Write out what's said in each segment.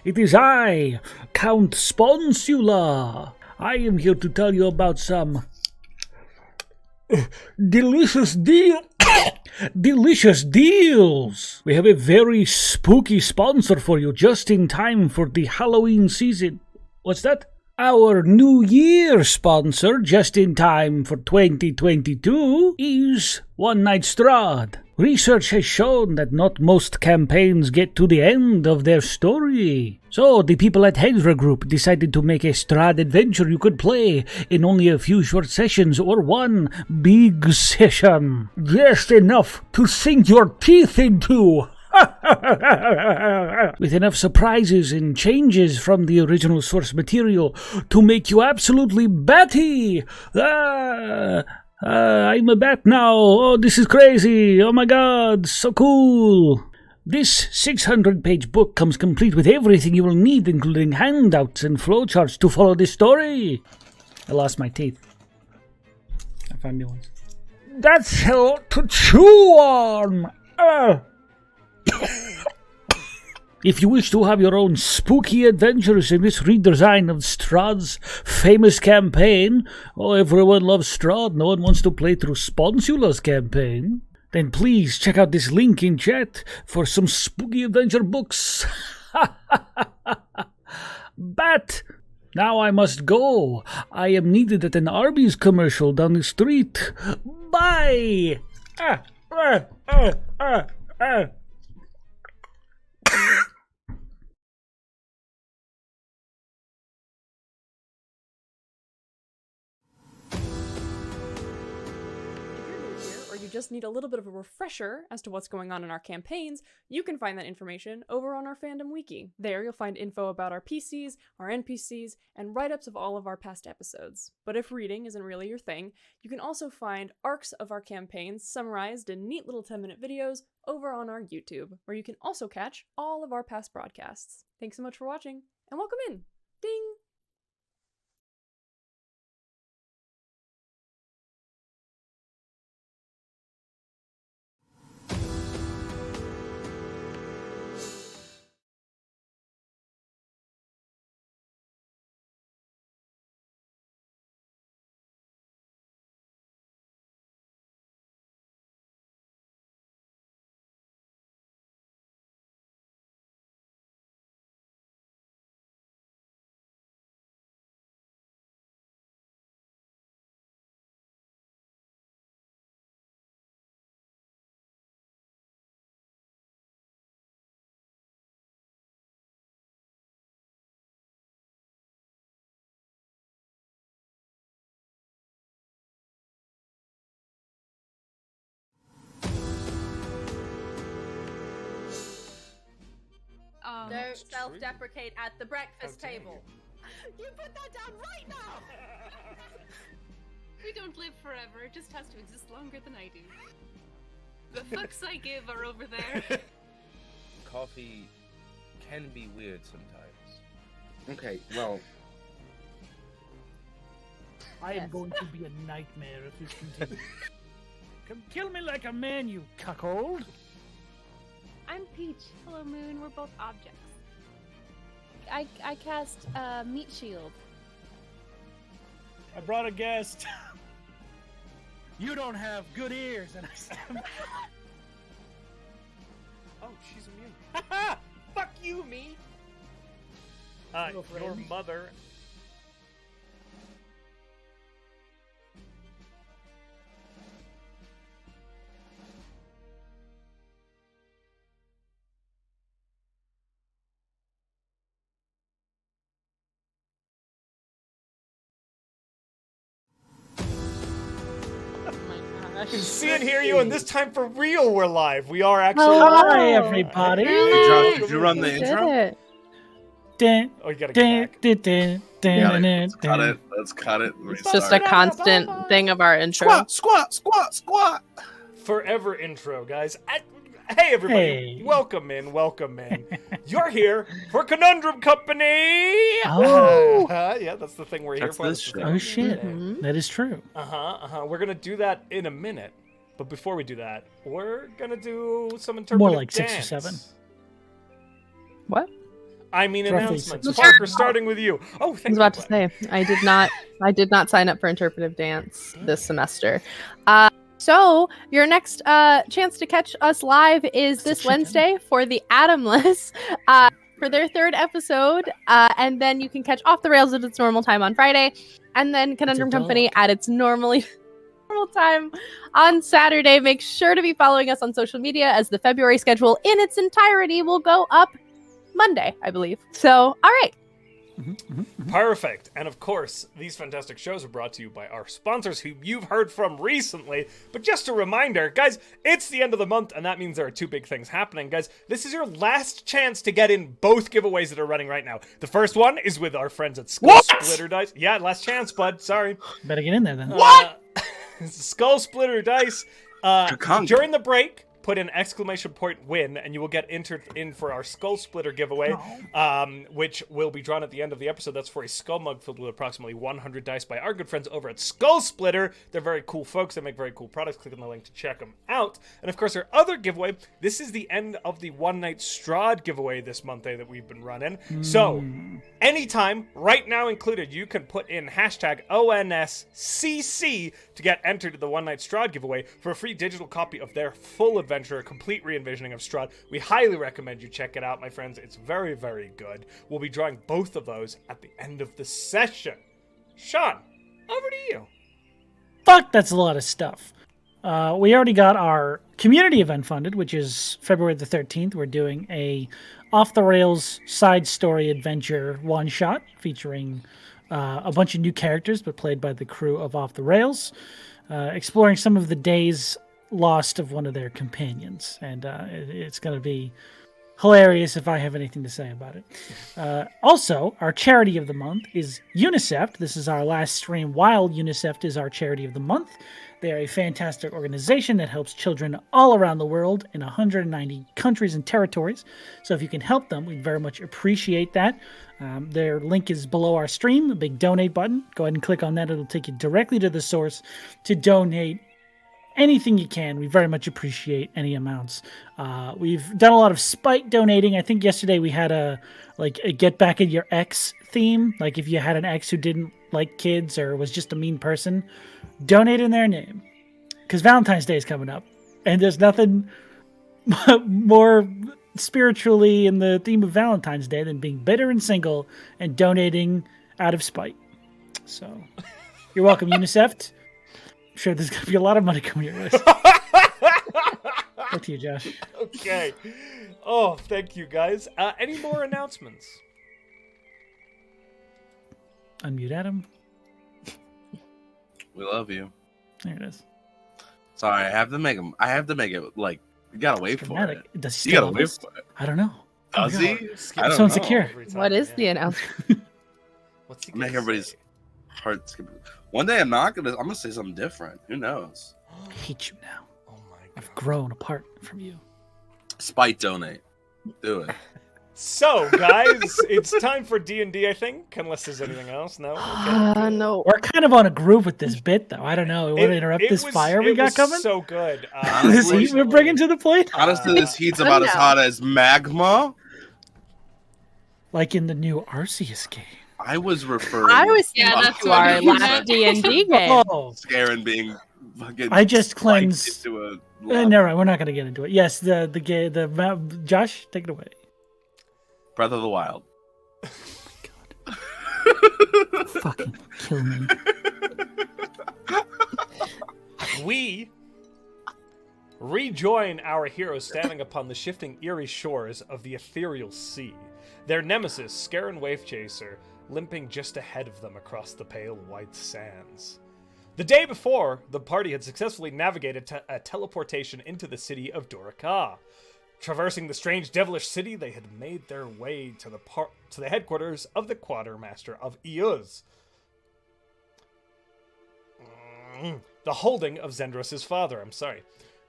It is I, Count Sponsula. I am here to tell you about some delicious delicious deals. We have a very spooky sponsor for you just in time for the Halloween season. What's that? Our New Year sponsor just in time for 2022 is One Night Strahd. Research has shown that not most campaigns get to the end of their story. So the people at Hedra Group decided to make a Strahd adventure you could play in only a few short sessions or one big session. Just enough to sink your teeth into. With enough surprises and changes from the original source material to make you absolutely batty. I'm a bat now. Oh, this is crazy. Oh my god, so cool. This 600-page book comes complete with everything you will need, including handouts and flowcharts to follow this story. I lost my teeth. I found new ones. That's a lot to chew on. If you wish to have your own spooky adventures in this redesign of Strahd's famous campaign, oh, everyone loves Strahd, no one wants to play through Sponsula's campaign, then please check out this link in chat for some spooky adventure books. But now I must go. I am needed at an Arby's commercial down the street. Bye! Just need a little bit of a refresher as to what's going on in our campaigns, you can find that information over on our fandom wiki. There you'll find info about our PCs, our NPCs, and write-ups of all of our past episodes. But if reading isn't really your thing, you can also find arcs of our campaigns summarized in neat little 10-minute videos over on our YouTube, where you can also catch all of our past broadcasts. Thanks so much for watching, and welcome in! Ding! Don't self-deprecate at the breakfast table. You put that down right now! We don't live forever, it just has to exist longer than I do. The fucks I give are over there. Coffee can be weird sometimes. Okay, well... I am going to be a nightmare if this continues. Come kill me like a man, you cuckold! I'm Peach. Hello, Moon. We're both objects. I cast Meat Shield. I brought a guest. You don't have good ears, and I said. Oh, she's immune. Fuck you, me. Your mother. I can see and hear you, and this time for real, we're live. We are actually. Hi, everybody. Hey, Josh, did you run the intro? It. Oh, you gotta get back. Let's cut it. Let's cut it. It's just a constant thing of our intro. Squat. Forever intro, guys. Hey, everybody. Hey. Welcome in. You're here for Conundrum Company. Oh. Yeah, that's the thing we're here That's for. this show. Oh shit, Mhm. that is true. We're gonna do that in a minute. But before we do that, we're gonna do some interpretive More like dance. 6 or 7. What? I mean Roughly announcements. 6 Parker, starting with you. Oh, I was thank about you. to say I did not sign up for interpretive dance this semester. So your next chance to catch us live is this Wednesday for the Atomless for their 3rd episode, and then you can catch Off the Rails at its normal time on Friday, and then Conundrum Company at its normal time on Saturday. Make sure to be following us on social media, as the February schedule in its entirety will go up Monday, I believe. So, all right. Perfect. And of course, these fantastic shows are brought to you by our sponsors who you've heard from recently. But just a reminder, guys, it's the end of the month, and that means there are 2 big things happening. Guys, this is your last chance to get in both giveaways that are running right now. The first one is with our friends at Skull Splitter Dice. Yeah, last chance, bud. Sorry. Better get in there then. Skull Splitter Dice. During the break, put an exclamation point win, and you will get entered in for our Skull Splitter giveaway, which will be drawn at the end of the episode. That's for a skull mug filled with approximately 100 dice by our good friends over at Skull Splitter. They're very cool folks. They make very cool products. Click on the link to check them out. And of course, our other giveaway, this is the end of the One Night Strahd giveaway this month that we've been running. So, anytime, right now included, you can put in hashtag ONSCC to get entered to the One Night Strahd giveaway for a free digital copy of their full adventure, a complete re-envisioning of Strahd. We highly recommend you check it out, my friends. It's very, very good. We'll be drawing both of those at the end of the session. Sean, over to you. Fuck, that's a lot of stuff. We already got our community event funded, which is February the 13th. We're doing a off-the-rails side story adventure one-shot featuring a bunch of new characters, but played by the crew of Off the Rails, exploring some of the days lost of one of their companions. And it's going to be hilarious if I have anything to say about it. Also, our charity of the month is UNICEF. This is our last stream while UNICEF is our charity of the month. They are a fantastic organization that helps children all around the world in 190 countries and territories. So if you can help them, we'd very much appreciate that. Their link is below our stream, a big donate button. Go ahead and click on that. It'll take you directly to the source to donate anything you can. We very much appreciate any amounts. We've done a lot of spite donating. I think yesterday we had a get back at your ex theme. Like if you had an ex who didn't like kids or was just a mean person, donate in their name. Because Valentine's Day is coming up. And there's nothing more spiritually in the theme of Valentine's Day than being bitter and single and donating out of spite. So, you're welcome, UNICEF. I'm sure there's going to be a lot of money coming your way. Back to you, Josh. Okay. Oh, thank you, guys. Any more announcements? Unmute Adam. We love you. There it is. Sorry, I have to make it like you gotta wait for Dramatic. it. Does he You still gotta have wait this? for it. I don't know. Does Oh, he? God. I don't So know. insecure. Every time, What is yeah. the announcement? What's he Make gonna everybody's say? heart skip. One day I'm gonna say something different. Who knows? I hate you now. Oh my god. I've grown apart from you. Spite donate. Do it. So, guys, it's time for D&D, I think, unless there's anything else. No? Okay. No. We're kind of on a groove with this bit, though. I don't know. We want to interrupt this fire we got coming? So good. This heat we're bringing to the plate? Honestly, this heat's about as hot as magma. Like in the new Arceus game. I was referring. I was Yeah, thinking that's to what our I last meant. D&D game. Oh, Scaring being fucking. I just spiked cleansed. into a Never mind. We're not going to get into it. Yes, Josh, take it away. Breath of the Wild. Fucking kill me. We rejoin our heroes standing upon the shifting, eerie shores of the ethereal sea. Their nemesis, Scaran Wavechaser, limping just ahead of them across the pale white sands. The day before, the party had successfully navigated a teleportation into the city of Doraka. Traversing the strange devilish city, they had made their way to the headquarters of the Quartermaster of Euz, the holding of Zendros' father.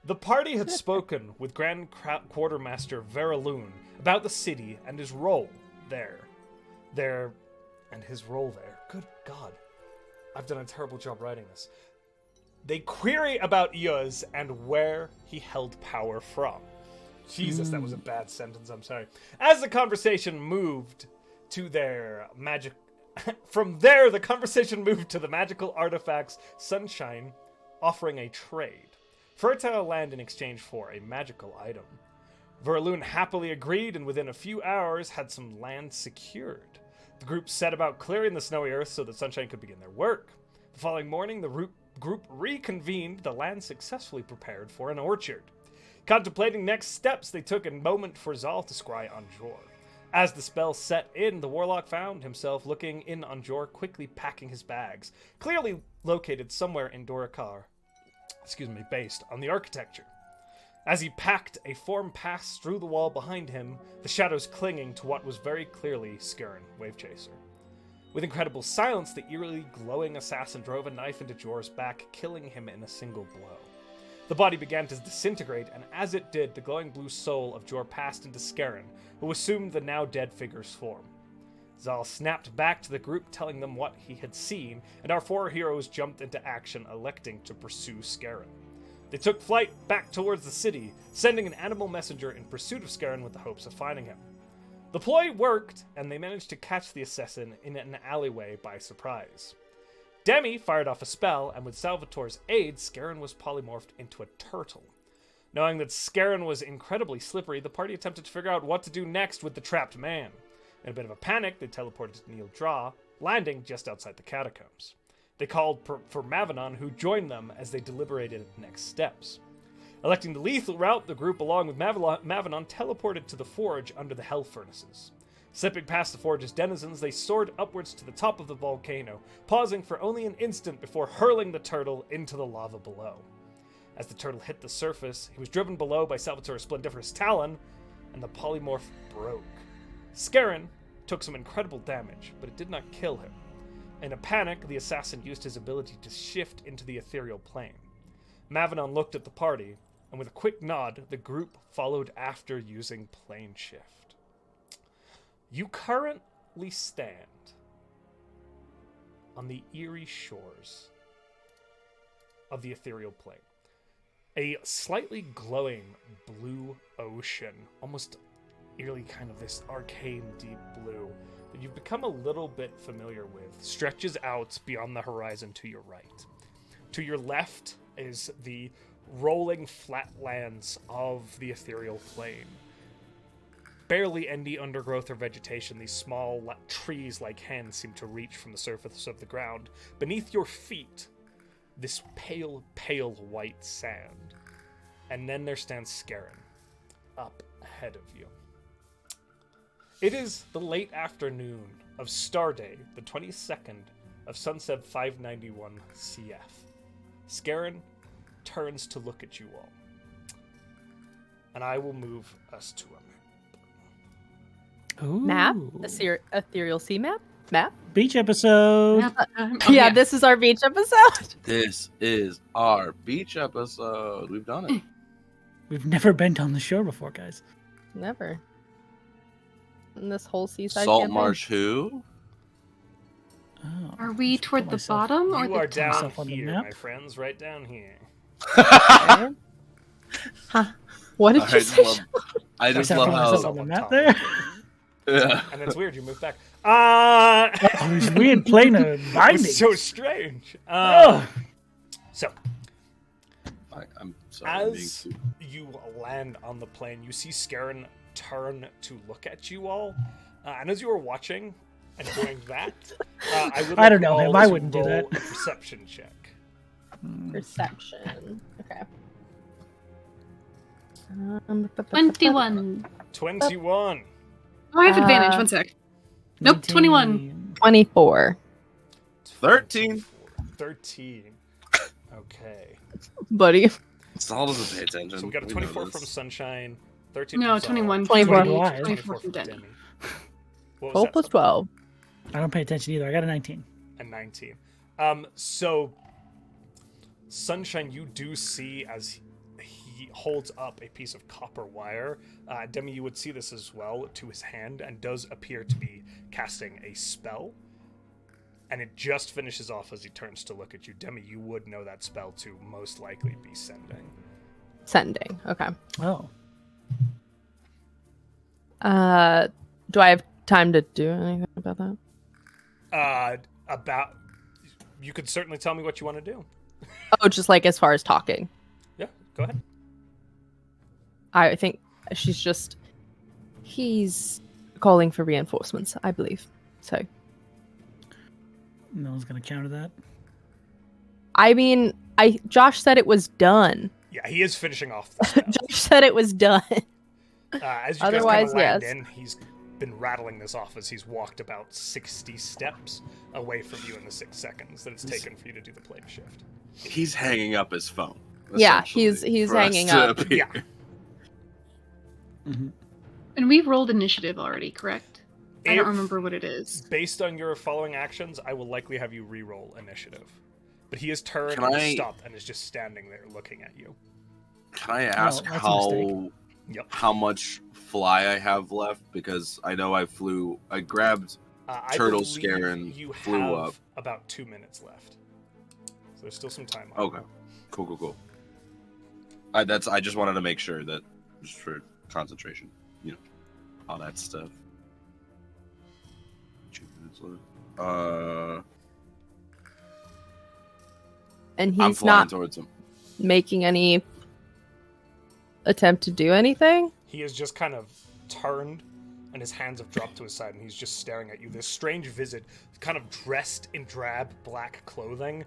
The party had spoken with Grand Quartermaster Veraloon about the city and his role there. Good God. I've done a terrible job writing this. They query about Euz and where he held power from. Jesus, that was a bad sentence. I'm sorry. As the conversation moved to their magic... From there, the conversation moved to the magical artifacts Sunshine offering a trade. Fertile land in exchange for a magical item. Verloon happily agreed and within a few hours had some land secured. The group set about clearing the snowy earth so that Sunshine could begin their work. The following morning, the group reconvened, the land successfully prepared for an orchard. Contemplating next steps, they took a moment for Zahl to scry on Jor. As the spell set in, the Warlock found himself looking in on Jor, quickly packing his bags, clearly located somewhere in Dorakar, based on the architecture. As he packed, a form passed through the wall behind him, the shadows clinging to what was very clearly Skirn, Wavechaser. With incredible silence, the eerily glowing assassin drove a knife into Jor's back, killing him in a single blow. The body began to disintegrate, and as it did, the glowing blue soul of Jor passed into Skirn, who assumed the now dead figure's form. Zahl snapped back to the group, telling them what he had seen, and our four heroes jumped into action, electing to pursue Skirn. They took flight back towards the city, sending an animal messenger in pursuit of Skirn with the hopes of finding him. The ploy worked, and they managed to catch the assassin in an alleyway by surprise. Demi fired off a spell, and with Salvator's aid, Skirn was polymorphed into a turtle. Knowing that Skirn was incredibly slippery, the party attempted to figure out what to do next with the trapped man. In a bit of a panic, they teleported to Neil Draw, landing just outside the catacombs. They called for Mavanon, who joined them as they deliberated next steps. Electing the lethal route, the group, along with Mavanon, teleported to the forge under the hell furnaces. Slipping past the forge's denizens, they soared upwards to the top of the volcano, pausing for only an instant before hurling the turtle into the lava below. As the turtle hit the surface, he was driven below by Salvator's splendiferous talon, and the polymorph broke. Skirn took some incredible damage, but it did not kill him. In a panic, the assassin used his ability to shift into the ethereal plane. Mavanon looked at the party, and with a quick nod, the group followed after using plane shift. You currently stand on the eerie shores of the ethereal plane. A slightly glowing blue ocean, almost eerily kind of this arcane deep blue that you've become a little bit familiar with, stretches out beyond the horizon to your right. To your left is the rolling flatlands of the ethereal plane. Barely any undergrowth or vegetation, these small trees like hands seem to reach from the surface of the ground. Beneath your feet, this pale, pale white sand. And then there stands Skirn, up ahead of you. It is the late afternoon of Starday, the 22nd of Sunset 591 CF. Skirn turns to look at you all. And I will move us to a Ooh. Map? Ethereal sea map? Map? Beach episode. Yeah, this is our beach episode. This is our beach episode. We've done it. We've never been on the shore before, guys. Never. In this whole seaside Salt campaign. Marsh who? Oh, Are we just toward put the myself- bottom or You the are top? down Myself on the here, map. my friends, right down here. Huh. What did I you just say? love, I I just said I love put how. myself on the map there. Yeah. And it's weird, you moved back. Oh, it's weird playing a It binding. was so strange. Oh. So, I'm sorry. I'm being as too- you land on the plane, you see Skirn turn to look at you all. And as you were watching and doing that, I would I like don't you know him. all I to wouldn't do roll that. a perception check. Perception. Okay. 21. 21. Oh, I have advantage. 1 sec. Nope, 21. 24. 13. 13. Okay. Buddy. Saul doesn't pay attention. So we got a know 24 this. from Sunshine, 13 No, from Zahl, 21. 24. 24 from Demi. Demi. What was 12 that? plus 12. I don't pay attention either. I got a 19. And 19. So Sunshine, you do see as he holds up a piece of copper wire. Demi, you would see this as well to his hand, and does appear to be casting a spell. And it just finishes off as he turns to look at you. Demi, you would know that spell to most likely be sending. Sending. Okay. Oh. Do I have time to do anything about that? You could certainly tell me what you want to do. Oh, just like as far as talking. Yeah, go ahead. I think he's calling for reinforcements, I believe. So. No one's gonna counter that. I mean, Josh said it was done. Yeah, he is finishing off the spell. Josh said it was done. As you Otherwise, guys kind of land yes. in, he's been rattling this off as he's walked about 60 steps away from you in the 6 seconds that it's taken for you to do the plane shift. He's hanging up his phone. Yeah, essentially, he's for us hanging to up. appear. Yeah. Mm-hmm. And we've rolled initiative already, correct? I don't If- remember what it is. Based on your following actions, I will likely have you re-roll initiative. But he has turned Can and I- stopped and is just standing there looking at you. Can I ask that's a mistake. how much fly I have left? Because I know I grabbed I Turtle believe scare and you flew have up. about 2 minutes left. So there's still some time left. Okay, cool. I just wanted to make sure that just for concentration, all that stuff. 2 minutes left. And I'm he's flying not towards him. making any attempt to do anything. He has just kind of turned and his hands have dropped to his side and he's just staring at you. This strange visage, kind of dressed in drab black clothing.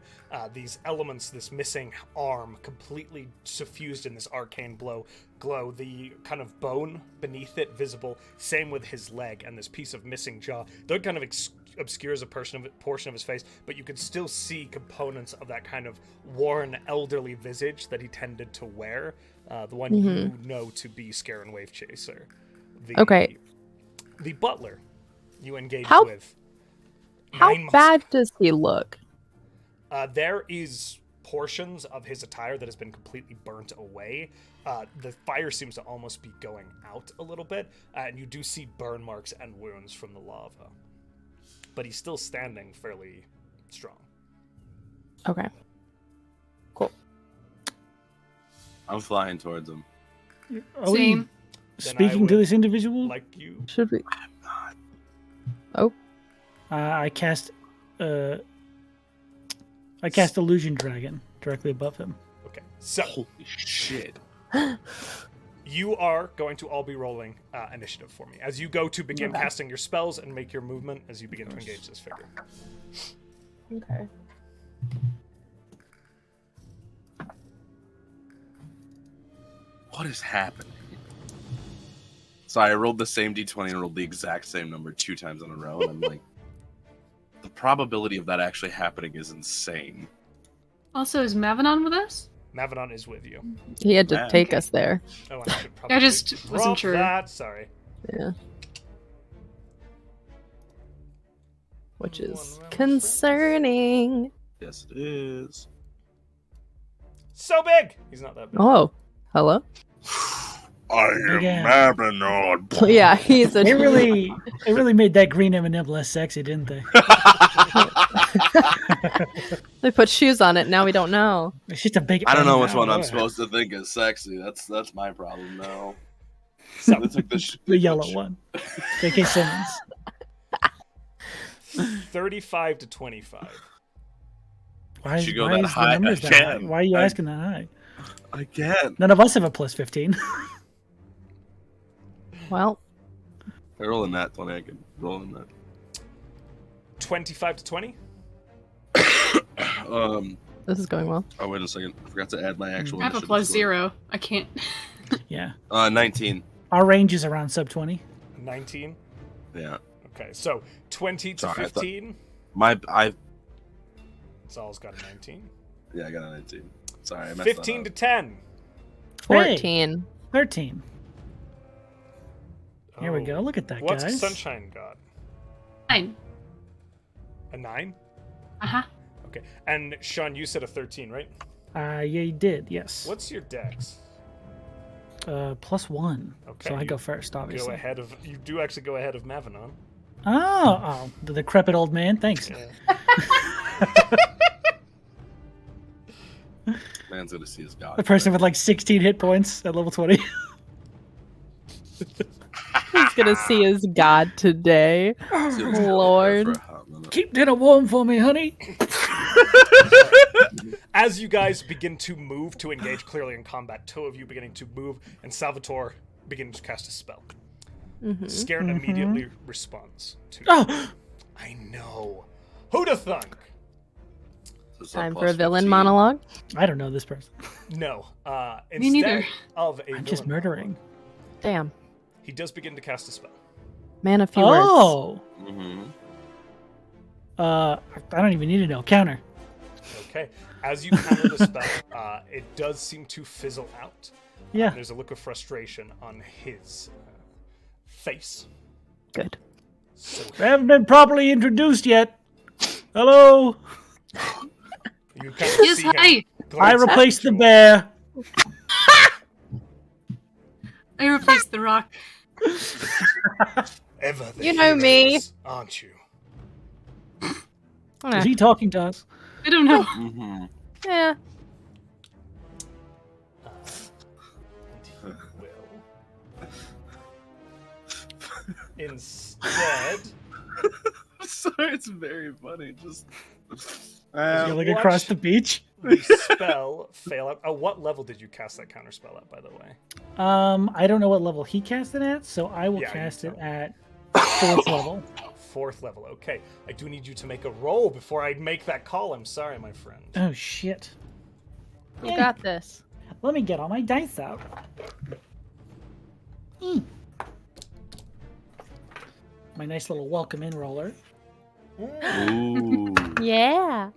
These elements, this missing arm, completely suffused in this arcane glow. The kind of bone beneath it visible. Same with his leg and this piece of missing jaw. Though it kind of obscures a portion of his face, but you can still see components of that kind of worn, elderly visage that he tended to wear. The one you know to be Scare and Wave Chaser. Okay. The butler you engage How- with. How 9 months bad does he look? there is portions of his attire that has been completely burnt away. The fire seems to almost be going out a little bit, and you do see burn marks and wounds from the lava. But he's still standing fairly strong. Okay. Cool. I'm flying towards him. Are we Same. speaking to this individual? Like you. Should we? I'm not. Oh. I cast Illusion Dragon directly above him. Okay, so Holy shit. you are going to all be rolling initiative for me as you go to begin casting your spells and make your movement as you begin to engage this figure. Okay. What is happening? So I rolled the same d20 and rolled the exact same number 2 times in a row, and I'm like, the probability of that actually happening is insane. Also, is Mavinon with us? Mavinon is with you. He had to Yeah. take us there. Oh, and I should probably I just drop wasn't sure. that. Sorry. Yeah. Which is One round concerning. Yes, it is. So big! He's not that big. Oh, hello? I Again. Mavinon. Yeah, he's a. They really made that green M&M less sexy, didn't they? They put shoes on it. Now we don't know. It's just a big. I don't know M which one I'm out. supposed to think is sexy. That's my problem now. So, It's like The yellow one. J.K. Simmons. 35 to 25. Why is, Should go why that is the high numbers that high? again. Why are you I- asking that high? Again. None of us have a plus 15. Well, I rolling that 20. I can roll in that. 25 to 20? this is going well. Oh, wait a second. I forgot to add my actual I have a initiative plus score. 0. I can't. Yeah. 19. Our range is around sub 20. 19? Yeah. Okay, so 20 to Sorry, I thought- 15. Zahl's got a 19. Yeah, I got a 19. Sorry, I messed 15 to that 10. 14. 13. Here we Oh. go. Look at that, What's guys. Sunshine got? 9. A 9? Uh-huh. Okay. And Sean, you said a 13, right? Yeah, you did. Yes. What's your dex? +1. Okay, So I you go first, obviously. Go ahead of. You do actually go ahead of Mavinon. Oh, the decrepit old man. Thanks. Yeah. Man's gonna see his god. The person with like 16 hit points at level 20. He's gonna see his god today. Lord. Keep dinner warm for me, honey. As you guys begin to move to engage clearly in combat, two of you beginning to move, and Salvator beginning to cast a spell. Scared immediately responds to I know. Who'da thunk? Time for a villain monologue. I don't know this person. No. Me neither. Instead of a I'm just villain murdering. monologue, Damn. he does begin to cast a spell. Man, a few words. Oh. Mm-hmm. I don't even need to know. Counter. Okay. As you counter the spell, it does seem to fizzle out. Yeah. There's a look of frustration on his face. Good. So I haven't been properly introduced yet. Hello. you kind of Yes, see him hi. I glance replaced the at you. bear. I replaced the rock. Ever the You know me. heroes, aren't you? Is he talking to us? I don't know. Mm-hmm. Yeah. And he will. Instead, Sorry, it's very funny. Just Yelling across the beach. the spell fail out. Oh, what level did you cast that counter spell at, by the way? I don't know what level he cast it at, so I will Yeah, you cast tell it me. at 4th level. 4th level. Okay. I do need you to make a roll before I make that call. I'm sorry, my friend. Oh shit. Who got this? Let me get all my dice out. My nice little welcome in roller. Ooh. Yeah.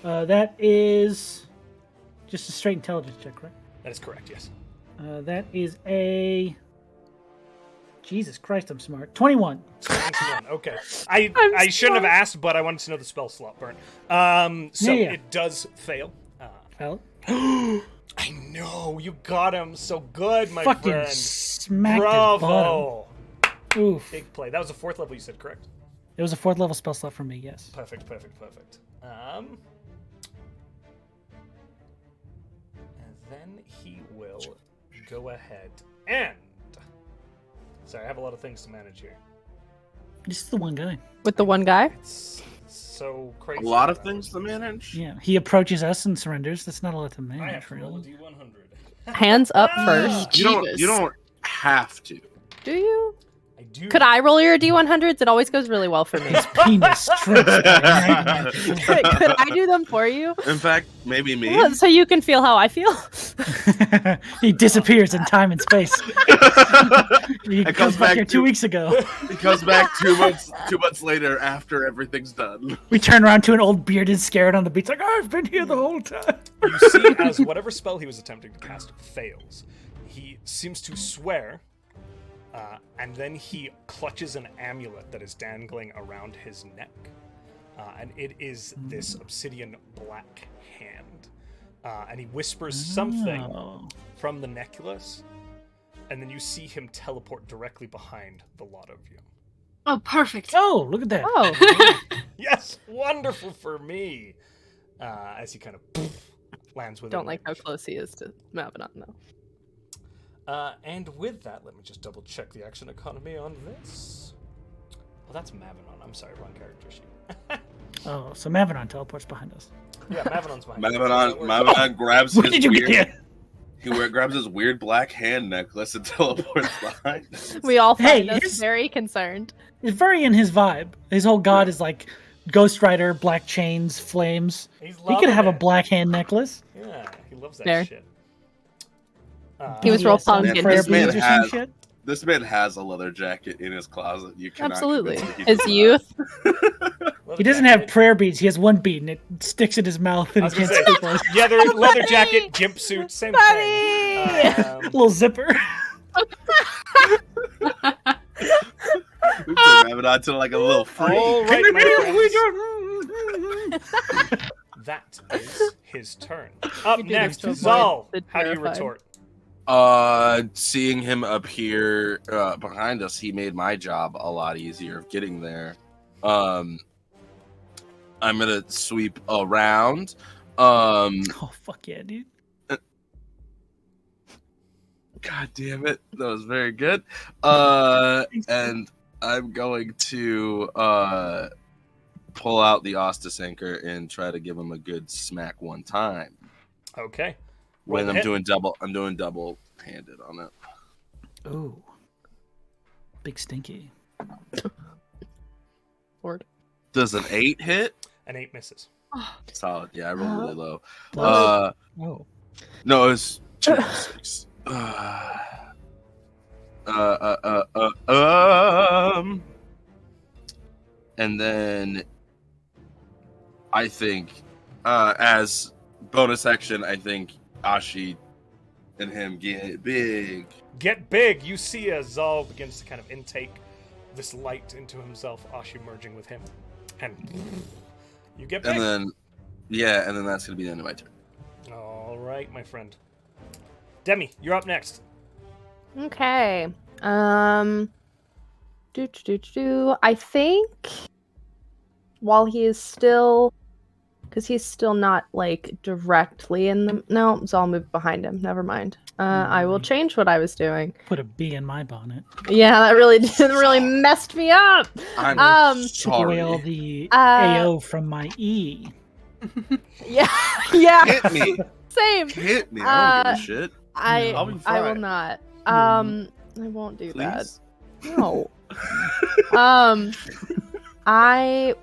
That is just a straight intelligence check, right? That is correct, yes. That is a... Jesus Christ, I'm smart. 21. 21. Okay. I shouldn't have asked, but I wanted to know the spell slot burn. So Yeah. it does fail. Well, I know, you got him so good, my fucking friend. smacked his Bravo. bottom. Oof. Big play. That was a 4th level, you said, correct? It was a 4th level spell slot for me, yes. Perfect. And then he will go ahead and... Sorry, I have a lot of things to manage here. This is the one guy. With the one guy? It's so crazy. A lot of things to manage. Yeah, he approaches us and surrenders. That's not a lot to I manage, have to roll a really. D100. Hands up first. You don't have to. Do you? I do. Could I roll your D100s? It always goes really well for me. Penis trips. Could I do them for you? In fact, maybe me. So you can feel how I feel? He disappears in time and space. He It comes comes back back here 2 to- weeks ago. He comes back 2 months. 2 months later, after everything's done. We turn around to an old bearded scared on the beach, like, oh, I've been here the whole time. You see, as whatever spell he was attempting to cast fails, he seems to swear, and then he clutches an amulet that is dangling around his neck. And it is this obsidian black hand. And he whispers something Oh. from the necklace, and then you see him teleport directly behind the lot of you. Oh, perfect. Oh, look at that. Oh. Yes, wonderful for me. As he kind of lands with. Don't like how close he is to Mavinon, though. And with that, let me just double check the action economy on this. Oh, that's Mavinon. I'm sorry, wrong character sheet. Oh, so Mavinon teleports behind us. Yeah, Mavinon's behind. Mavinon grabs Where his did you weird. get? Grabs his weird black hand necklace and teleports behind. We all Hey, find us his- very concerned. It's very in his vibe. His whole god is like Ghost Rider, black chains, flames. He's He could have a loving it. black hand necklace. Yeah, he loves that There. shit. He was real BDSM, punk Man, in prayer this man beads or some has- shit. This man has a leather jacket in his closet. You cannot Absolutely. convince me His does not. youth. He doesn't have prayer beads. He has one bead and it sticks in his mouth and I he was can't gonna speak. say, yeah, they're leather jacket, gimp suit, same thing. Little zipper. We turn Mavinon to like a little freak. All right, my friends. That is his turn. Up He did next, it so Zal. good. How do you Terrified. retort? Seeing him appear behind us, he made my job a lot easier of getting there. I'm gonna sweep around. Oh, fuck yeah, dude. God damn it. That was very good. And I'm going to pull out the Ostis anchor and try to give him a good smack one time. Okay. When I'm doing double-handed on it. Ooh. Big stinky. Lord. Does an 8 hit? An 8 misses. Solid. Yeah, I rolled really low. Oh. No, it was 6. And then I think as bonus action, I think Ashi and him get big. Get big. You see as Zahl begins to kind of intake this light into himself, Ashi merging with him. And you get big. And then that's going to be the end of my turn. All right, my friend. Demi, you're up next. Okay. I think while he is still, because he's still not like directly in the. No, Zahl moved behind him. Never mind. I will change what I was doing. Put a bee in my bonnet. Yeah, that really messed me up. I'm Took sorry. away all the AO from my E. Yeah. Hit me. Same. Hit me. I don't give a shit. I'll be I will fine. not. I won't do that. Please? No. I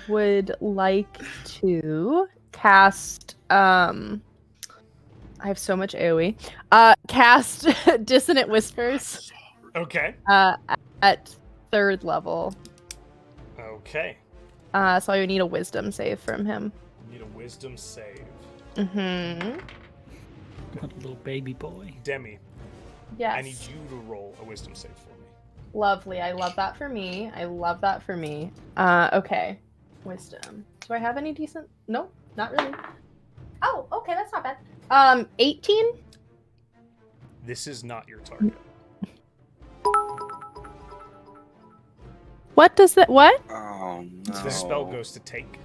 would like to cast I have so much AoE. Cast Dissonant Whispers. Okay. At 3rd level. Okay. So I would need a wisdom save from him. You need a wisdom save. Mm-hmm. What a little baby boy. Demi, Yes. I need you to roll a wisdom save for me. Lovely. I love that for me. Okay. Wisdom. Do I have any decent? Nope, not really. Oh, okay, that's not bad. 18? This is not your target. What does that, what? Oh, no. The spell goes to take.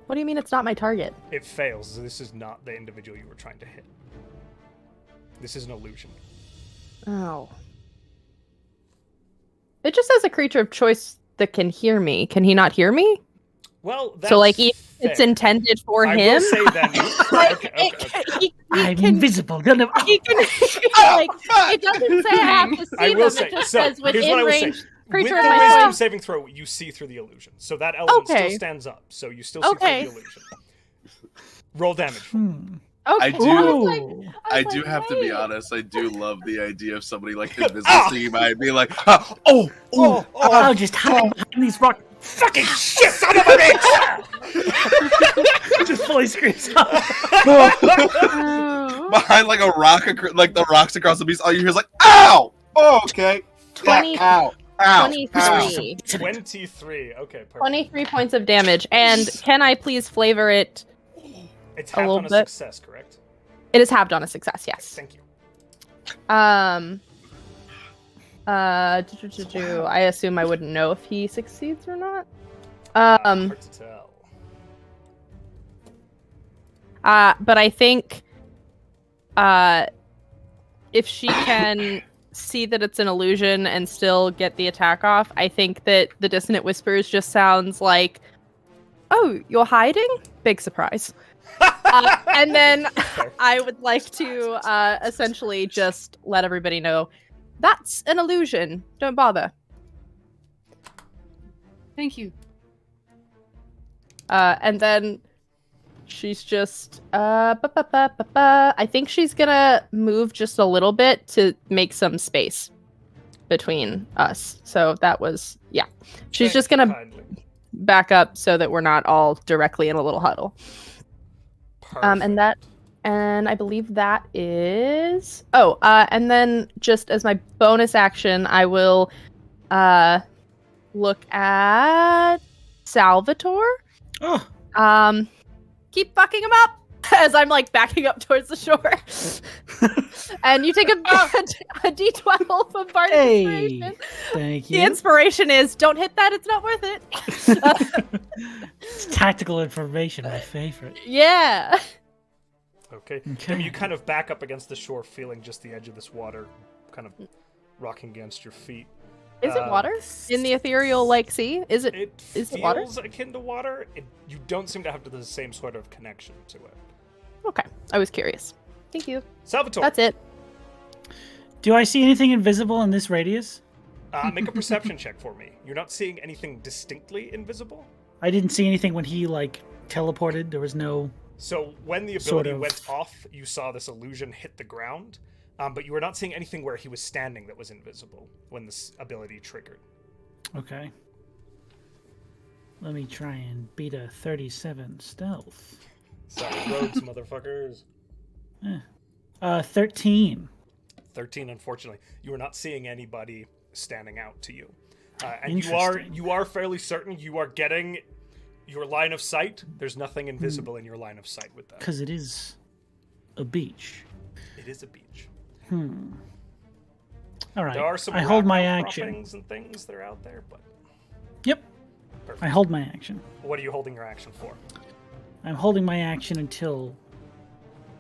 What do you mean it's not my target? It fails. This is not the individual you were trying to hit. This is an illusion. Oh. It just says a creature of choice that can hear me. Can he not hear me? Well, that's So, like, fair. it's intended for I him? will say then. Okay. He I'm can, invisible. he can, like, it doesn't say I have to see I will them. say, It just so, says here's what I within will say. range. With Creature the of my wisdom choice. saving throw, you see through the illusion. So that element Okay. still stands up. So you still see Okay. through the illusion. Roll damage. I Okay. do. I I was do like, have to be wait. honest. I do love the idea of somebody like invisible seeing by being like, oh, I'll just hide behind these rock. Fucking shit, son of a bitch! Just fully screams out. Oh. behind like a rock, like the rocks across the beach. All you hear is like, ow! Oh, okay. 20 Yeah, ow! 23. 23. Okay, perfect. 23 points of damage. And can I please flavor it? It's a half little on a bit. success, correct? It is halved on a success, yes. Thank you. I assume I wouldn't know if he succeeds or not. Hard to tell. But I think if she can see that it's an illusion and still get the attack off, I think that the Dissonant Whispers just sounds like, oh, you're hiding? Big surprise. And then I would like to essentially just let everybody know that's an illusion. Don't bother. Thank you. And then she's just I think she's gonna move just a little bit to make some space between us. So that was she's just gonna back up so that we're not all directly in a little huddle. And I believe that is and then just as my bonus action I will look at Salvator. Oh. Keep fucking him up as I'm like backing up towards the shore. And you take a D12 of Bardic Inspiration. Thank The you. inspiration is don't hit that, it's not worth it. It's tactical information, my favorite. Yeah. Okay. Okay. Demi, you kind of back up against the shore, feeling just the edge of this water kind of rocking against your feet. Is it water in the ethereal like sea? Is it? It Is it water? feels akin to water. You don't seem to have the same sort of connection to it. Okay, I was curious. Thank you. Salvatore, That's it. Do I see anything invisible in this radius? Make a perception check for me. You're not seeing anything distinctly invisible? I didn't see anything when he, like, teleported. There was no... So when the ability Sort of. went off, you saw this illusion hit the ground, but you were not seeing anything where he was standing that was invisible when this ability triggered. Okay. Let me try and beat a 37 stealth. Sorry, rogues, motherfuckers. 13. 13, unfortunately. You are not seeing anybody standing out to you. And Interesting. you are fairly certain you are getting your line of sight. There's nothing invisible in your line of sight with that. Because it is a beach. It is a beach. All right. There are some I hold my rock action. outcroppings and things that are out there, but Yep. perfect. I hold my action. What are you holding your action for? I'm holding my action until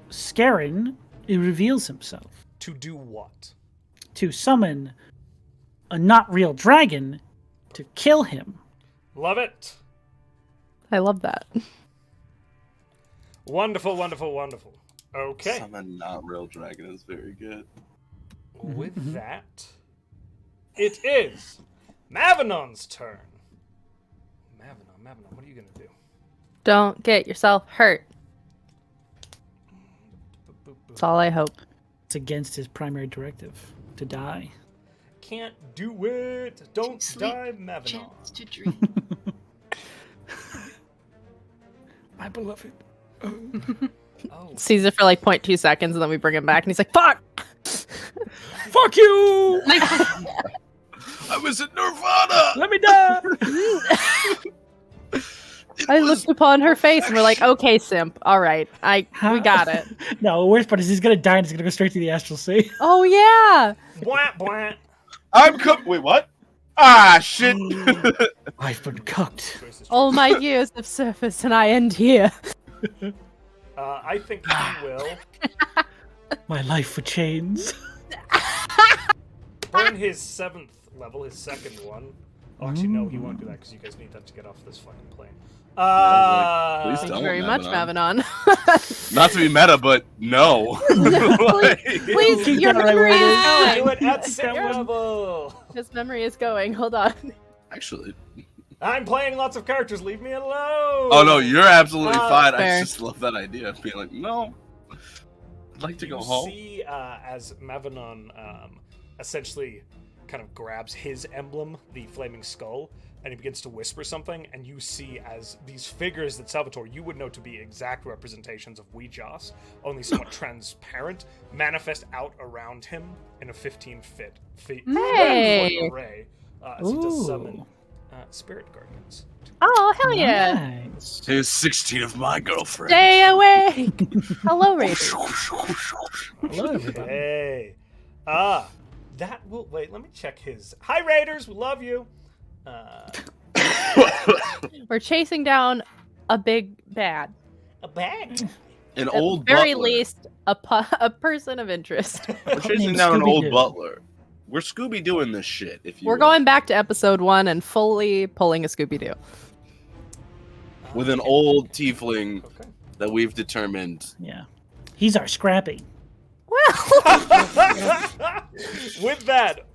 Scarin reveals himself To do what? to summon a not real dragon to kill him. Love it. I love that. Wonderful, wonderful, wonderful. Okay. Summon not real dragon is very good. With that, it is Mavenon's turn. Mavenon, what are you gonna do? Don't get yourself hurt. That's all I hope. It's against his primary directive to die. Can't do it. Don't Sleep. die, Mavenon. Chance to dream. My beloved. Oh, Sees it for like 0.2 seconds, and then we bring him back, and he's like, "Fuck!" Fuck you! I was in Nirvana! Let me die! I looked upon her face, and we're like, "Okay, simp. All right, we got it." No, the worst part is he's gonna die and he's gonna go straight to the astral sea. Oh yeah. bwah, bwah. I'm Wait, what? Ah, shit! I've been cooked. All my years of service, and I end here. I think he will My life for chains. burn his 7th level, his second one. Oh, actually, no, he won't do that because you guys need that to get off this fucking plane. Please Thank don't, you very much, Mavenon. Mavenon. Not to be meta, but no. Please, Keep your going right memory where it is is. Do going. it at 6th level. His memory is going. Hold on. Actually. I'm playing lots of characters. Leave me alone. Oh no, you're absolutely fine. fair. I just love that idea of being like, no. I'd like to go You home. see, as Mavenon essentially kind of grabs his emblem, the flaming skull, and he begins to whisper something, and you see as these figures that Salvator, you would know to be exact representations of Weejoss, only somewhat transparent, manifest out around him in a 15-foot Hey! array as he does Ooh. summon spirit guardians. Oh hell yeah! Nice. Here's 16 of my girlfriends. Stay awake. Hello, Raiders. Hello, everybody. Hey. That will... Wait, let me check his... Hi, Raiders! We love you! We're chasing down a big bad. A bag. An At old the very butler. least, a person of interest. We're chasing Named down an old Scooby-Doo. butler. We're Scooby doing this shit. If you We're will. going back to episode 1 and fully pulling a Scooby-Doo. with an old tiefling Okay. that we've determined. Yeah. He's our Scrappy. Well, With that,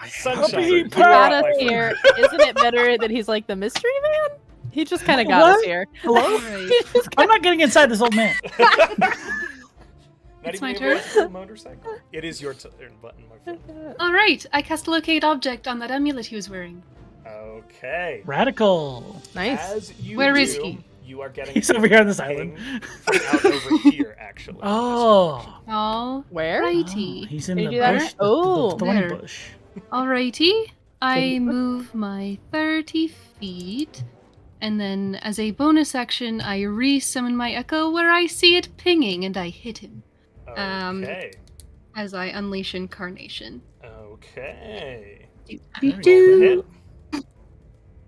sunshine. Happy you are got up, us my friend. here. Isn't it better that he's like the mystery man? He just kind of got us What? here. Hello? Right. I'm not getting inside this old man. Not It's even my a turn. vehicle motorcycle. It is your turn button, my friend. All right, I cast locate object on that amulet he was wearing. Okay. Radical. Nice. As you Where do, is he? You are getting He's over here on this ping island. from out over here, actually. Oh. Oh, Where? righty. He's in Can you the do that? bush. Oh, the thorny there. bush. Alrighty. I move my 30 feet, and then as a bonus action, I re-summon my echo where I see it pinging and I hit him Okay. as I unleash incarnation. Okay. Very Do-do-do. Hit.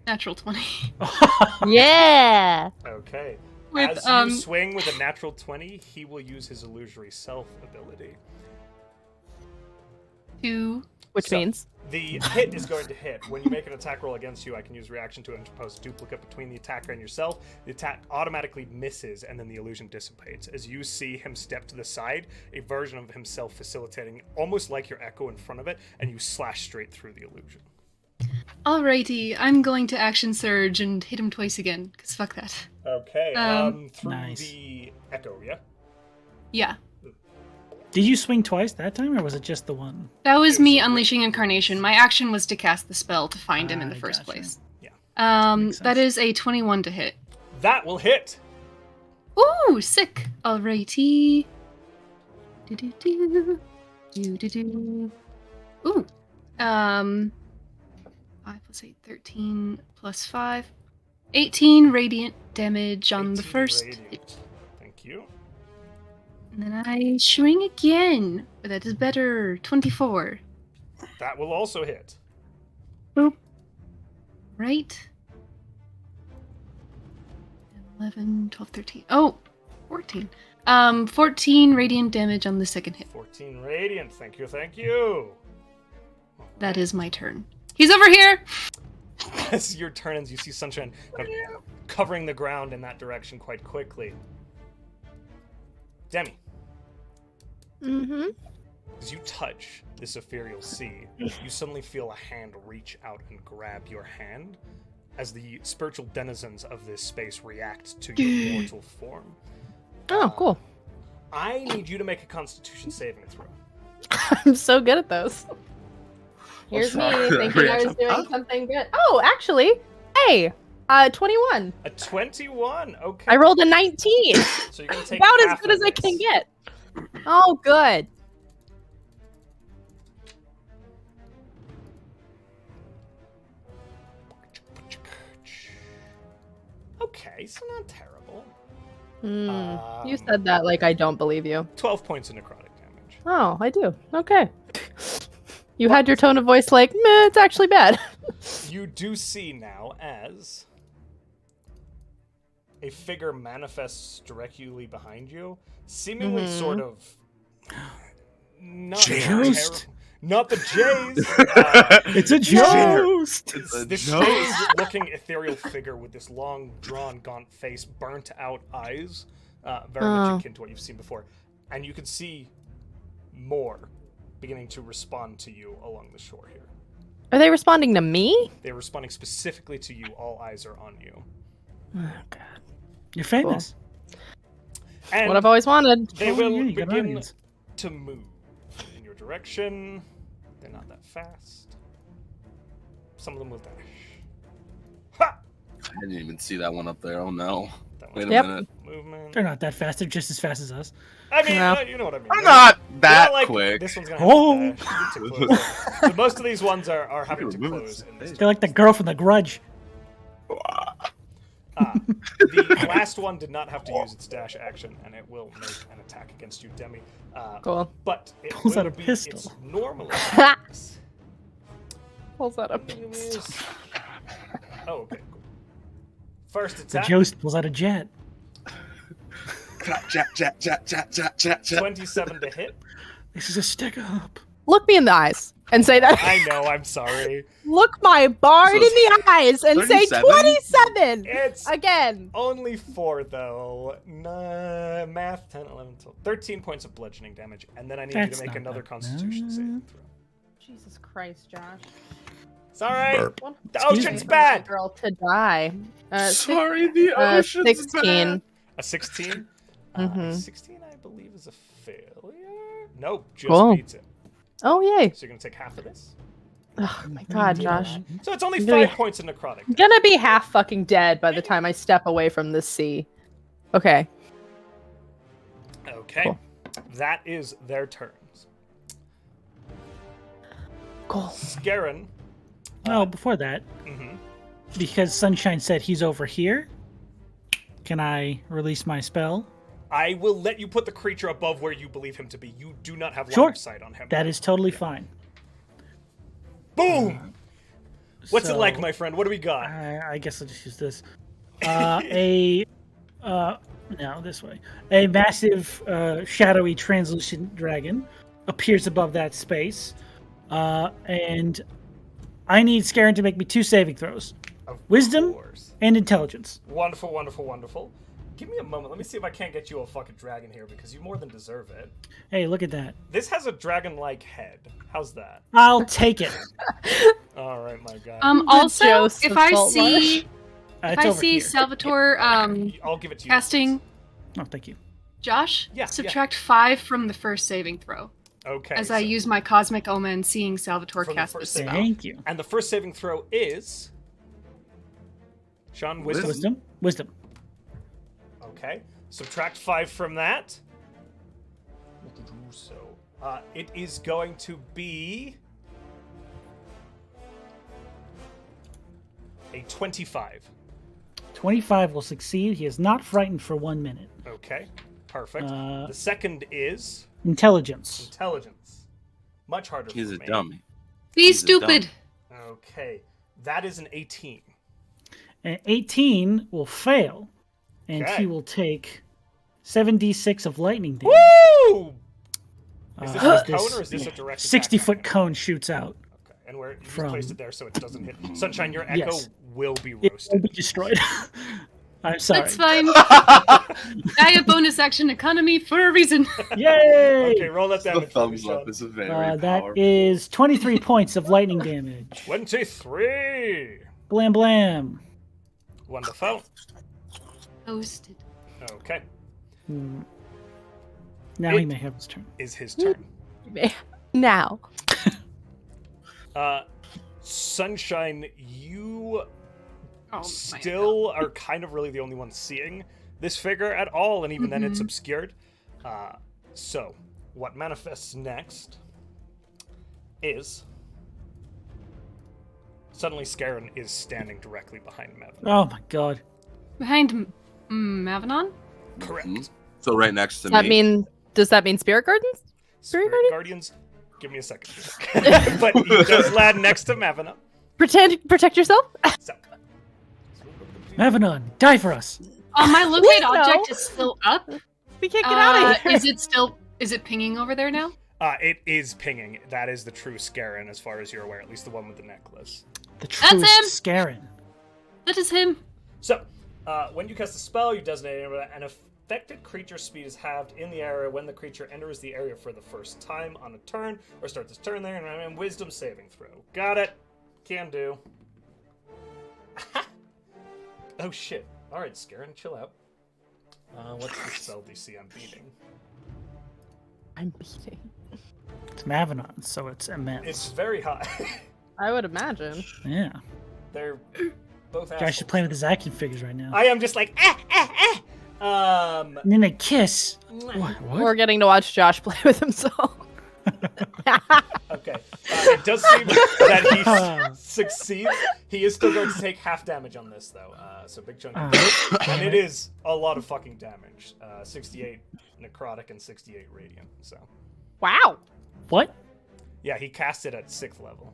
Natural 20. Yeah. Okay. with as you swing with a natural 20, he will use his illusory self ability. Which means the hit is going to hit. When you make an attack roll against you, I can use reaction to interpose a duplicate between the attacker and yourself. The attack automatically misses, and then the illusion dissipates. As you see him step to the side, a version of himself facilitating, almost like your echo in front of it, and you slash straight through the illusion. Alrighty, I'm going to action surge and hit him twice again, because fuck that. Okay, through Nice. the echo, yeah? Yeah. Did you swing twice that time, or was it just the one? That was me unleashing incarnation. My action was to cast the spell to find him in the first Gotcha. place. Yeah. Makes That sense. is a 21 to hit. That will hit! Ooh, sick. Alrighty. Do-do-do. Do-do-do. Ooh. 5 plus 8, 13 plus 5. 18 radiant damage on the 18 first radiant. hit. Thank you. And then I swing again. But that is better. 24. That will also hit. Boop. Right. 11, 12, 13. Oh, 14. 14 radiant damage on the second hit. 14 radiant. Thank you, thank you. That is my turn. He's over here! As your turn ends, you see Sunshine kind of covering the ground in that direction quite quickly. Demi, Mm-hmm. as you touch this ethereal sea, you suddenly feel a hand reach out and grab your hand as the spiritual denizens of this space react to your mortal form. Oh, cool. I need you to make a Constitution saving throw. I'm so good at those. Here's me sorry. thinking I was doing something good. Oh, actually, hey, 21. A 21. Okay. I rolled a 19. So you're gonna take About as half good of as I can this. get. Oh, good. Okay, so not terrible. You said that like I don't believe you. 12 points of necrotic damage. Oh, I do. Okay. You had your tone of voice like, meh, it's actually bad. You do see now as a figure manifests directly behind you, seemingly sort of not Joust. not the Jays. It's a joust! This strange-looking ethereal figure with this long, drawn, gaunt face, burnt-out eyes, very much akin to what you've seen before, and you can see more beginning to respond to you along the shore here. Are they responding to me? They're responding specifically to you. All eyes are on you. Oh, God. You're famous. And What I've always wanted. they Oh, will yeah, you got an begin audience. to move in your direction. They're not that fast. Some of them will dash. Ha! I didn't even see that one up there. Oh no. That Wait a one's Yep. minute. movement. They're not that fast. They're just as fast as us. I mean, No. you know what I mean. I'm not They're that not like, quick. This one's gonna Oh. have to dash to close. So most of these ones are having to You're moving close. In this They're like the girl from The Grudge. The last one did not have to use its dash action, and it will make an attack against you, Demi. Cool. But it Pulls will out a be pistol. its normal attacks. Pulls out a pistol. Oh, okay, cool. First The attack, joust pulls out a jet. Chat. 27 to hit. This is a stick up. Look me in the eyes and say that. I know, I'm sorry. Look my bard So in the eyes and say 37? 27 It's again. only 4, though. Math, 10, 11, 12. 13 points of bludgeoning damage, and then I need you That's to make not another bad. Constitution saving throw. Jesus Christ, Josh. It's alright. What? The Excuse ocean's me. bad. Girl to die. Sorry, the ocean's 16. bad. A 16? Mhm. 16, I believe, is a failure. Nope, just Cool. beats it. Oh, yay. So you're going to take half of this. Oh, my God, Josh. So it's only I'm 5 gonna- points of necrotic. I'm gonna be half fucking dead by the time I step away from this sea. Okay. Okay. Cool. That is their turns. Cool. Scarron. No, before that, Mm-hmm. because Sunshine said he's over here, can I release my spell? I will let you put the creature above where you believe him to be. You do not have line Sure. of sight on him. That is totally fine. Boom! What's it So, like, my friend? What do we got? I guess I'll just use this. A No, this way. A massive, shadowy, translucent dragon appears above that space. And I need Scarin to make me 2 saving throws. Of Wisdom course. and intelligence. Wonderful, wonderful, wonderful. Give me a moment. Let me see if I can't get you a fucking dragon here because you more than deserve it. Hey, look at that. This has a dragon-like head. How's that? I'll take it. All right, my guy. Also, Joseph if I Saltmarsh. see if It's I over see here. Salvator I'll give it to you. casting Oh, thank you. Josh, Yeah, subtract 5 from the first saving throw. Okay. As I so use my Cosmic Omen, seeing Salvator From the cast first this saving- spell. Thank you. And the first saving throw is... Sean, wisdom? Wisdom. Okay. Subtract 5 from that. So, it is going to be... a 25. 25 will succeed. He is not frightened for 1 minute. Okay. Perfect. Uh, The second is... Intelligence. intelligence. Much harder He's for a me. dummy. Be He's a stupid. Okay. That is an 18. And 18 will fail, and Okay. he will take 7d6 of lightning damage. Woo! Is this a as cone or is this a direct attack? 60-foot cone shoots out. Okay. And where you just From- placed it there so it doesn't hit. Sunshine, your echo Yes. will be It will roasted. be destroyed. I'm sorry. That's fine. I have bonus action economy for a reason. Yay! Okay, roll that The damage. thumbs for me, up Sean. is a very That powerful. is 23 points of lightning damage. 23. Blam blam. Wonderful. Toasted. Okay. Now he It- may have his turn. Is his turn. Now. Sunshine, you Oh, still are kind of really the only one seeing this figure at all, and even then it's obscured. So, what manifests next is suddenly Scarin is standing directly behind Mevin. Oh my god. Behind Mavanon? Correct. So right next to Does me. that mean Spirit Gardens? Spirit Guardians, give me a second. But he does land next to Mavina. Protect yourself. So, Mavanon, die for us. My locate No. object is still up. We can't get out of here. Is it pinging over there now? it is pinging. That is the true Scarin, as far as you're aware, at least the one with the necklace. The That's him! truest Scarin. That is him. So, when you cast a spell, you designate an affected creature's speed is halved in the area when the creature enters the area for the first time on a turn, or start this turn there, and wisdom saving throw. Got it. Can do. Oh shit. Alright, Scarin, chill out. What's the spell DC I'm beating? I'm beating. It's Mavanon, so it's immense. It's very high. I would imagine. Yeah. They're both Guys assholes. should play with his action figures right now. I am just like, And then they kiss. What? We're getting to watch Josh play with himself. Okay. It does seem that he succeeds. He is still going to take half damage on this, though. So big chunk of and it is a lot of fucking damage. 68 necrotic and 68 radiant. So Wow. What? yeah, he cast it at 6th level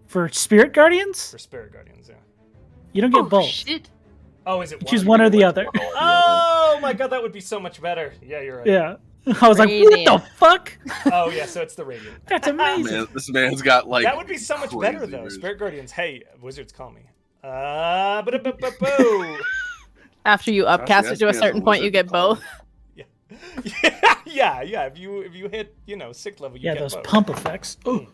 For Spirit Guardians? for Spirit Guardians. Yeah. You don't get both. Shit. Oh, is it? Choose one or the other. Oh my god, that would be so much better. Yeah, you're right. Yeah. I was like, what the Radiant. fuck? Oh yeah, so it's the radiant. That's amazing. Man, this man's got like. That would be so much better crazy though. version. Spirit Guardians. Hey, wizards, call me. Ba-da-ba-ba-boo. After you upcast it to a yes, certain a point, you wizard get call. both. yeah. If you hit 6th level, you Yeah, get those both. pump effects. Ooh.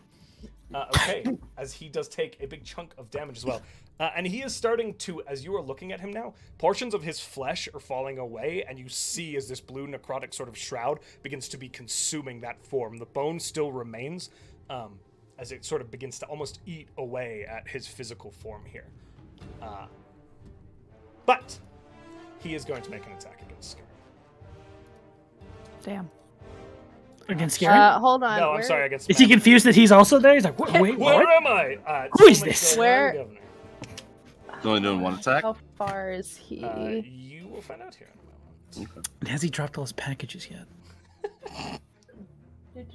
Okay, as he does take a big chunk of damage as well. And he is starting to, as you are looking at him now, portions of his flesh are falling away, and you see as this blue necrotic sort of shroud begins to be consuming that form. The bone still remains, as it sort of begins to almost eat away at his physical form here. But he is going to make an attack against Scarin. Damn. Against Scarin? Hold on. No, I'm where- sorry, against Is he Matt. confused that he's also there? He's like, wait, Where what? am I? Who is Someone this? go, Where- TheGovnar. He's only doing one attack. How far is he? You will find out here in a moment. Has he dropped all his packages yet? That's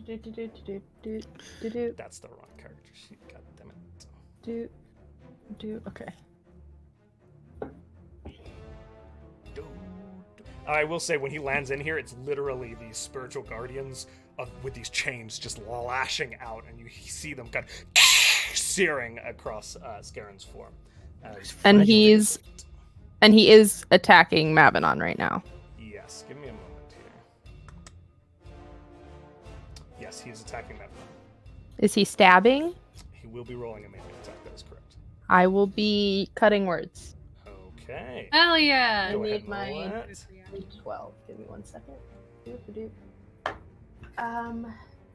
the wrong character sheet. God damn it. Okay. I will say, when he lands in here, it's literally these spiritual guardians with these chains just lashing out, and you see them kind of searing across Scaren's form. And he is attacking Mavinon right now. Yes, give me a moment here. Yes, he is attacking Mavinon. Is he stabbing? He will be rolling a melee attack, that is correct. I will be cutting words. Okay. Hell yeah! Go I ahead need and roll my that. 12. Give me 1 second.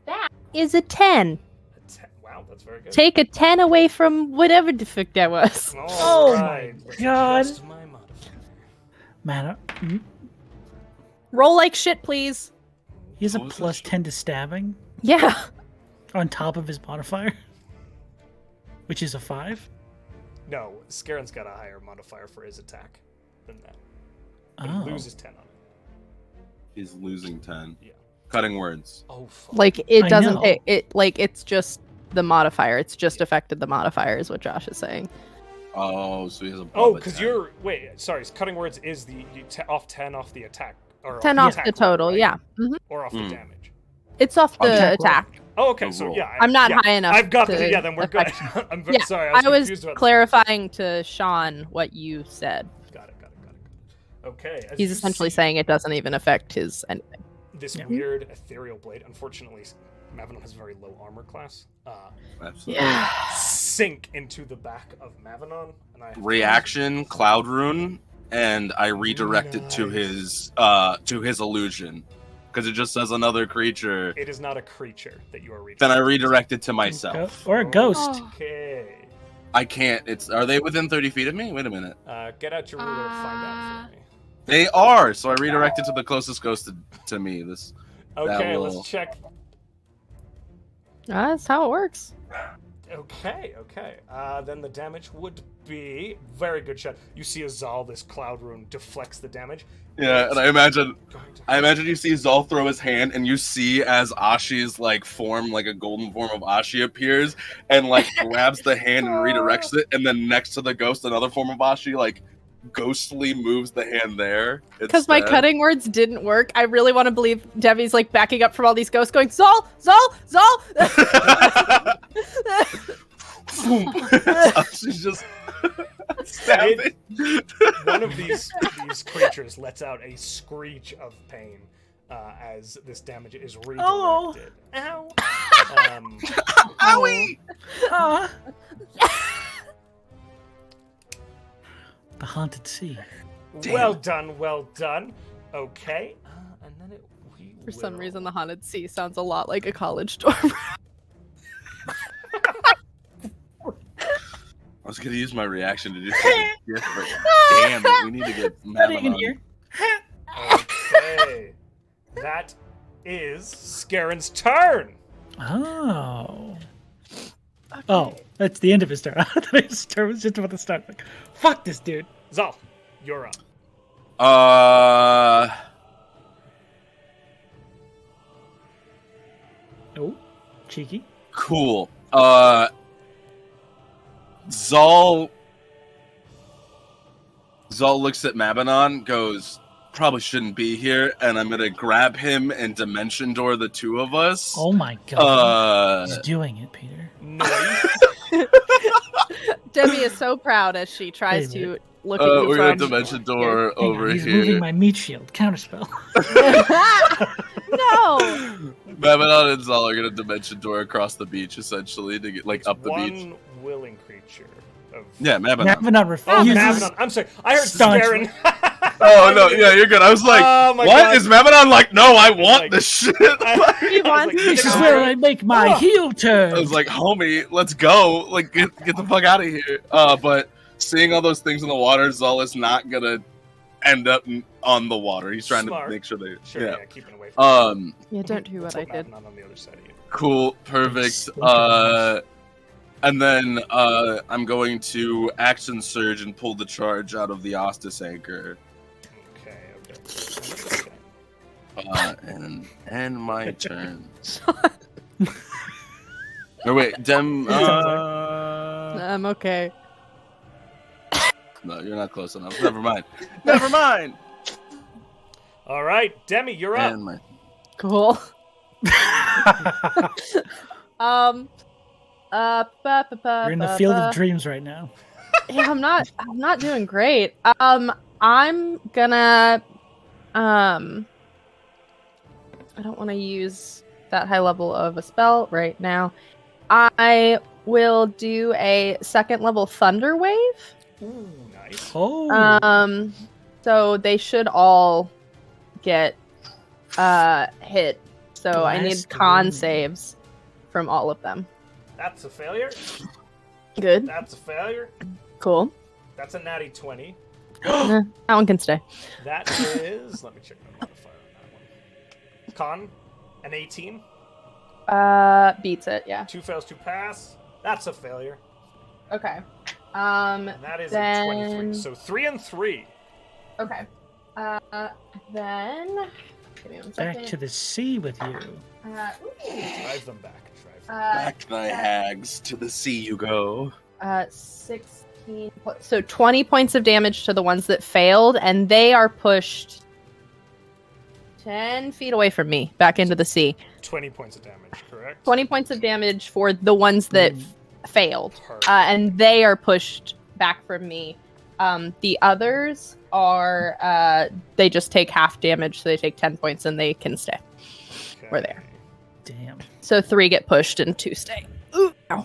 That is a 10. Wow, that's very good. Take a 10 away from whatever the fuck that was. All right, let's God. adjust my modifier. Man, Roll like shit, please. he has a What was plus that? 10 to stabbing Yeah. on top of his modifier, which is a 5. No, Scaren's got a higher modifier for his attack than that. But Oh. he loses 10 on it. He's losing 10. Yeah. Cutting words. Oh, fuck. Like it I doesn't know. it's just the modifier. It's just affected the modifier is what Josh is saying. Oh, so he has a Oh, because because you're... Wait, sorry. Cutting words is off 10 off the attack. Or 10 off off the the attack total, roll, right? yeah. Mhm. Or off the Mm. damage. It's off the Attack attack. Oh, okay. The So, roll. yeah. I'm not yeah, high enough. I've got to the... Yeah, then we're good. affect- I'm very Yeah, sorry. I was confused about clarifying to Sean what you said. Got it. Okay. as He's you essentially see, saying it doesn't even affect his anything. this Yeah. weird ethereal blade. Unfortunately, Mavinon has a very low armor class. Absolutely. Sink into the back of Mavinon, and I Reaction, Cloud Rune, and I redirect it to Nice. his illusion. Because it just says another creature. It is not a creature that you are reading. Then I redirect it to myself. Or a ghost. Oh. Okay. I can't. Are they within 30 feet of me? Wait a minute. Get out your ruler and find out for me. They are. So I redirect it to the closest ghost to me. That Okay, will- let's check. That's how it works. Okay. Then the damage would be very good shot. You see a Zahl, this cloud rune, deflects the damage. Yeah, and I imagine Going to- you see Zahl throw his hand, and you see as Ashi's form, like a golden form of Ashi appears, and grabs the hand and redirects it, and then next to the ghost, another form of Ashi ghostly moves the hand there. Because my instead. cutting words didn't work. I really want to believe Demi's backing up from all these ghosts going, Zahl! She's just stabbing. One of these creatures lets out a screech of pain as this damage is redirected. Oh. Ow! Owie! Ah. The haunted sea. Well done. Okay. And then For some reason, the haunted sea sounds a lot like a college dorm. I was gonna use my reaction to do something different. Damn it, we need to get Nothing in Mavinon. here. Okay. That is Scaren's turn. Oh. Oh, that's the end of his turn. I thought his turn was just about to start. Fuck this dude. Zahl, you're up. Oh, cheeky. Cool. Zahl looks at Mavinon, goes, probably shouldn't be here, and I'm gonna grab him and dimension door the two of us. Oh my god. He's doing it, Peter. Noise. Demi is so proud as she tries Wait a to minute. look at you We're gonna from... dimension door Hang over on, he's here. moving my meat shield. Counterspell. No! Mavinon and Zahl are gonna dimension door across the beach, essentially, to get It's up the beach. one willing creature. Of... Yeah, Mavinon. Mavinon Oh, refuses. Mavinon. I'm sorry. I heard Staunchly. Scaren. Oh no, yeah, you're good. I was like, Oh my what? God. Is Mavinon no, I want Like- this shit. He I wants was to This is go. where I make my Oh. heel turn. I was like, homie, let's go. Get the fuck out of here. But seeing all those things in the water, Zahl is not gonna end up on the water. He's trying Smart. to make sure they. Sure, yeah. yeah, keeping away from Yeah, don't do what I Put did. Mavinon on the other side of you. Cool, perfect. And then I'm going to action surge and pull the charge out of the Ostis anchor. Okay. And my turn. No wait, Dem. I'm okay. No, you're not close enough. Never mind. Never mind. All right, Demi, you're up. And my Cool. You're in the field of dreams right now. Yeah, I'm not doing great. I'm gonna I don't want to use that high level of a spell right now. I will do a second level thunder wave. Ooh, nice. Oh. So they should all get hit. So I need Blast con wind. saves from all of them. That's a failure. Good. That's a failure. Cool. That's a natty 20. That one can stay. That is. Let me check my modifier on that one. Con, an 18. Beats it, yeah. 2 fails, 2 pass. That's a failure. Okay. And that is a 23. So 3 and 3. Okay. Then give me one second. Back to the sea with you. Drive them back. back to thy hags, to the sea you go. 16. So 20 points of damage to the ones that failed, and they are pushed 10 feet away from me, back into the sea. 20 points of damage, correct? 20 points of damage for the ones that failed, Perfect. and they are pushed back from me. The others are, they just take half damage, so they take 10 points and they can stay. We're there. Damn. So 3 get pushed and 2 stay. Ooh, ow.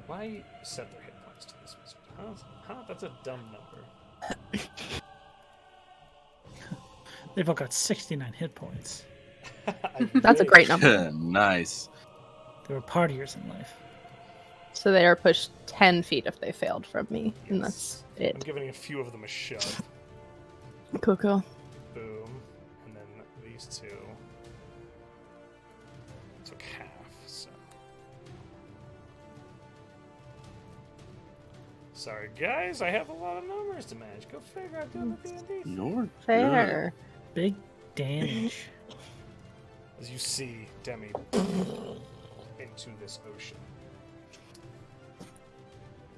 Why set their hit points to this wizard? Huh? That's a dumb number. They've all got 69 hit points. That's a great number. Nice. They were partiers in life. So they are pushed 10 feet if they failed from me, and that's I'm it. giving a few of them a shove. Cool, cool. Boom. And then these two took half, so. Sorry, guys. I have a lot of numbers to manage. Go figure out doing the D&D. You're Fair. Big damage. As you see Demi into this ocean.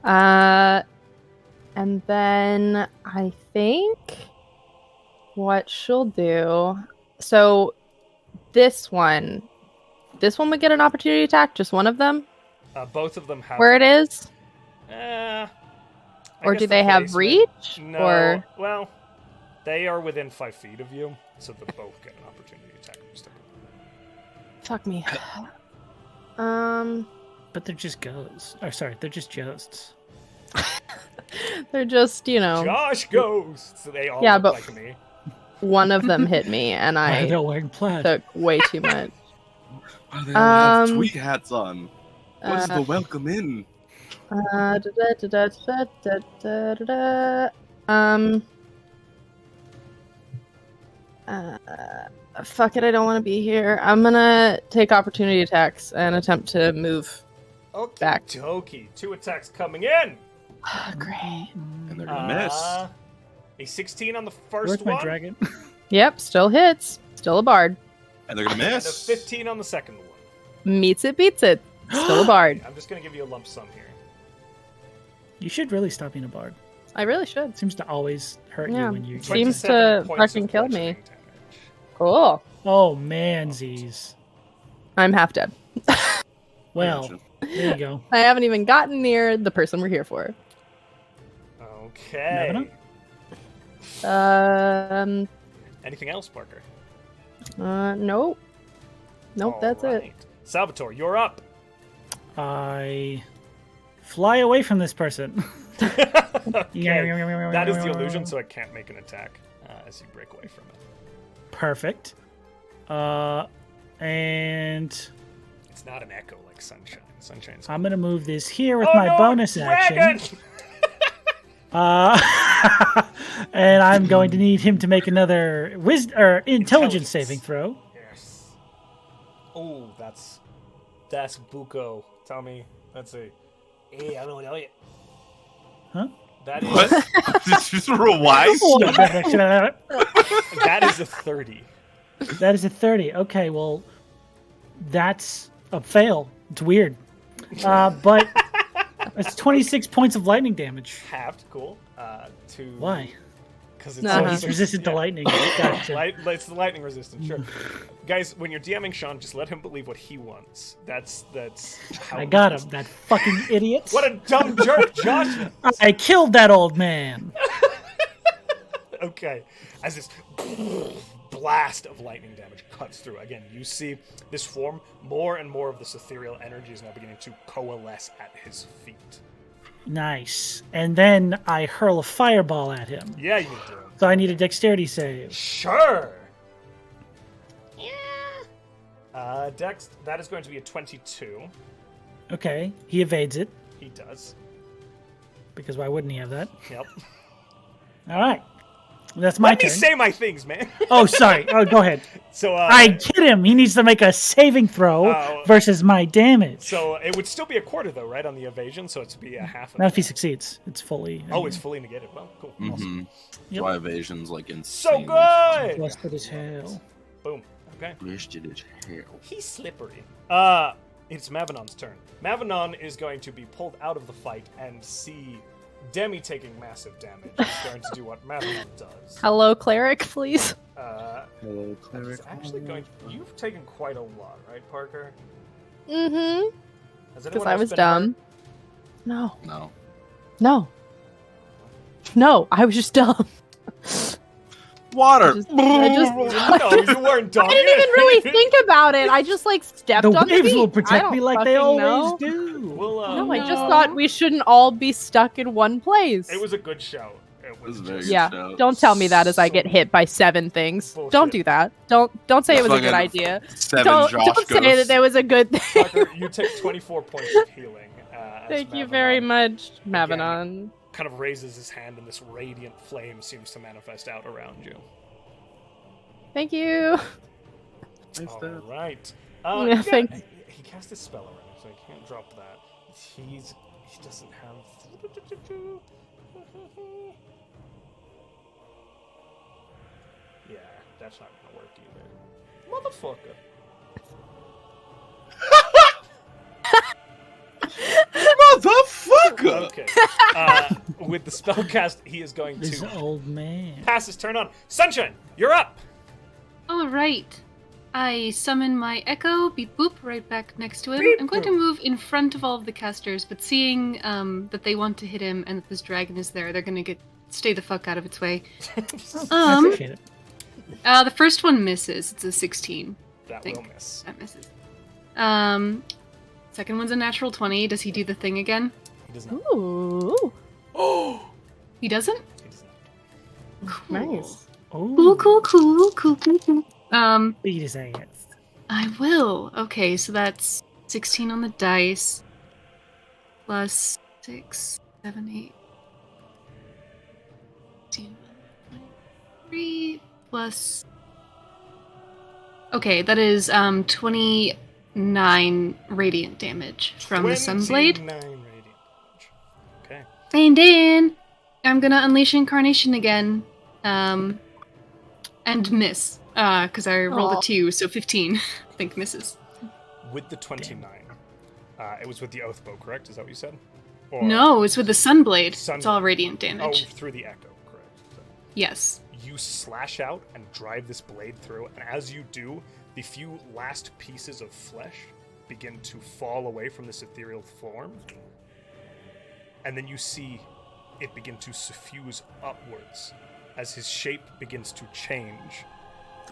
And then I think what she'll do. So this one would get an opportunity attack. Just one of them, Both of them have. where it is, I or guess do the they have placement- reach? No. Or Well, they are within 5 feet of you, so they both get an opportunity attack. fuck me. But they're just ghosts. Or sorry, they're just ghosts. They're just, Josh goes. So they all Yeah, look but- like me. one of them hit me, and Why are they I all wearing plaid? took way too much. Why do they all have Um, tweed hats on? What is the welcome in? Fuck it, I don't want to be here. I'm gonna take opportunity attacks and attempt to move. Okay, Back. Toki. 2 attacks coming in. Great. And they're gonna miss. A 16 on the first Where's my one. dragon? Yep, still hits. Still a bard. And they're gonna And a miss. 15 on the second one. Meets it, beats it. Still a bard. I'm just gonna give you a lump sum here. You should really stop being a bard. I really should. It seems to always hurt Yeah. you when you. Seems 27 to points fucking of kill me. bludgeoning damage. Cool. Oh man, Z's. I'm half dead. Well, Gotcha. there you go. I haven't even gotten near the person we're here for. Okay. Nevena? Anything else, Parker? Nope. Nope, that's it. Alright. Salvator, you're up. I fly away from this person. Okay. That is the illusion, so I can't make an attack as you break away from it. Perfect. And It's not an echo like Sunshine. Sunshine's I'm gonna move this here with Oh, my no, bonus dragon! action. And I'm going to need him to make another intelligence saving throw. Yes. Oh, that's Buko. Tell me. Let's see. Hey, I don't know you. Huh? That is What? Did you just roll wise? that is a 30. That is a 30. Okay, well, that's a fail. It's weird. But it's 26 points of lightning damage. Halved, cool. Why? Because it's, Uh-huh. He's resistant to lightning. Gotcha. it's the lightning resistant, sure. Guys, when you're DMing Sean, just let him believe what he wants. That's how I it got is. him, that fucking idiot. What a dumb jerk, Josh! I killed that old man. Okay, as this blast of lightning damage cuts through, again, you see this form, more and more of this ethereal energy is now beginning to coalesce at his feet. Nice. And then I hurl a fireball at him. Yeah, you do. So I need a dexterity save. Sure! Dex, that is going to be a 22. Okay, he evades it, He does. because why wouldn't he have that? Yep. All right. That's my Let turn. me say my things, man. Oh, sorry. Oh, go ahead. So, I get him. He needs to make a saving throw Oh. versus my damage. So it would still be a quarter, though, right, on the evasion? So it's be a half. Not if he succeeds. It's fully. Oh, it's fully negated. Well, cool. Mm-hmm. Yep. That's why evasion's like insane. So good! Busted as hell. Boom. Okay. Twisted as hell. He's slippery. It's Mavenon's turn. Mavenon is going to be pulled out of the fight and see Demi taking massive damage. He's going to do what Mavenon does. Hello, cleric, please. Hello, cleric. It's actually going to... You've taken quite a lot, right, Parker? Mm-hmm. Has Because anyone I else was been dumb. No. No. No. No, I was just dumb. Water. I just hurt? No, you weren't dumb. I didn't even really think about it. I just like stepped The on the waves beat. will I protect don't me like they fucking always know. do. Well, No, I just No. thought we shouldn't all be stuck in one place. It was a good show. It was was a very just- good yeah. show. Don't tell me that as I get hit by 7 things. Bullshit. Don't do that. Don't say it was a good Fucking idea. 7 Don't Josh say that ghosts. there was a good thing. Parker, you take 24 points of healing. As Thank you Mavenon very much, Mavenon. kind of raises his hand, and this radiant flame seems to manifest out around you. Thank you. All right. Yeah, thanks. He cast his spell already, so he can't drop that. He doesn't have. Yeah, that's not gonna work either. Motherfucker. Motherfucker! Okay. With the spell cast, he is going This to old man. pass his turn on. Sunshine, you're up. All right. I summon my Echo, beep boop, right back next to him. Beep I'm going to boop. move in front of all of the casters, but seeing that they want to hit him and that this dragon is there, they're going to stay the fuck out of its way. I appreciate it. The first one misses. It's a 16. That Think. will miss. That misses. Second one's a natural 20. Does he do the thing again? He does not. Ooh. He doesn't? He does not. Cool. Nice. Cool. Beat his ass. I will. Okay, so that's 16 on the dice. Plus 6, 7, 8. 16, 23 plus. Okay, that is 29 radiant damage from the Sunblade. 29 radiant damage. Okay. And then I'm gonna unleash Incarnation again. And miss. Because I rolled Aw. a 2, so 15. I think misses. With the 29, it was with the oath bow, correct? Is that what you said? Or... No, it's with the Sunblade. It's Sunblade. all radiant Oh, damage. through the echo, correct. So Yes. you slash out and drive this blade through, and as you do, the few last pieces of flesh begin to fall away from this ethereal form, and then you see it begin to suffuse upwards as his shape begins to change,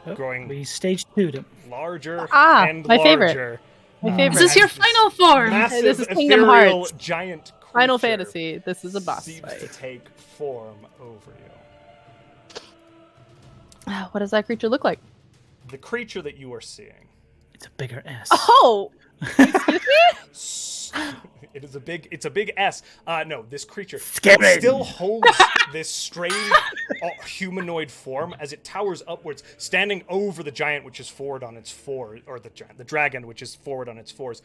Oh, growing we stage 2'd him. larger and my favorite. larger. My Is favorite. Is this your As final form? Massive This is Kingdom ethereal Hearts. giant Final creature Fantasy. This is a boss seems fight. to take form over you. What does that creature look like? The creature that you are seeing. It's a bigger S. Oh! It's a big S. No, this creature Scary. still holds this strange humanoid form as it towers upwards, standing over the giant, which is forward on its fours, or the dragon, which is forward on its fours,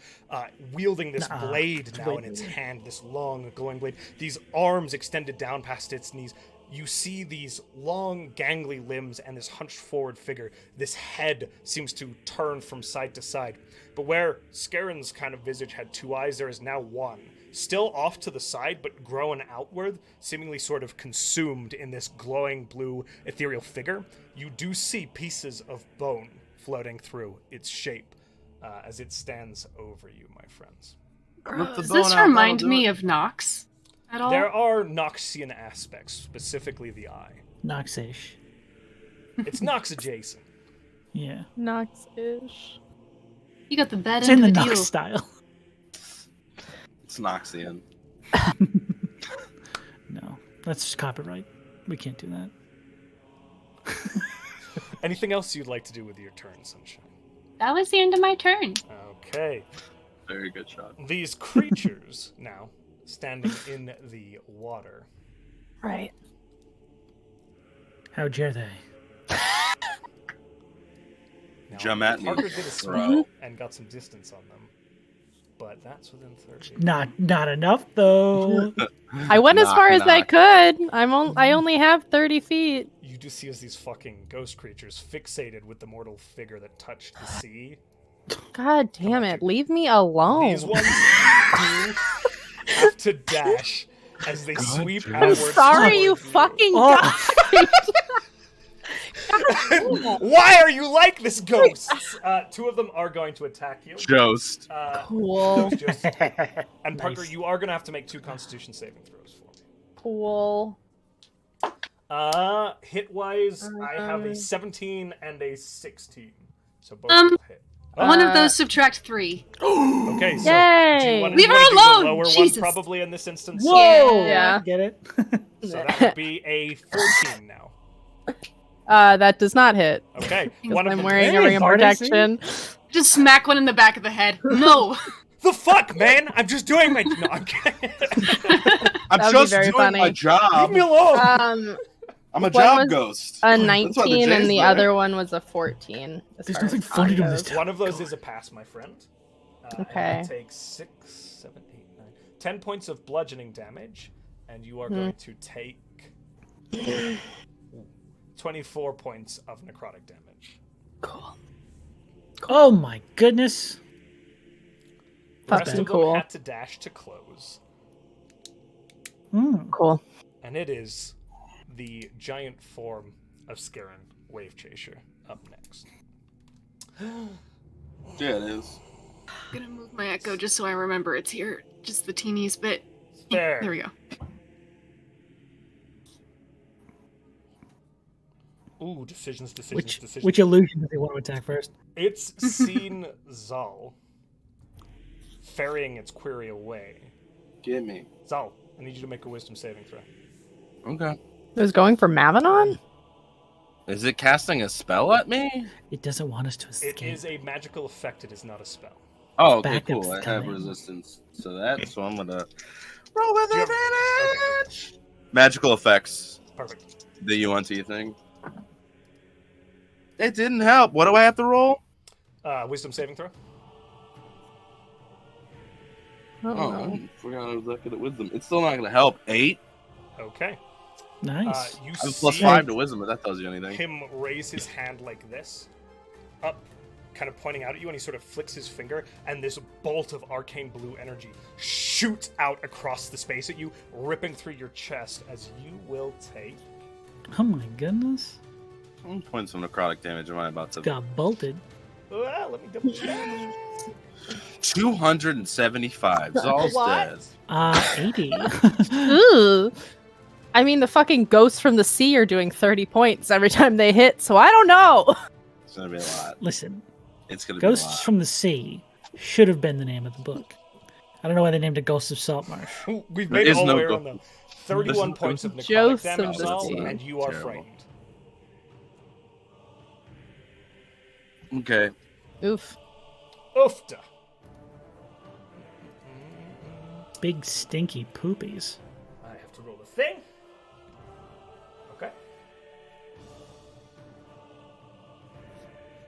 wielding this blade now in its hand, this long glowing blade. These arms extended down past its knees. You see these long, gangly limbs and this hunched forward figure. This head seems to turn from side to side. But where Scarin's kind of visage had 2 eyes, there is now one. still off to the side, but growing outward, seemingly sort of consumed in this glowing blue ethereal figure. You do see pieces of bone floating through its shape as it stands over you, my friends. Does this remind me of Nox at all? There are Noxian aspects, specifically the eye. Noxish. It's Nox adjacent. Yeah. Nox-ish. You got the bed It's end in of the the Nox deal. style. It's Noxian. No, that's just copyright. We can't do that. Anything else you'd like to do with your turn, Sunshine? That was the end of my turn. Okay. Very good shot. These creatures now standing in the water. Right. How dare they? Now, Jump at me. Parker did a throw and got some distance on them, but that's within 30. Not enough though. I went as far as I could. I only have 30 feet. You do see as these fucking ghost creatures fixated with the mortal figure that touched the sea. God damn it. Leave me alone. These ones do have to dash as they sweep I'm outwards. sorry you fucking died. Why are you like this, ghosts? Two of them are going to attack you. Jost. Cool. Just, and Parker, Nice. you are going to have to make 2 Constitution saving throws for me. Cool. Hit-wise, I have a 17 and a 16. So both will hit. One of those subtract 3. Okay, so Yay! do you want to Leave do her the alone! lower Jesus. one probably in this instance? Whoa! Yeah. Get it? So that would be a 14 now. That does not hit. Okay, one of I'm them. wearing a Hey, ring of Barney, protection. Just smack one in the back of the head. No. The fuck, man! I'm just doing my. No, I'm kidding. I'm That would be just very doing funny. my job. Leave me alone. I'm a one job was ghost. A That's why 19 the and J's the there. other one was a 14. as There's far nothing as funny to con this goes. town. One of those is a pass, my friend. Okay. And take 6, 7, 8, 9, 10 points of bludgeoning damage, and you are going to take 24 points of necrotic damage. Cool. Oh my goodness. The rest of them cool. had to dash to close, Cool. and it is the giant form of Scaran, Wave Chaser, up next. Yeah, it is. I'm gonna move my echo just so I remember it's here. Just the teeniest bit. There. There we go. Ooh, decisions. Which illusion does he want to attack first? It's seen Zahl ferrying its query away. Get me. Zahl, I need you to make a wisdom saving throw. Okay. It was going for Mavanon? Is it casting a spell at me? It doesn't want us to It escape. is a magical effect, it is not a spell. Oh, okay, Backup's cool. I have coming. resistance to that, so I'm gonna roll with Do you have- advantage. Magical effects. Perfect. The Yuan-Ti thing. It didn't help. What do I have to roll? Wisdom saving throw. Oh, I forgot I was looking at wisdom. It's still not gonna help. 8. Okay. Nice. You I was plus see 5 to wisdom, but that tells you anything. him raise his hand like this, up, kind of pointing out at you, and he sort of flicks his finger, and this bolt of arcane blue energy shoots out across the space at you, ripping through your chest as you will take. Oh my goodness. How many points of necrotic damage am I about to? Got bolted. Let me double check. 275. Zahl's dead. 80. Ooh. I mean, the fucking ghosts from the sea are doing 30 points every time they hit, so I don't know. It's gonna be a lot. Listen, It's gonna Ghosts be a lot. from the Sea should have been the name of the book. I don't know why they named it Ghosts of Saltmarsh. We've There made it is all the no way go- around though. 31 There's no- points of necrotic Joseph damage, the Zahl, Sea. and you are Terrible. frightened. Okay. Oof. Oofta. Big stinky poopies. I have to roll the thing. Okay.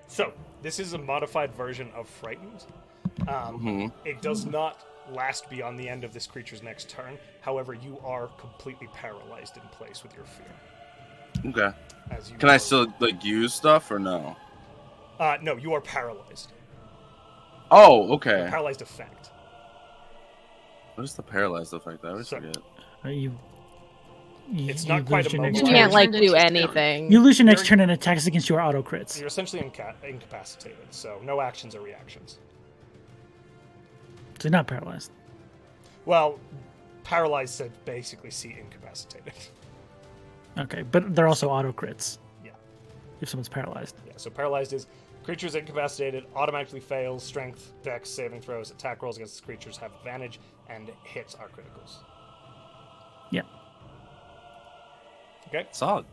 So, this is a modified version of Frightened. It does not last beyond the end of this creature's next turn. However, you are completely paralyzed in place with your fear. Okay. As you Can I are- still like use stuff or no? No, you are paralyzed. Oh, okay. Paralyzed effect. What is the paralyzed effect? I always forget. It's not quite lose a your moment. next You turn. can't like do anything. You lose your next turn and attacks against your auto crits. You're essentially incapacitated, so no actions or reactions. So you're not paralyzed. Well, paralyzed said basically see incapacitated. Okay, but they're also auto crits. Yeah. If someone's paralyzed. Yeah, so paralyzed is creatures incapacitated, automatically fails, strength, dex, saving throws, attack rolls against creatures have advantage, and hits are criticals. Yeah. Okay. Solid.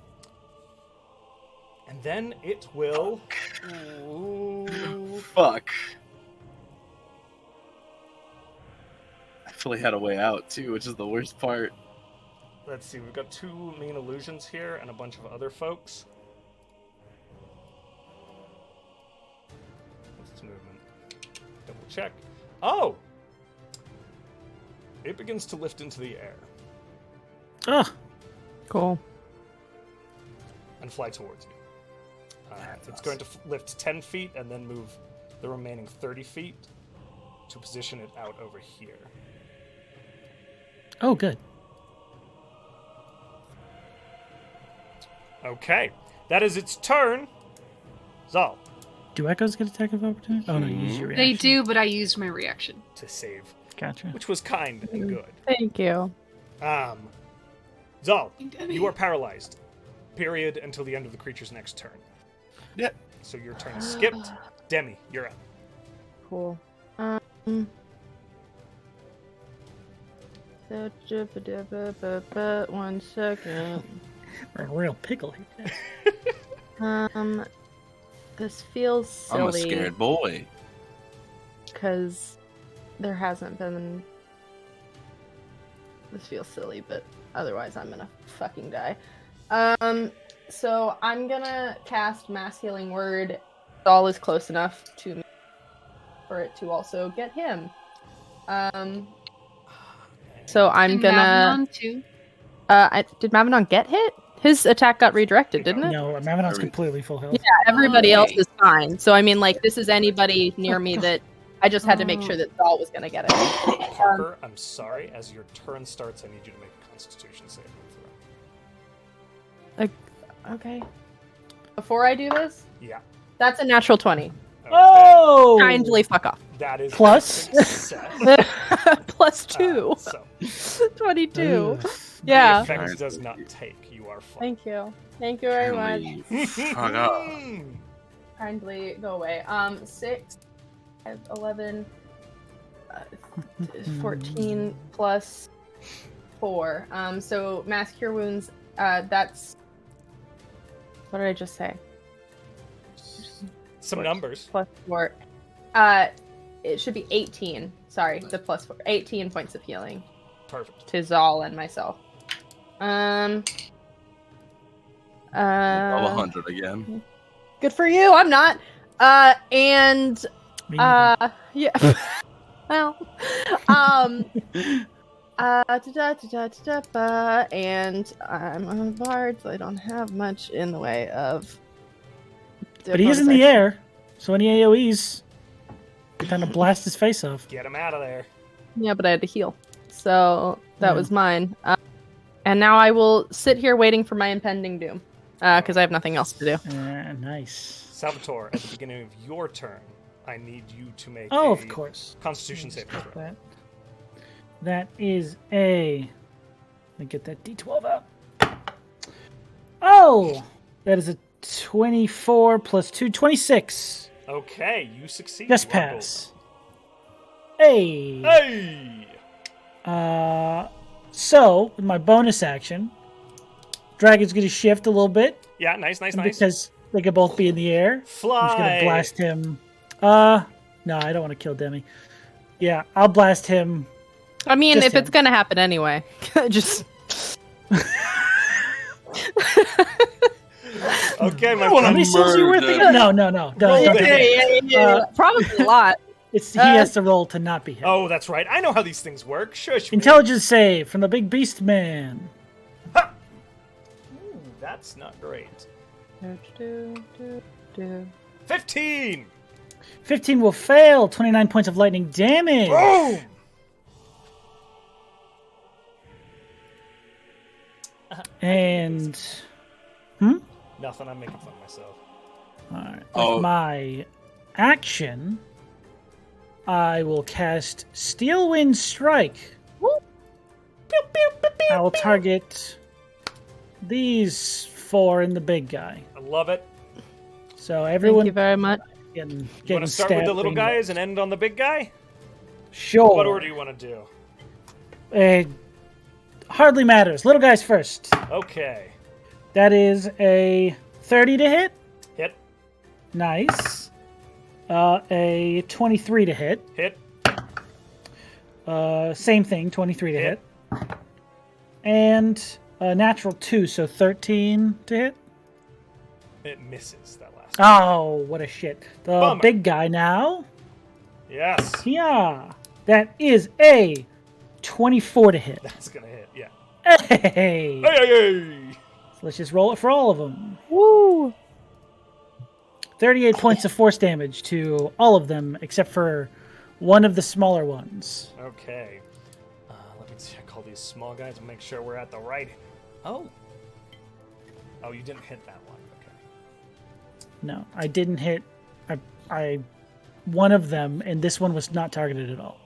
And then it will... Fuck. I fully had a way out, too, which is the worst part. Let's see, we've got 2 mean illusions here and a bunch of other folks. What's its movement? Double check. Oh! It begins to lift into the air Oh, Cool. and fly towards you. It's going to lift 10 feet and then move the remaining 30 feet to position it out over here. oh, good. Okay, that is its turn. Zahl, Do echoes get attack of opportunity? Oh no, you use your reaction. They do, but I used my reaction. to save, Gotcha. which was kind and good. Thank you. Zahl, you are paralyzed. Period until the end of the creature's next turn. Yeah. So your turn is skipped. Demi, you're up. Cool. One second. We're in a real pickle here. This feels silly. I'm a scared boy. Because there hasn't been. This feels silly, but otherwise I'm gonna fucking die. So I'm gonna cast Mass Healing Word. Zahl is close enough to me for it to also get him. So I'm And gonna. Mavinon, too. Did Mavinon get hit? His attack got redirected, didn't it? No, Mavinon's completely full health. Yeah, everybody else Okay. is fine. So I mean, like, this is anybody near me that I just had to make sure that Zahl was gonna get it. Parker, I'm sorry. As your turn starts, I need you to make a Constitution saving throw. Okay. Before I do this, Yeah. that's a natural 20. Okay. Oh! Kindly fuck off. That is Plus? a success. Plus 2. So 22. Ugh. Yeah. the effect does not take. You are fine. Thank you. Thank you very much. Fuck off. Kindly go away. 6, 5, 11, 14 plus 4. So mass cure wounds, that's... What did I just say? Some numbers. Plus 4. It should be 18. Sorry, the plus 4. 18 points of healing Perfect. to Zahl and myself. Level 100 again. Good for you. I'm not. And Me neither. yeah. Well, and I'm on a bard, so I don't have much in the way of. But he is in the air, so any AoEs kind of blast his face off. Get him out of there. Yeah, but I had to heal, so that was mine. And now I will sit here waiting for my impending doom, because I have nothing else to do. Nice. Salvator, at the beginning of your turn, I need you to make Oh, a of course. Constitution saving throw. That. That is a. Let me get that D12 out. Oh! That is a 24 plus 2, 26. Okay, you succeed. Just You are pass. Hey! golden. Hey! So, with my bonus action, Dragon's going to shift a little bit. Yeah, nice. Because they could both be in the air. Fly! I'm just going to blast him. No, I don't want to kill Demi. Yeah, I'll blast him. I mean, Just if it's gonna happen anyway, just. Okay, my How many friend. souls you were thinking? No. Don't do that. Probably a lot. He has to roll to not be hit. Oh, that's right. I know how these things work. Shush me. Intelligence save from the big beast man. That's not great. 15! 15 will fail. 29 points of lightning damage. Boom! And Nothing. I'm making fun of myself. alright. Oh. With my action, I will cast Steel Wind Strike. I will target these 4 in the big guy. I love it. So everyone Thank you very much. getting You want to start with the stabbed little being- guys and end on the big guy? Sure. What order do you want to do? Hardly matters. Little guys first. Okay. That is a 30 to hit. Hit. Nice. A 23 to hit. Hit. Same thing, 23 to hit. And a natural 2, so 13 to hit. It misses that last. Oh, what a shit. The Bummer. big guy now. Yes. Yeah. That is a 24 to hit. That's gonna hit. Yeah. Hey! Hey, hey, hey. So let's just roll it for all of them. Woo! 38 points of force damage to all of them, except for one of the smaller ones. Okay. Let me check all these small guys and make sure we're at the right. Oh. Oh, you didn't hit that one. Okay. No, I didn't hit. I one of them, and this one was not targeted at all.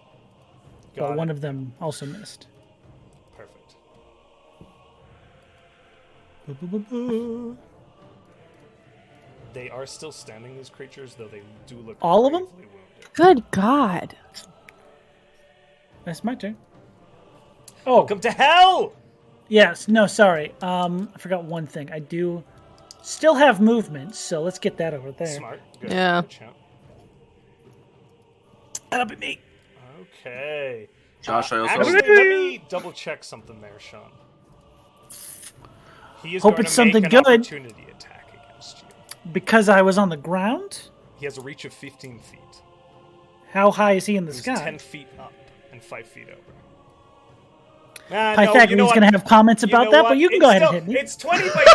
Got But it. one of them also missed. Perfect. They are still standing, these creatures, though they do look All of them? gravely wounded. Good God. That's my turn. Oh, Welcome to hell! yes. No, sorry. I forgot one thing. I do still have movement, so let's get that over there. Smart. Good. Yeah. Good shout. That'll be me. Okay. Josh, I also Actually, let me double check something there, Sean. He is Hope going it's to something make an good. opportunity attack against you. Because I was on the ground? He has a reach of 15 feet. How high is he in the He's sky? 10 feet up and 5 feet over. Pythagorean's you know going to have comments You about know that, what? but you can It's go ahead still- and hit me. It's 20 by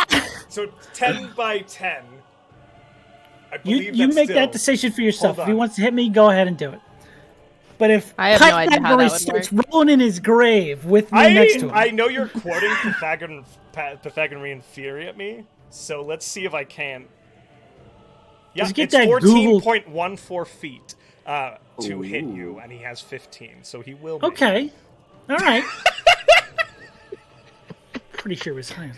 20, so 10 by 10. I believe You that's make still... that decision for yourself. Hold If he on. wants to hit me, go ahead and do it. But if I have no idea how that Pythagoras would starts rolling in his grave with me next to him, I know you're quoting Pythagorean theory at me, so let's see if I can. Yeah, Just get it's that Google- 14.14 feet to hit you, Ooh. and he has 15, so he will make it. okay, all right. Pretty sure it was higher.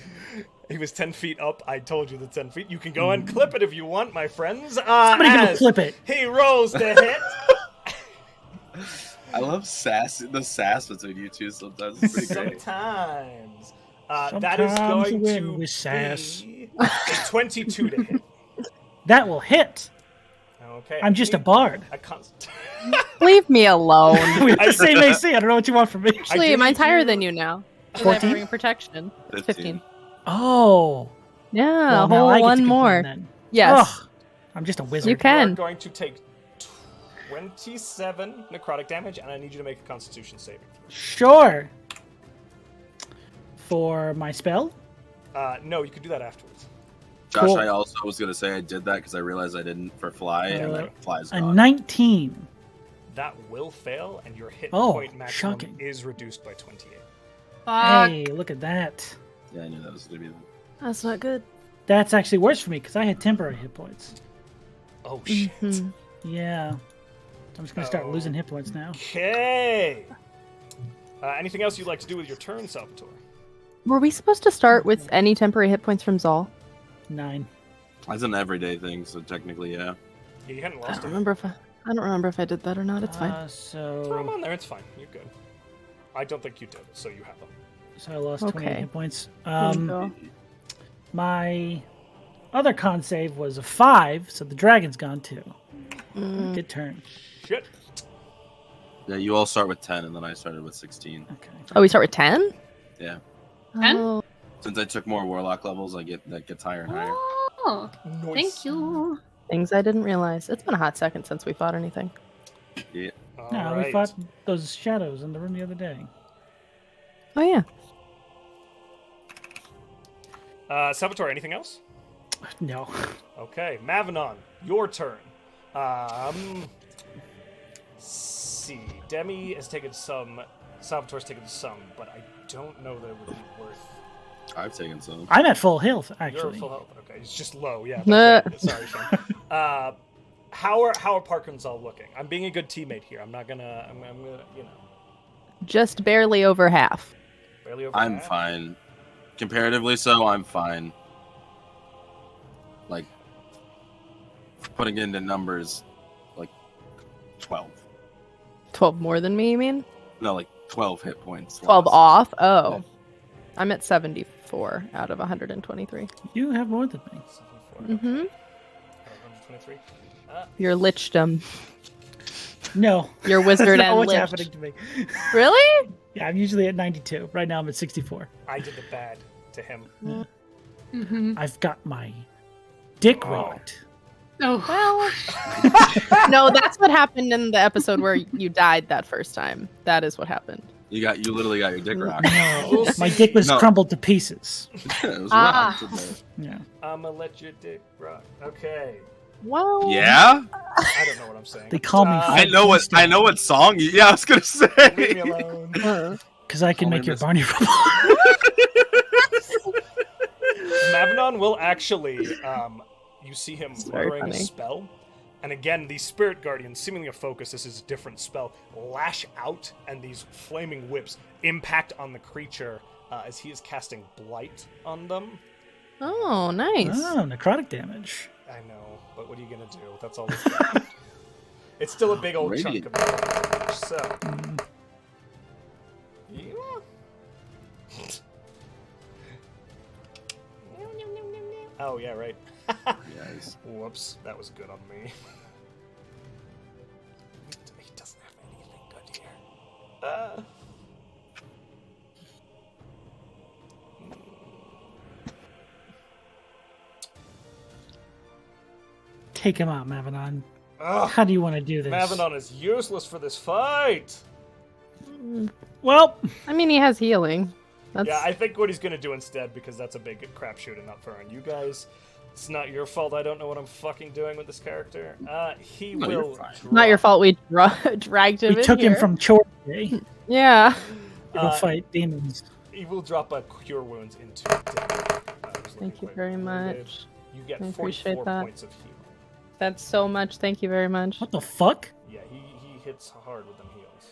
He was 10 feet up. I told you the 10 feet. You can go and clip it if you want, my friends. Somebody go as clip it. He rolls the hit. I love the sass between you two sometimes. It's pretty great. Sometimes. That is Sometimes going you win to with sass. be a 22 to hit. That will hit. Okay. I'm just a bard. I can't. Leave me alone. We have the same AC. I don't know what you want from me. Actually, do mine's need higher you- than you now. 'Cause I have 14? ring of protection. It's 15. Oh, Yeah, well, a now whole I get to one complain more. Then. Yes. Ugh, I'm just a wizard. You can. You are going to take 27 necrotic damage, and I need you to make a Constitution saving throw. Sure. For my spell? No, you can do that afterwards. Josh, Cool. I also was gonna say I did that because I realized I didn't for fly, and then fly's A gone. 19. That will fail, and your hit Oh, point maximum shocking. is reduced by 28. Hey, look at that. Yeah, I knew that was gonna be. That's not good. That's actually worse for me because I had temporary hit points. Oh, shit. Mhm. Yeah. I'm just going to start Oh. losing hit points now. Okay. Anything else you'd like to do with your turn, Salvator? Were we supposed to start with any temporary hit points from Zahl? 9. That's an everyday thing, so technically, yeah. Yeah, you hadn't I lost don't it. remember if I did that or not. It's fine. Throw them So on there, it's fine. You're good. I don't think you did, so you have them. I lost 28 Okay. hit points. There you go. My other con save was a 5, so the dragon's gone too. Mm. Good turn. Shit. Yeah, you all start with 10, and then I started with 16. Okay. Oh, we start with 10? Yeah. 10? Oh. Since I took more warlock levels, that gets higher and higher. Oh, Nice. thank you. Things I didn't realize. It's been a hot second since we fought anything. Yeah. All No, we right. fought those shadows in the room the other day. Oh, yeah. Salvatore, anything else? No. Okay, Mavanon, your turn. See, Demi has taken some Salvatore's taken some, but I don't know that it would be worth. I've taken some. I'm at full health, You're actually. full health. Okay, it's just low. Yeah. That's right. Sorry, Sean. How are Parker and Zahl looking? I'm being a good teammate here. I'm not gonna. I'm gonna. You know. Just barely over half. Barely over. I'm half? fine. Comparatively so, I'm fine. Like, putting it into numbers, like 12. 12 more than me, you mean? No, like 12 hit points. 12 lost. off? Oh. Yeah. I'm at 74 out of 123. You have more than me. Mm-hmm. 123. Your lichdom. No. Your wizard That's not and what's lich. happening to me. Really? Yeah, I'm usually at 92. Right now I'm at 64. I did the bad to him. Mm-hmm. I've got my dick raked. Oh. Well. No, that's what happened in the episode where you died that first time. That is what happened. You literally got your dick rocked. No, my dick was crumbled to pieces. It was Ah. rocked. Yeah. I'ma let your dick rock. Okay. Well. Yeah? I don't know what I'm saying. They call me I know what song. Yeah, I was gonna say. Leave me alone. Because I can Call make me your Mr. Barney rubble. Mavanon will actually, you see him very muttering a funny. spell, and again, these spirit guardians, seemingly a focus, this is a different spell, lash out, and these flaming whips impact on the creature as he is casting blight on them. Oh, nice. Oh, necrotic damage. I know, but what are you gonna do? That's all we've got. It's still a big old chunk of damage, so. Yeah. Oh, yeah, right. Yes. Whoops, that was good on me. He doesn't have anything good here. Take him out, Mavanon. Ugh, How do you want to do this? Mavanon is useless for this fight! Well, I mean, he has healing. That's... Yeah, I think what he's gonna do instead, because that's a big crapshoot and not fair on you guys. It's not your fault. I don't know what I'm fucking doing with this character. He No, will. you're fine. Not your fault we dragged him we in took him here. from Chore Day Yeah. to go fight demons. He will drop a Cure Wounds into Demi. Thank you very much. You get I appreciate 44 that. points of healing. That's so much. Thank you very much. What the fuck? Yeah, he hits hard with them heals.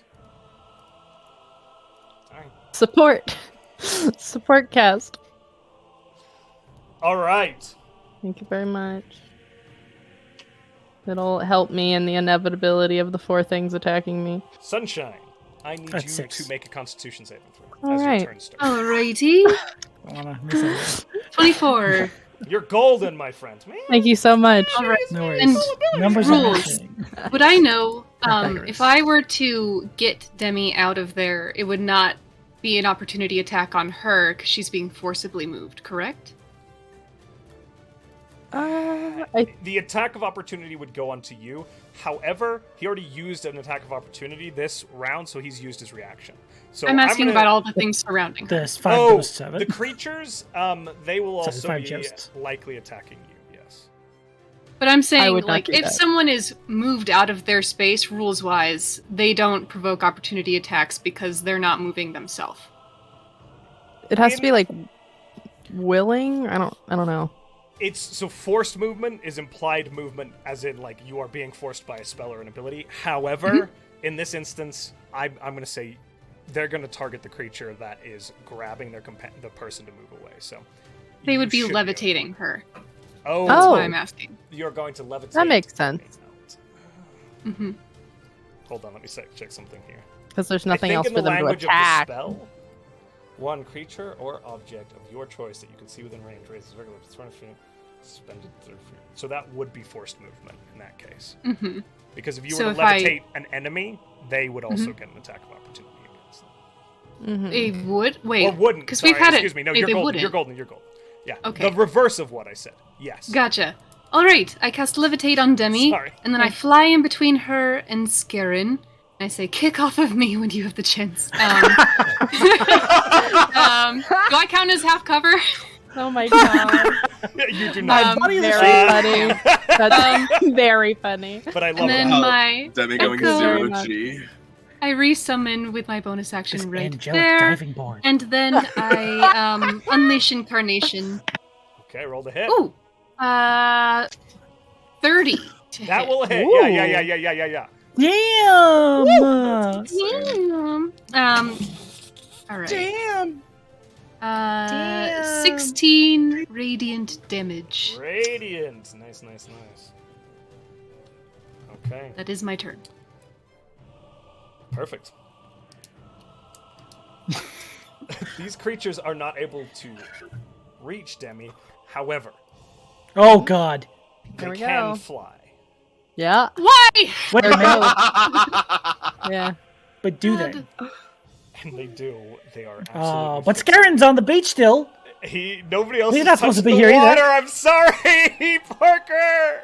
Alright. Support. Support cast. Alright. Thank you very much. It'll help me in the inevitability of the 4 things attacking me. Sunshine, I need That's you 6. to make a Constitution saving throw All as right. your turn starts. Alrighty. I wanna miss it. 24. You're golden, my friend. Man. Thank you so much. All right. No worries. And Numbers are rules. everything. Would I know Pythagoras. if I were to get Demi out of there, it would not be an opportunity attack on her because she's being forcibly moved, correct? The attack of opportunity would go onto you. However, he already used an attack of opportunity this round, so he's used his reaction. So I'm asking gonna... about all the things surrounding her. This 5 Oh, goes 7. the creatures, they will So also 5 be joust. likely attacking you, yes. But I'm I saying, would not like, do if that. someone is moved out of their space, rules-wise, they don't provoke opportunity attacks because they're not moving themselves. It has to be like willing. I don't know. It's so forced movement is implied movement, as in like you are being forced by a spell or an ability. However, in this instance, I'm going to say they're going to target the creature that is grabbing the person to move away. So They you would be should levitating her. Oh, That's Oh. why I'm asking. you're going to levitate. That makes sense. Hmm. Hold on, let me check something here. Because there's I nothing think else in for the them to language attack. of the spell, one creature or object of your choice that you can see within range raises regular suspended 30 feet. So that would be forced movement in that case. Hmm. Because if you So were to if I- levitate an enemy, they would also get an attack of opportunity against them. Mhm. They would? Wait. Or wouldn't. Because Sorry, we've had excuse it. me. No, Wait, you're they golden. wouldn't. You're golden. You're golden. Yeah. Okay. The reverse of what I said. Yes. Gotcha. Alright, I cast Levitate on Demi, Sorry. and then I fly in between her and Scarin. I say, kick off of me when you have the chance. Do I count as half cover? Oh my god. You do not. That's very Uh, funny. That's very funny. But I love And then it. Wow. my Demi going Echo. 0 Very much. G. I resummon with my bonus This action right angelic there, diving board. and then I unleash incarnation. Okay, roll the hit. Ooh, 30 to That hit. will hit. Ooh. Yeah. Damn! Damn. All right. Damn. 16 radiant damage. Radiant. Nice. Okay, That is my turn. perfect. These creatures are not able to reach Demi. However, Oh god. they There we can go. fly. Yeah. Why? Wait a Or minute. no. Yeah. But do they? And they do. They are absolutely. Oh, but fixed. Scarin's on the beach still. Nobody else He's is not supposed to touching be the here either. water. I'm sorry, Parker.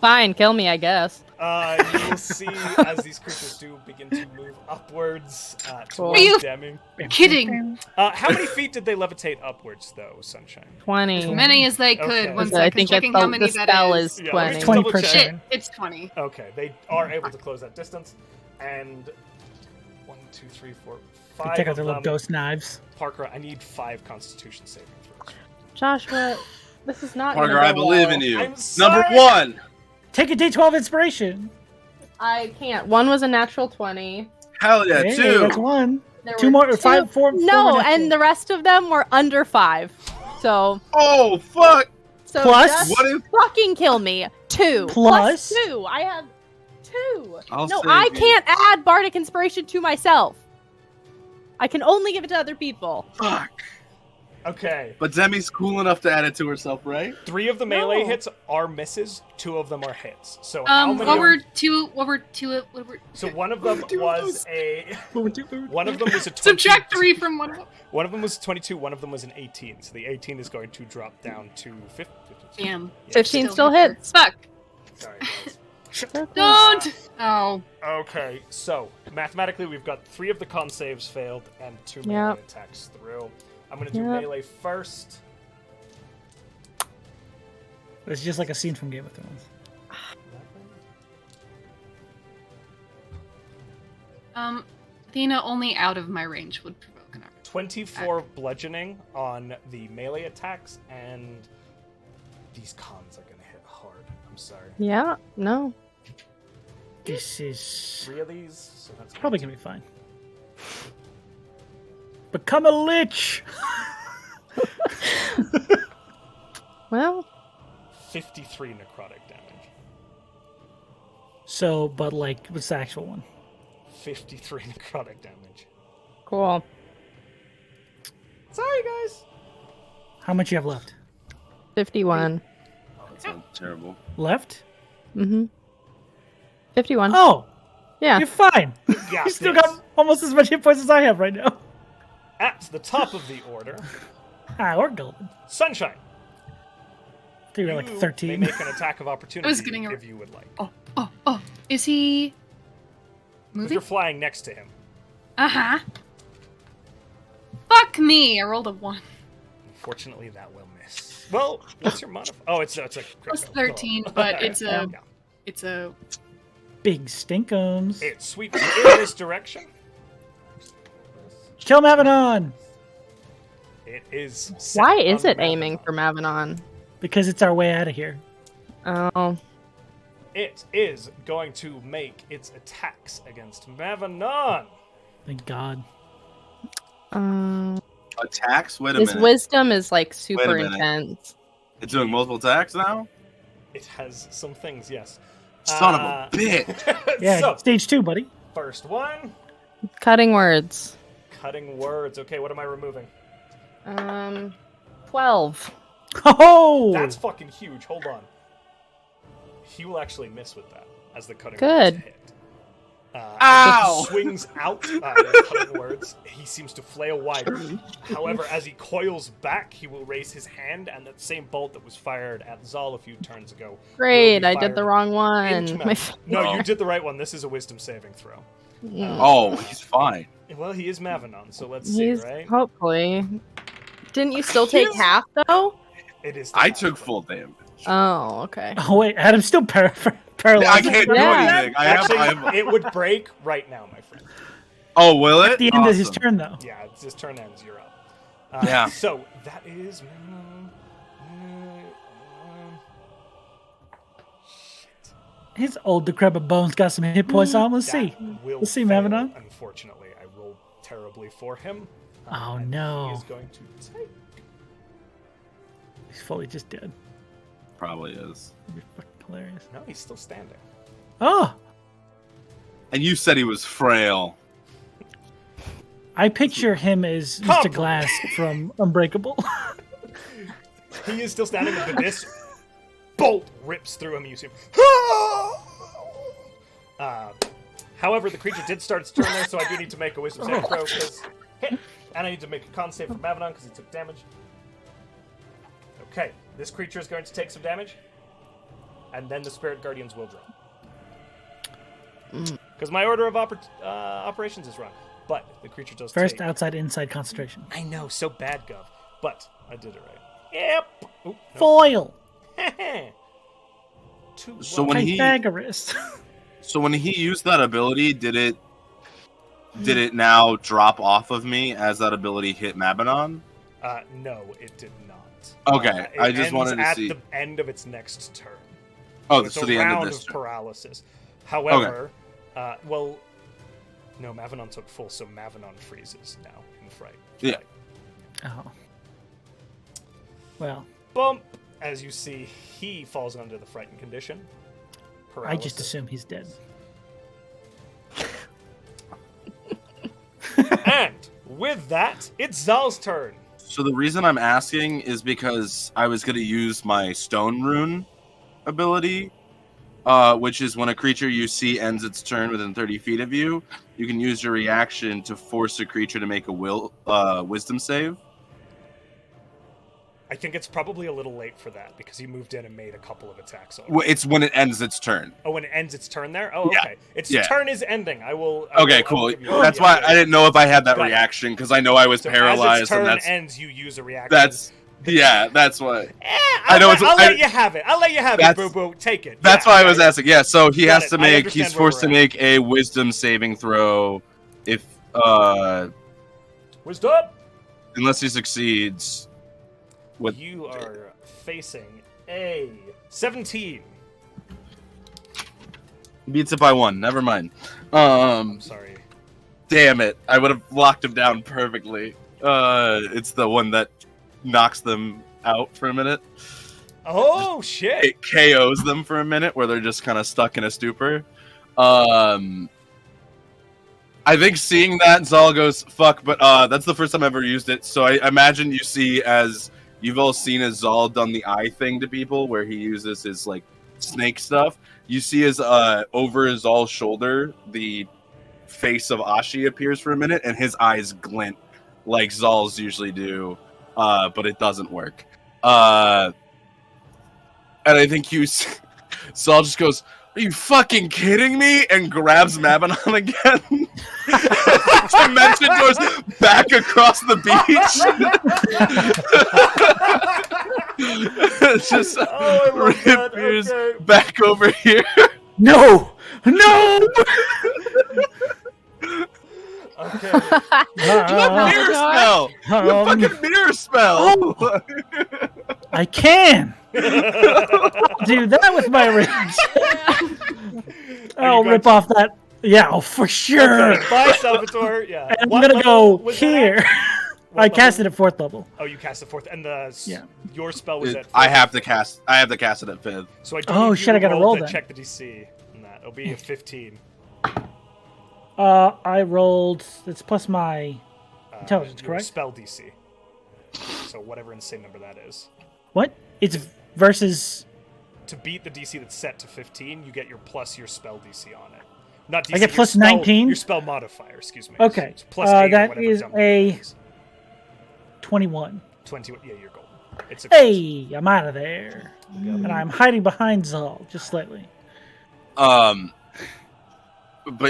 Fine, kill me, I guess. You will see as these creatures do begin to move upwards towards Are you Demi. kidding? How many feet did they levitate upwards, though, Sunshine? 20. As many as they could. Okay. One So I second, think checking it's how the many that spell is. is Yeah, let me 20. just 20 double per check. Shit, turn. it's 20. Okay, they are able to close that distance. And 1, 2, 3, 4, 5 Take out of their little them. ghost knives. Parker, I need 5 Constitution saving throws. Joshua, this is not Parker, gonna I go believe well. in you. I'm Number sorry. 1. Take a D12 inspiration. I can't. One was a natural 20. Hell yeah, Hey, 2. that's one. There Two were more, 5, 4. No, four and the rest of them were under 5. So, Oh fuck! Plus- just What if? fucking kill me. 2. Plus- 2. I have 2. I'll No, save I you. can't add bardic inspiration to myself. I can only give it to other people. Fuck. Okay, But Demi's cool enough to add it to herself, right? 3 of the melee No. hits are misses. 2 of them are hits. So how many? What were two? So one of them was a. One of them was a 20. Subtract 3 from one of them. One of them was 22. One of them was an 18. So the 18 is going to drop down to 50. Damn. 15 still hit her. hits. Fuck. Sorry, guys. Don't. Oh. Okay, so mathematically we've got 3 of the con saves failed and 2 melee Yep. attacks through. I'm gonna do Yep. melee first. It's just like a scene from Game of Thrones. Athena only out of my range would provoke an opportunity. 24 bludgeoning on the melee attacks, and these cons are gonna hit hard. I'm sorry. Yeah, no. This is 3 of these, so that's probably gonna be fine. Become a lich! Well, 53 necrotic damage. So, but like, what's the actual one? 53 necrotic damage. cool. Sorry, guys. How much you have left? 51. Oh, that sounds terrible. Left? Mm-hmm. 51. Oh! Yeah. You're fine! Yeah, You still got almost as much hit points as I have right now. At the top of the order, We're golden. Sunshine. I think we're like You may 13. make an attack of opportunity getting a- if you would like. Oh. Is he If moving? you're flying next to him. Uh-huh. Fuck me. I rolled a 1. Unfortunately, that will miss. Well, what's your modifier? Oh, it's a Plus critical. 13, but it's a Yeah. it's a Big stinkums. It sweeps in this direction. Kill Mavinon! It is. set Why is on it aiming Mavinon. for Mavinon? Because it's our way out of here. Oh. It is going to make its attacks against Mavinon. Thank God. Attacks? Wait a His minute. wisdom is like Wait a super minute. intense. It's doing multiple attacks now? It has some things, yes. Son of a bitch. Yeah, So, stage 2, buddy. first one, Cutting words. cutting words. Okay, what am I removing? 12. Oh! That's fucking huge. Hold on. He will actually miss with that as the cutting Good. words hit. Ow! He swings out the cutting words. He seems to flail wide. However, as he coils back, he will raise his hand, and that same bolt that was fired at Zahl a few turns ago. will Great, be I did the fired wrong one. into My Mavinon. No, Oh. you did the right one. This is a wisdom saving throw. Oh, he's fine. Well, he is Mavinon, so let's see, He's right? hopefully. Didn't you still take half though? It is. the I last took one. full damage. Oh, okay. Oh, wait, Adam's still paralyzed. I can't do Yeah. anything. I Actually, have it would break right now, my friend. Oh, will it? At the end of his turn, though. Yeah, it's his turn ends. You're up. Yeah. So that is. His old decrepit bones got some hit points on. Let's see. Let's see, Mavanon. Unfortunately, I rolled terribly for him. Oh, and no. He is going to take. He's fully just dead. Probably is. That'd be fucking hilarious. No, he's still standing. Oh! And you said he was frail. I picture him as Mr. Glass from Unbreakable. He is still standing, but this bolt rips through him. You see him. However, the creature did start its turn there, so I do need to make a wisdom saving throw. And I need to make a con save for Mavanon because he took damage. Okay, this creature is going to take some damage, and then the Spirit Guardians will drop. Because my order of operations is wrong. But the creature does First, take... outside, inside concentration. I know, so bad, Gov. But I did it right. Yep. Ooh, no. Foil! So when Pythagoras. So when he used that ability, did it now drop off of me as that ability hit Mavanon? No, it did not. Okay, I just wanted to see. At the end of its next turn. Oh, it's so a the round end of this turn. paralysis. However, well, no, Mavanon took full, so Mavanon freezes now in fright. Yeah. Oh. Well. Bump! As you see, he falls under the frightened condition. Paralysis. I just assume he's dead. And with that, it's Zahl's turn. So the reason I'm asking is because I was going to use my Stone Rune ability, which is when a creature you see ends its turn within 30 feet of you, you can use your reaction to force a creature to make a wisdom save. I think it's probably a little late for that because he moved in and made a couple of attacks. Well, it's when it ends its turn. Oh, when it ends its turn there? Oh, okay. Its Yeah. turn is ending. I will. Okay, cool. That's why I didn't know if I had that Got it. reaction because I know I was So paralyzed. as its turn and that's ends, you use a reaction. that's why. I'll let you have it. I'll let you have it, Boo Boo. Take it. That's why I was asking. Yeah, so he Got has it. to I make. understand He's where forced we're to make a wisdom saving throw if Wisdom. unless he succeeds. With You are facing a 17. beats it by 1. Never mind. I'm sorry. Damn it! I would have locked him down perfectly. It's the one that knocks them out for a minute. Oh shit! It KOs them for a minute, where they're just kind of stuck in a stupor. I think seeing that, Zahl goes, fuck, but that's the first time I've ever used it, so I imagine you see as... You've all seen as Zahl done the eye thing to people, where he uses his, like, snake stuff. You see as, over Zahl's shoulder, the face of Ashi appears for a minute, and his eyes glint, like Zahl's usually do, but it doesn't work. And I think Zahl just goes, "Are you fucking kidding me?" and grabs Mavanon again. Dimension doors back across the beach. Just reappears back over here. No! No! Okay. Mirror spell! Fucking mirror spell! I can! I'll do that with my rage. I'll rip off that. Yeah, oh, for sure. Okay, bye, Salvator. Yeah. And I'm What gonna level go was that here. at? What I cast it level? at 4th level. Oh, you cast the 4th, and Yeah. your spell was at. I 4th. have to cast it at 5th. So I do Oh, need shit, you I gotta roll to then. check the DC. On that. It'll be a 15. I rolled. It's plus my intelligence, Your correct? spell DC. So whatever insane number that is. What? It's versus. To beat the DC that's set to 15, you get your plus your spell DC on it. Not DC. I get your plus spell- 19? Your spell modifier, excuse me. Okay. It's plus 8 or That whatever is dumb number a that is. 21. 21. Yeah, you're golden. It's a Hey, I'm out of there. And I'm hiding behind Zahl, just slightly. But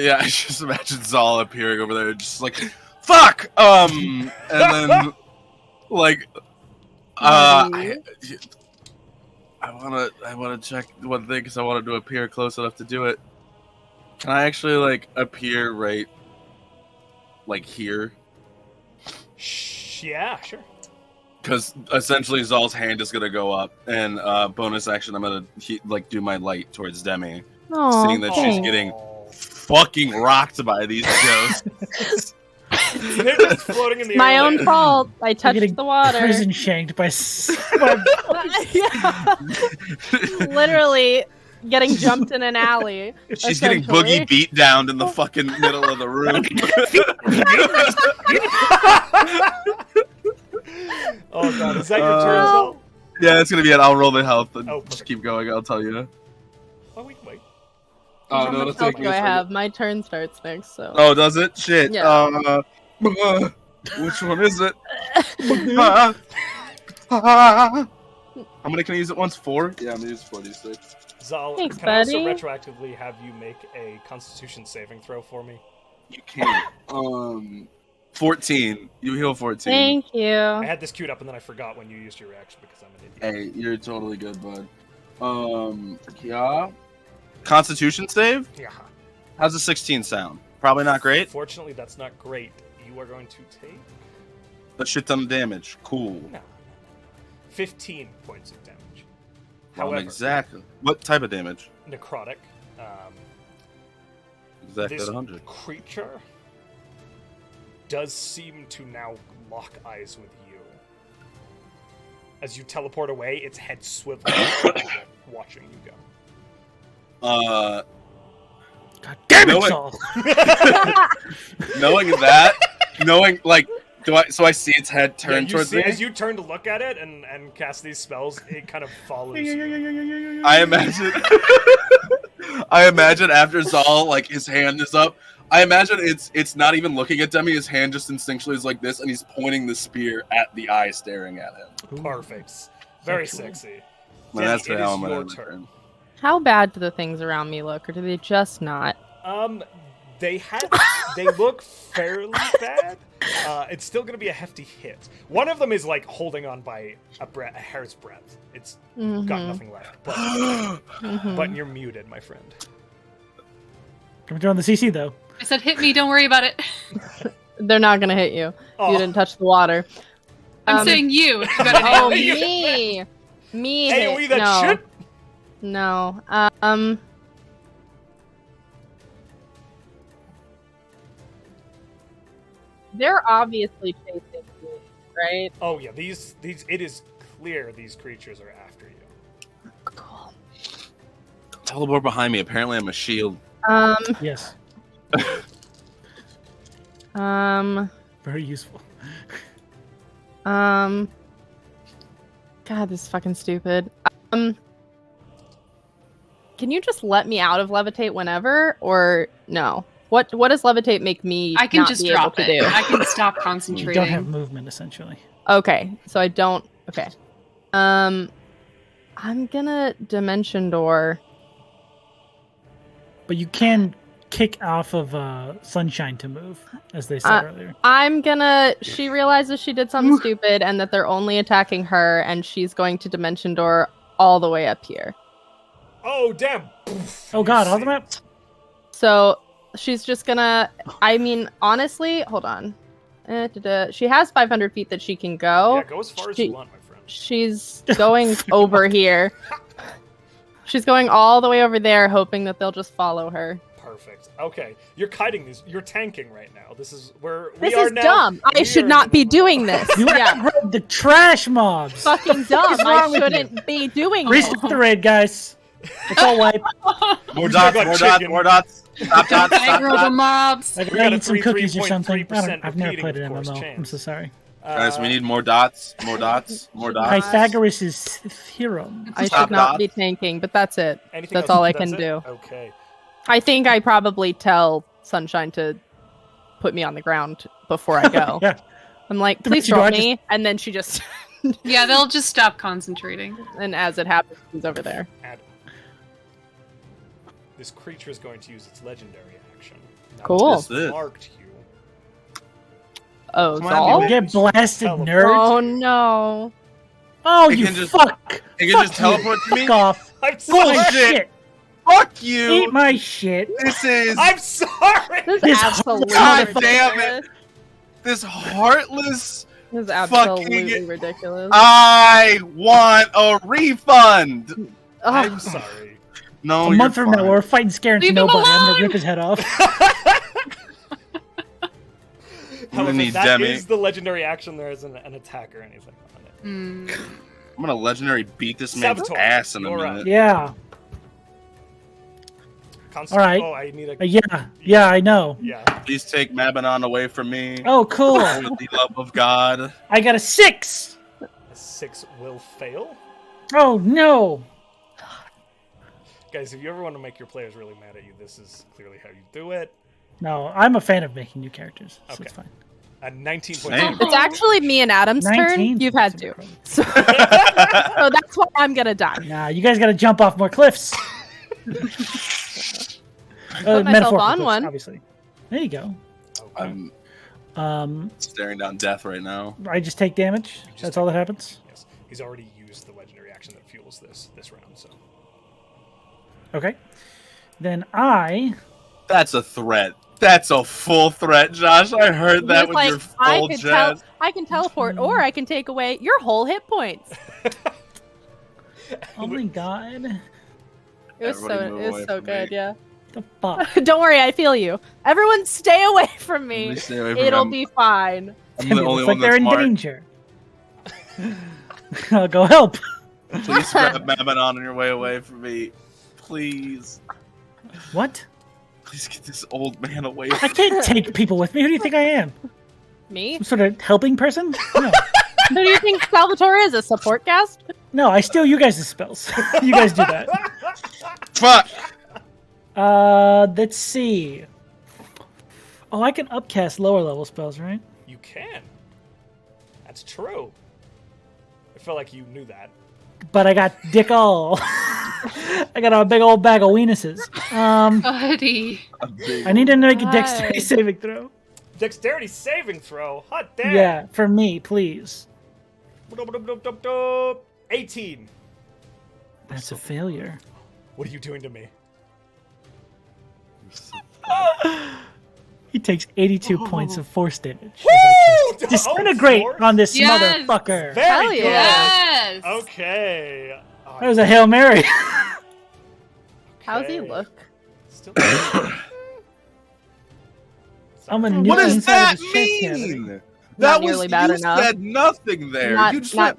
yeah, I just imagine Zahl appearing over there, just like, fuck! And then, like, I wanna check one thing, because I wanted to appear close enough to do it. Can I actually, like, appear right like here? Yeah, sure. Because essentially Zahl's hand is gonna go up, and bonus action, I'm gonna do my light towards Demi, seeing that she's getting fucking rocked by these ghosts. They're just floating in the My air own there. fault. I touched the water. Prison shanked by Literally getting jumped in an alley. She's getting essentially. boogie beat down in the fucking middle of the room. Oh god, is that your turn, Zahl? Yeah, it's gonna be it. I'll roll the health and Oh, just keep going. I'll tell you. Oh, we can wait. Oh How no, much it'll health take me do a I second. have? My turn starts next, so. Oh, does it? Shit. Yeah. Which one is it? How many can I use at once? 4? Yeah, I'm gonna use 4d6. Zahl, Thanks, can I also buddy. retroactively have you make a Constitution saving throw for me? You can't. 14. You heal 14. Thank I you. had this queued up and then I forgot when you used your reaction because I'm an idiot. Hey, you're totally good, bud. Yeah. Constitution save? Yeah. How's a 16 sound? Probably not great. Fortunately, that's not great. You are going to take A shit ton of damage. Cool. no, 15 points of damage. Well, However, exactly. What type of damage? necrotic. Exactly This 100. creature does seem to now lock eyes with you. As you teleport away, its head swivels, watching you go. God damn it, Knowing- Zahl! knowing so I see its head turn you towards see, me. as you turn to look at it and cast these spells, it kind of follows you. I imagine after Zahl, his hand is up. I imagine it's not even looking at Demi. His hand just instinctually is like this, and he's pointing the spear at the eye staring at him. Perfect. Very Sexual. sexy. And that's Demi, it how is I'm gonna your end my turn. turn. How bad do the things around me look, or do they just not? They look fairly bad. It's still going to be a hefty hit. One of them is holding on by a hair's breadth. It's got nothing left. But you're muted, my friend. Coming through on the CC though. I said, hit me, don't worry about it. They're not gonna hit you. Oh. You didn't touch the water. I'm saying you. You got an Oh, AoE. me. AoE hit. that no. shit? No. They're obviously chasing you, right? Oh yeah, these it is clear these creatures are after you. Cool. Teleport behind me. Apparently, I'm a shield. Yes. Very useful. God, this is fucking stupid. Can you just let me out of levitate whenever, or no? What does levitate make me? I can not just be drop able to it. do? I can stop You concentrating. don't have movement essentially. Okay, so I don't. Okay. I'm gonna dimension door. But you can kick off of sunshine to move, as they said earlier. I'm gonna. She realizes she did something stupid and that they're only attacking her, and she's going to dimension door all the way up here. Oh damn! Oh god, on the map. So she's just gonna. I mean, honestly, hold on. She has 500 feet that she can go. Yeah, go as far as you want, my friend. She's going over here. She's going all the way over there, hoping that they'll just follow her. Perfect. Okay, you're kiting these. You're tanking right now. This is where This we are is now. dumb. I we should are- not be doing this. You Yeah, aggroed the trash mobs. fucking dumb. is I wrong with you? shouldn't be doing Reset this. the raid, guys. It's all wipe. More We dots. got More dots. chicken. More dots. Stop dots. Stop Aggro the dots. mobs. I We gotta got a eat some cookies or something. 33.3% I've never repeating, played an of course, MMO. I'm chance. so sorry. Guys, we need more dots. More dots. More dots. Pythagoras' theorem. I Stop should not dots. be tanking, but that's it. Anything That's else? all I That's can it? do. Okay. I think I probably tell Sunshine to put me on the ground before I go. Yeah. I'm like, To please make sure I drop me, and then she just. Yeah, they'll just stop concentrating. And as it happens, she's over there. Add. This creature is going to use its legendary action. Now, Cool. What's this? Marked you. Oh, Come on, Zahl? You get blasted, Teleport. nerd. Oh no. Oh, It you can just- fuck. It can Fuck just teleport you. to me. Fuck off. I'm Eat sorry. my Bullshit. shit. Fuck you. Eat my shit. This is. I'm sorry. This is This absolutely God ridiculous. damn it. This heartless. This is absolutely Fucking- ridiculous. I want a refund. I'm sorry. No, A month from now, we're fighting scaring to Leave him nobody. I'm alone! gonna rip his head off. However, need that Demi. is the legendary action. There isn't an attack or anything on it. I'm gonna legendary beat this man's Salvator, ass in a you're minute. up. Yeah. Constant. All right. Oh, I need a. Yeah, I know. Yeah. Please take Mabanon away from me. Oh, cool. With the love of God. I got a 6. A 6 will fail. Oh no. Guys, if you ever want to make your players really mad at you, this is clearly how you do it. No, I'm a fan of making new characters, so Okay. it's fine. A 19 Same. point. It's actually me and Adam's 19. turn. You've had to. So that's why I'm gonna die. Nah, you guys gotta jump off more cliffs. Put myself Metaphorical on cliffs, one. obviously. There you go. I'm staring down death right now. I just take damage. That's all that happens. Yes. He's already used the legendary action that fuels this round, so. Okay. Then I. That's a threat. That's a full threat, Josh. I heard that He's with like, your full chest. I can teleport, or I can take away your whole hit points. Oh my god. It was Everybody move away from good, me. yeah. The fuck. Don't worry, I feel you. Everyone, stay away from me. Please stay away from It'll me. be fine. I'm the only It's one like they're that's in smart. danger. I'll go help. Please grab Mabanon on your way away from me. Please. What? Please get this old man away I from can't take people with me. Who do you think I am? Me? Some sort of helping person? No. Who do you think Salvator is? A support cast? No, I steal you guys' spells. You guys do that. Fuck! Let's see. Oh, I can upcast lower level spells, right? You can. That's true. I feel like you knew that. But I got dick all. I got a big old bag of weenuses. Buddy. I need to make a Why? dexterity saving throw. Dexterity saving throw. Hot damn. Yeah, for me, please. 18. That's a failure. What are you doing to me? He takes 82 points of force damage. as Woo! I cast. Disintegrate force? on this Yes! motherfucker. Very Hell good. Yes. Okay. That was a Hail Mary. How's he Okay. look? Still. I'm a What does inside that of his chest cavity. mean? Not That was nearly bad you enough. said nothing there. Not- You just not- went.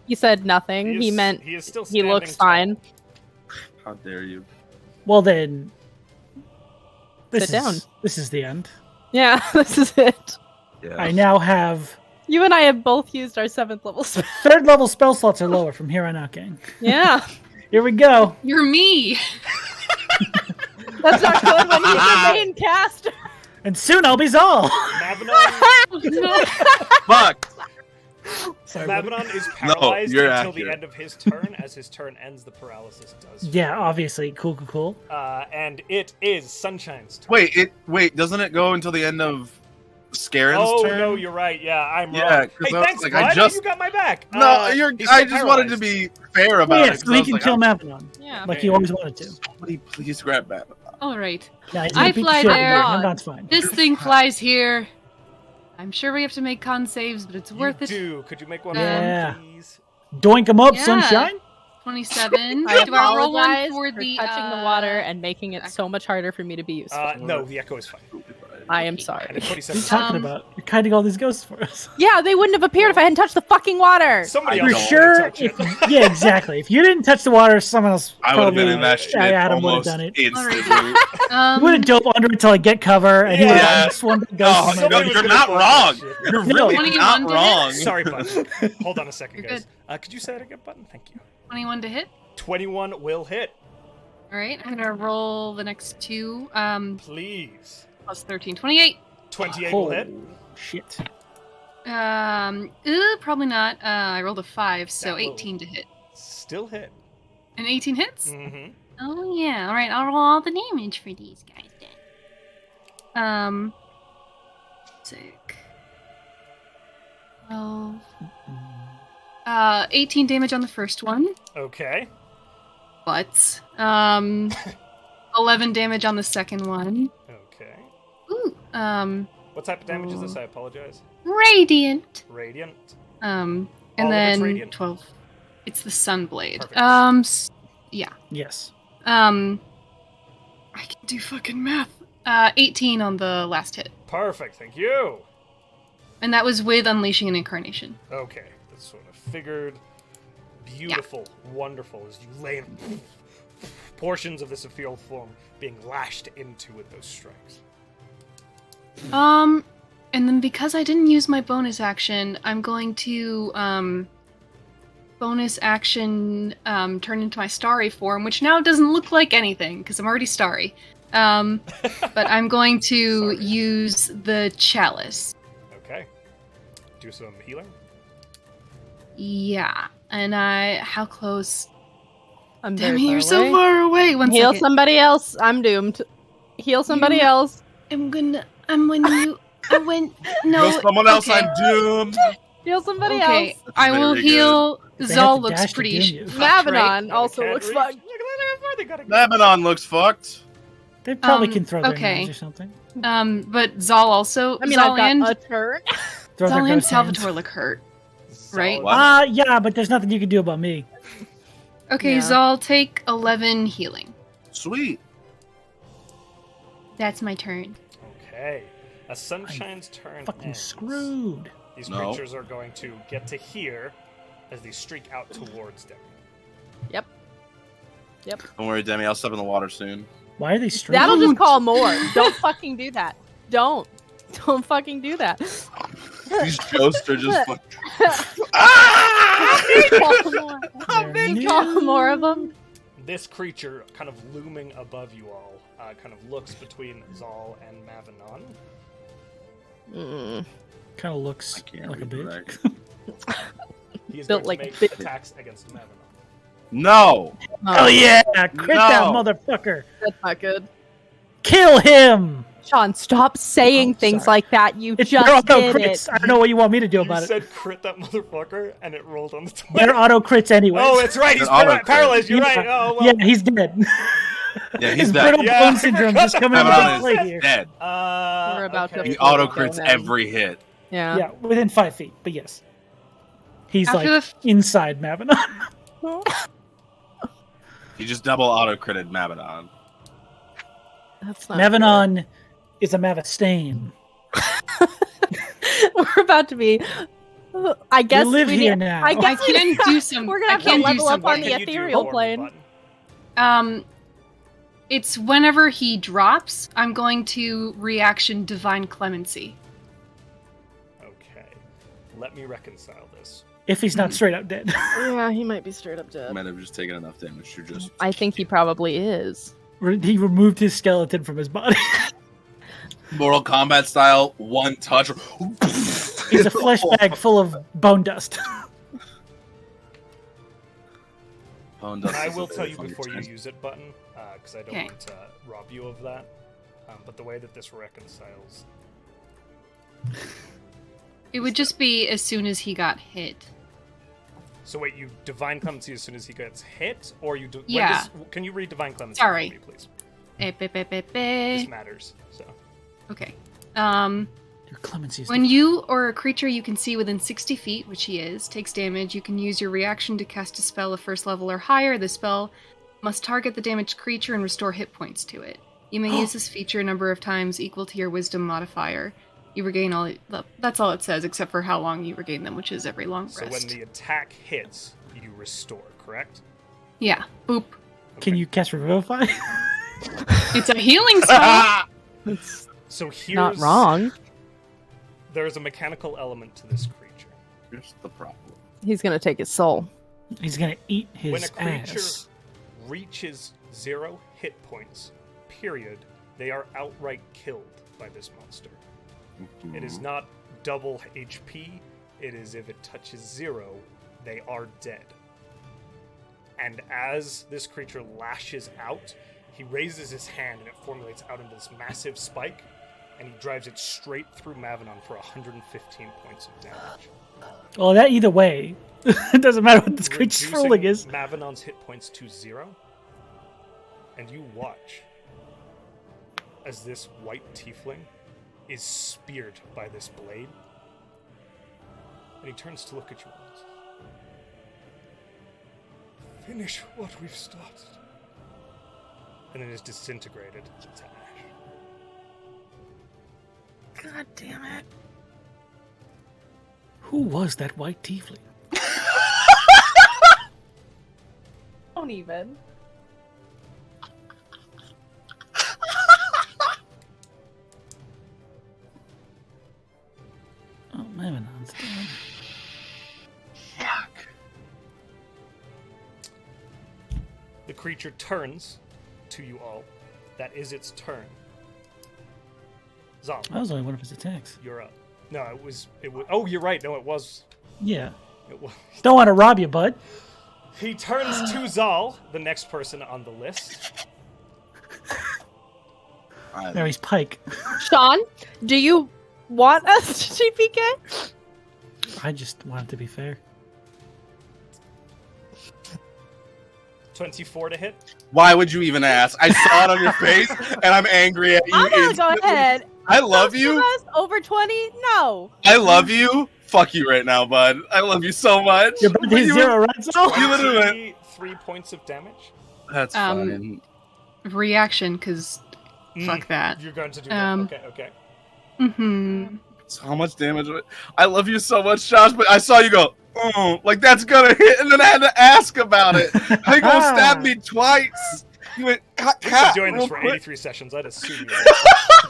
He said nothing. He meant he is still he looks standing fine. How dare you? Well then, Sit down. This is the end. Yeah, this is it. Yeah. I now have You and I have both used our 7th level spell. 3rd level spell slots are lower from here on out, gang. Yeah. Here we go. You're me. That's not good when he's the main caster. And soon I'll be Zahl. Mabanon, Fuck. Sorry, what- Mabanon is paralyzed you're until the accurate. end of his turn. As his turn ends, the paralysis does. Yeah, obviously. Cool. And it is Sunshine's turn. Wait, doesn't it go until the end of Scaren's Oh turn? no, you're right. Yeah, I'm Yeah, wrong. 'cause Hey, I was thanks, like, bud. I just- You got my back. No, He's I still just wanted to paralyzed. be fair about Yeah, it. 'cause so I he was can like, kill I'm- Mabanon. Yeah. Like he always wanted to. Somebody please grab Mabanon. All right. Yeah, he's I gonna beat the fly shit out of there. you. Mabon's fine. This thing flies here. I'm sure we have to make con saves, but it's worth it. Do. Could you make one Yeah. for me, please? Doink him up, Yeah. Sunshine. 27. I Do I roll one apologize for for the touching the water and making it so much harder for me to be useful. No, the echo is fine. I am And sorry. it's What are you 27. talking about? You're kiting all these ghosts for us. Yeah, they wouldn't have appeared if I hadn't touched the fucking water. Somebody I else For don't sure. touch it. Yeah, exactly. If you didn't touch the water, someone else I would have probably. been in that shit Adam would have almost done it. instantly. You would have dove under until I get cover, and he would Yeah. have swum to the Oh, ghost. no, Somebody was you're gonna not fall wrong. for that shit. You're No. really 21 not to hit? wrong. Sorry, bud. Hold on a second, You're guys. Could you say it again, button? Thank you. 21 to hit. 21 will hit. All right. I'm gonna roll the next two. Please. Plus 13, 28. 28 will hit. Shit. Probably not. I rolled a 5, so That will- 18 to hit. Still hit. And 18 hits? Mm-hmm. Oh yeah. All right. I'll roll all the damage for these guys then. Sick. 12. 18 damage on the first one, Okay. but 11 damage on the second one. Okay. Ooh. What type of damage is this? I apologize. Radiant. Radiant. And All of it's then radiant. 12. It's the Sunblade. Perfect. Yeah. Yes. I can do fucking math. 18 on the last hit. Perfect, thank you. And that was with Unleashing an Incarnation. Okay, that's sort of figured. Beautiful, wonderful, as you lay portions of this ethereal form being lashed into with those strikes. And then because I didn't use my bonus action, I'm going to bonus action turn into my starry form, which now doesn't look like anything because I'm already starry. But I'm going to use the chalice. Okay. Do some healing. Yeah. And how close? I'm Damn, very you're far so away. far away. One Heal second. somebody else. I'm doomed. Heal somebody else. No. Kill someone else, okay. I'm doomed. Heal somebody Okay, else. I will Very heal. They Zal have to looks dash to pretty. doom you. fucked, right? Mavenon Yeah, also they looks can't reach. fucked. Look at how far they gotta go. Lebanon looks fucked. They probably can throw their okay. knives or something. But Zal also. I mean, Zal I've got and, a turn. Throw Zal their and ghost hands. Salvator look hurt. Solid. Right? What? Yeah, but there's nothing you can do about me. Okay, Yeah. Zal, take 11 healing. Sweet. That's my turn. Okay. As Sunshine's turn Fucking ends, screwed. these No. creatures are going to get to here as they streak out towards Demi. Don't worry, Demi. I'll step in the water soon. Why are they straight? That'll just call more. Don't fucking do that. Don't fucking do that. These ghosts are just fucking... Call more. Call more of them. This creature, kind of looming above you all, kind of looks between Zahl and Mavenon. Kind of looks I can't like a read bitch. He is Built going like to a make bitch. attacks against Mavenon. No! Oh yeah! Crit that No. motherfucker! That's not good. Kill him! Sean, stop saying things sorry. like that. You It's just their auto did crits. it. I don't know what you want me to do You about it. said crit that motherfucker, and it rolled on the 20. They're auto crits anyway. Oh, it's right. He's They're auto-crit. paralyzed. You're Yeah. right. Oh, well. Yeah, he's dead. Yeah, he's His dead. brittle Yeah, bone I syndrome forgot just coming into Mavenon play is here. dead. We're about to okay. He Go auto ahead. crits every hit. Yeah. Yeah, within 5 feet, but yes. He's After like inside Mavenon. He just double auto critted Mavenon. That's not Mavenon is a Mavastain. good. We're about to be. I guess live we here need, now. I I guess we can need- do some. We're gonna I have to can do level some. up on What the can you do ethereal for me, plane. Button? It's whenever he drops, I'm going to reaction Divine Clemency. Okay. Let me reconcile this. If he's not straight up dead. Yeah, he might be straight up dead. Might have just taken enough damage to just... I think he probably is. He removed his skeleton from his body. Mortal Kombat style, one touch. He's a flesh bag full of bone dust. Bone dust I is a will very tell you funny before you term. use it, Button, because I don't Okay. want to rob you of that. But the way that this reconciles... It would just be as soon as he got hit. So wait, you Divine Clemency as soon as he gets hit? Or you... Yeah. Can you read Divine Clemency Sorry. for me, please? This This matters, so... Okay. Your clemency is When you or a creature you can see within 60 feet, which he is, takes damage, you can use your reaction to cast a spell of first level or higher. The spell must target the damaged creature and restore hit points to it. You may use this feature a number of times equal to your wisdom modifier. You regain all... That's all it says, except for how long you regain them, which is every long rest. So when the attack hits, you restore, correct? Yeah. Boop. Can you cast Revivify? It's a healing spell! So here's... Not wrong. There's a mechanical element to this creature. Here's the problem. He's gonna take his soul. He's gonna eat his When a creature ass. reaches 0 hit points, period, they are outright killed by this monster. It is not double HP, it is if it touches 0, they are dead. And as this creature lashes out, he raises his hand and it formulates out into this massive spike, and he drives it straight through Mavenon for 115 points of damage. Well, that either way. It doesn't matter what this creature's Reducing rolling is. Mavenon's hit points to 0, and you watch as this white tiefling is speared by this blade. And he turns to look at you all. Finish what we've started. And it is disintegrated to ash. God damn it. Who was that white tiefling? Don't even. Oh, Mavenon's dead. Fuck. The creature turns to you all. That is its turn. Zahl, That was only one of his attacks. you're up. No, it was. Oh, you're right. No, it was. Yeah. It was. Don't want to rob you, bud. He turns to Zahl, the next person on the list. Mary's pike. Sean, do you want us to TPK? I just want it to be fair. 24 to hit. Why would you even ask? I saw it on your face, and I'm angry at you. I'm gonna go instantly. ahead. I love Most you. of us over 20? No. I love you. Fuck you right now, bud. I love you so much. Your birthday's You- 0, right, Zahl? You literally went. 3 points of damage. That's fine. Reaction, because fuck that. You're going to do that. Okay, okay. Mm-hmm. So how much damage? I love you so much, Josh, but I saw you go, oh, like that's gonna hit, and then I had to ask about it. How you gonna stab me twice? You went, cat, We've been doing this real for quick. 83 sessions. I'd assume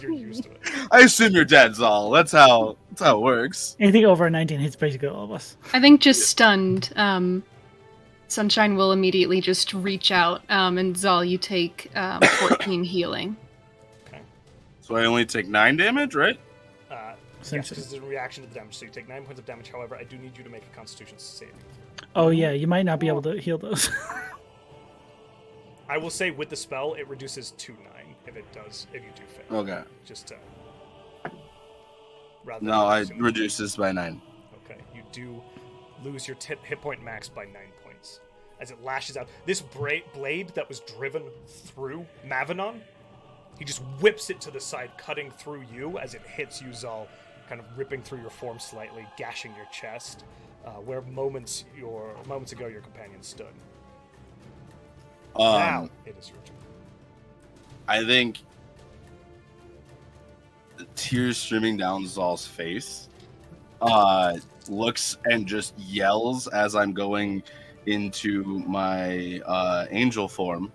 you're used to it. I assume you're dead, Zahl. That's how it works. Anything over a 19 hits basically all of us. I think just stunned. Sunshine will immediately just reach out, and Zahl, you take 14 healing. So I only take 9 damage, right? Yes, because it's a reaction to the damage. So you take 9 points of damage. However, I do need you to make a Constitution saving. Oh yeah, you might not be able to heal those. I will say with the spell, it reduces to 9 if you do fail. Okay. Just rather than No, I reducing- reduces by 9. Okay, you do lose your hit point max by 9 points as it lashes out. This blade that was driven through Mavenon, he just whips it to the side, cutting through you as it hits you, Zahl, kind of ripping through your form slightly, gashing your chest, where moments ago your companion stood. Now it is your turn. I think the tears streaming down Zahl's face, looks and just yells as I'm going into my angel form.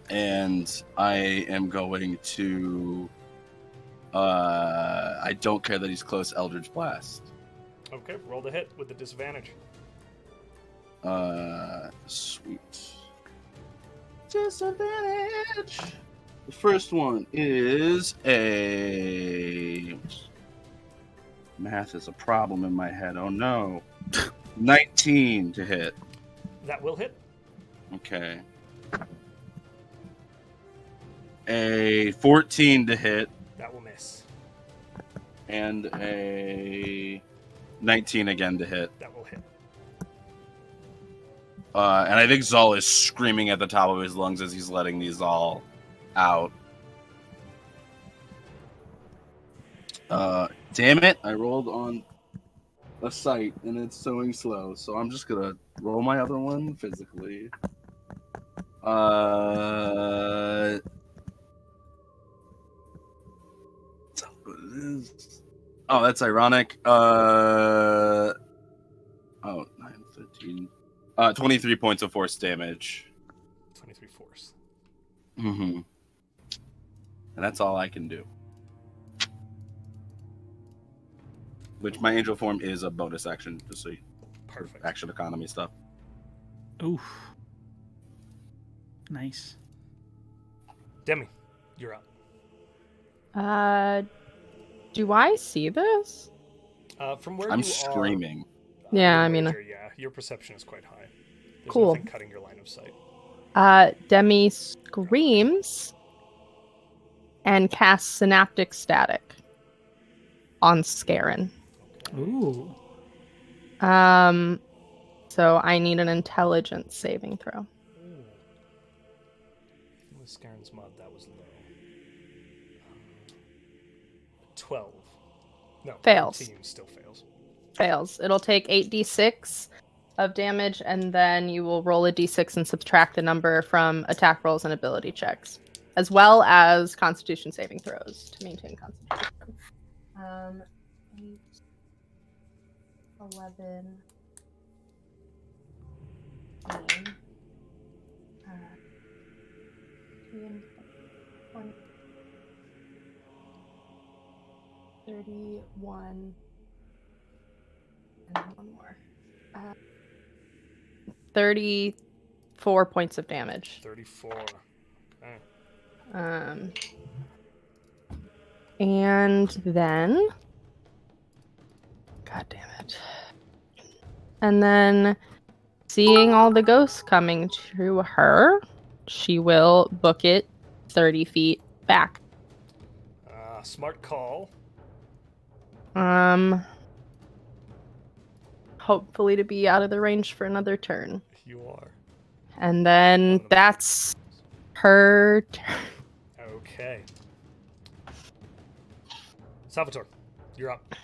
And I am going to I don't care that he's close, Eldritch Blast. Okay, roll the hit with the disadvantage. Sweet. Disadvantage. The first one is a... Math is a problem in my head. Oh no. 19 to hit. That will hit. Okay. A 14 to hit. That will miss. And a 19 again to hit. That will hit. And I think Zahl is screaming at the top of his lungs as he's letting these all out. Damn it, I rolled on a sight and it's sewing slow, so I'm just gonna roll my other one physically. Oh, 9, 15. 23 points of force damage. 23 force. Mm-hmm. And that's all I can do. Which my angel form is a bonus action, just so you... Perfect. Action economy stuff. Oof. Nice. Demi, you're up. Do I see this? From where I'm you screaming. Yeah, are, I mean- yeah, your perception is quite high. There's Cool. nothing cutting your line of sight. Demi screams and casts Synaptic Static on Scarin. Ooh. So I need an intelligence saving throw. Scaren's mod, that was low. 12. No, Fails. 13 still fails. Fails. It'll take 8d6 of damage, and then you will roll a d6 and subtract the number from attack rolls and ability checks, as well as Constitution saving throws to maintain Constitution. 8, 11, 15, 20, 31, and then one more. 34 points of damage. 34. Okay. And then, God damn it. And then, seeing all the ghosts coming to her, she will book it 30 feet back. Smart call. Hopefully to be out of the range for another turn. You are. And then that's her turn. Okay. Salvator, you're up.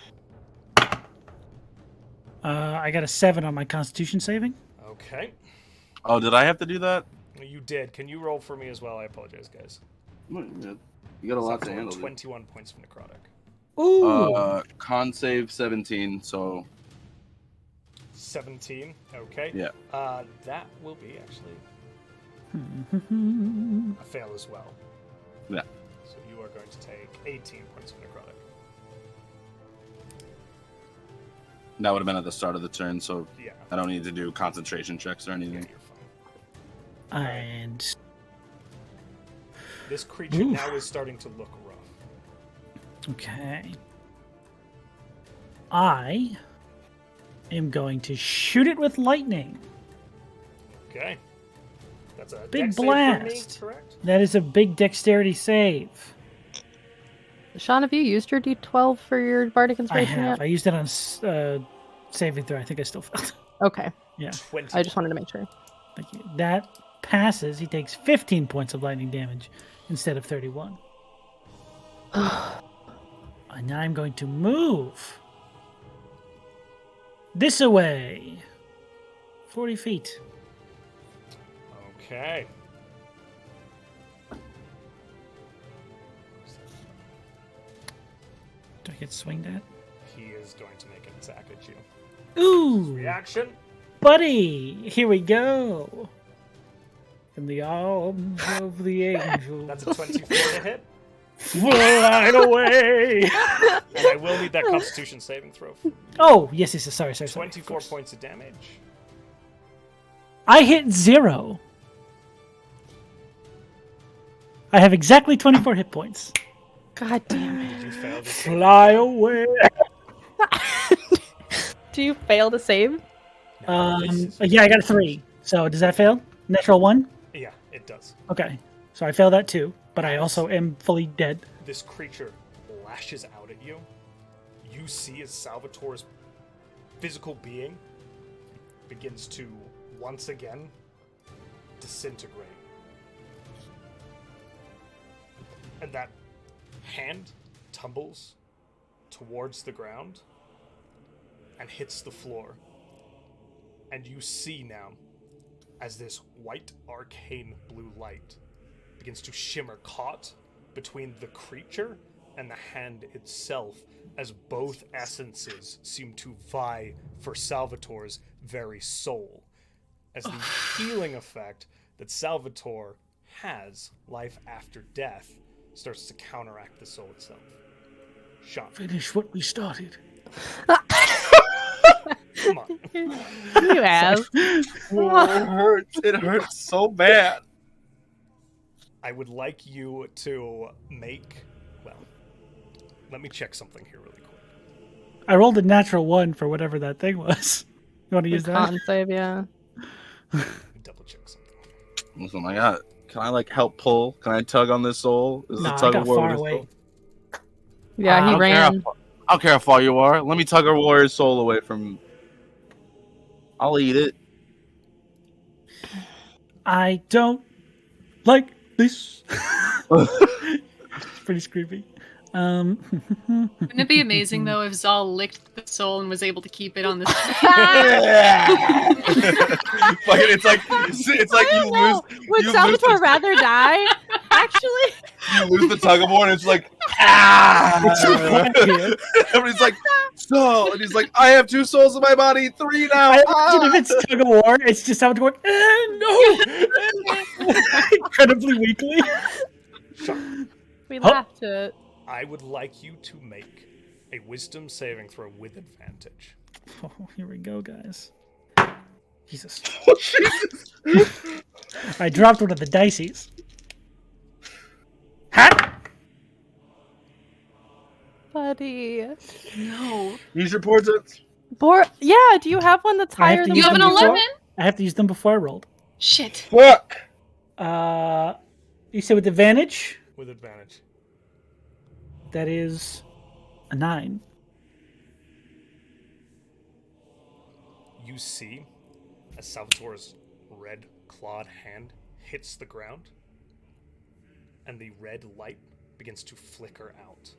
I got a 7 on my Constitution saving. Okay. Oh, did I have to do that? You did. Can you roll for me as well? I apologize, guys. You got a lot to Salvator, handle. 21 points of necrotic. Ooh. Con save 17, so 17. Okay. yeah. That will be actually a fail as well. Yeah. So you are going to take 18 points of necrotic. That would have been at the start of the turn, so Yeah. I don't need to do concentration checks or Yeah, anything. you're fine. And This creature now is starting to look rough. okay. I am going to shoot it with lightning. Okay. That's a Big dex save for me, blast. correct? That is a big dexterity save. Sean, have you used your d12 for your Bardic I Inspiration have. yet? I used it on saving throw. I think I still failed. Okay. Yeah. 20. I just wanted to make sure. Thank you. That passes. He takes 15 points of lightning damage instead of 31. And now I'm going to move this away. 40 feet. Okay. Do I get swinged at? He is going to make an attack at you. Ooh, Reaction. buddy! Here we go. In the arms of the angel. That's a 24 to hit. Fly away! And I will need that Constitution saving throw. Oh, yes, yes, yes. Sorry. 24 points of damage. I hit 0. I have exactly 24 hit points. God damn it. Did you fail to save? Fly away! Do you fail to save? Yeah, I got a 3. So does that fail? Natural 1? Yeah, it does. Okay. So I failed that too, but I also am fully dead. This creature lashes out at you. You see as Salvator's physical being begins to once again disintegrate. And that hand tumbles towards the ground and hits the floor. And you see now as this white arcane blue light begins to shimmer caught between the creature and the hand itself, as both essences seem to vie for Salvator's very soul, as the healing effect that Salvator has, life after death, starts to counteract the soul itself. Sean, Finish what we started. come on. You have. Oh, it hurts. It hurts so bad. I would like you to make, well, let me check something here really quick. I rolled a natural 1 for whatever that thing was. You want to use that? Con save, yeah. Let me double check something. Listen, I got. Can I help pull? Can I tug on this soul? Is No, it I tug got of war far with this away. soul? Yeah, I he don't care ran. I don't care how far you are. Let me tug a warrior's soul away from. I'll eat it. I don't like This. It's pretty creepy. Wouldn't it be amazing though if Zahl licked the soul and was able to keep it on the Fucking, it's like you lose. Would you Salvatore lose the, rather die? Actually, you lose the tug of war, and it's like ah. Everybody's like soul, and he's like, I have 2 souls in my body, 3 now. I imagine if it's tug of war, it's just Salvatore going, no, incredibly weakly. we laughed to it. I would like you to make a wisdom saving throw with advantage. Oh, here we go, guys. Jesus. Oh, Jesus. I dropped one of the dices. Ha! Buddy. No. Use your portraits. Yeah, do you have one that's I have higher to than You use have an them before- 11? I have to use them before I rolled. Shit. Fuck. You said with advantage? With advantage. That is a 9. You see, as Salvatore's red clawed hand hits the ground, and the red light begins to flicker out.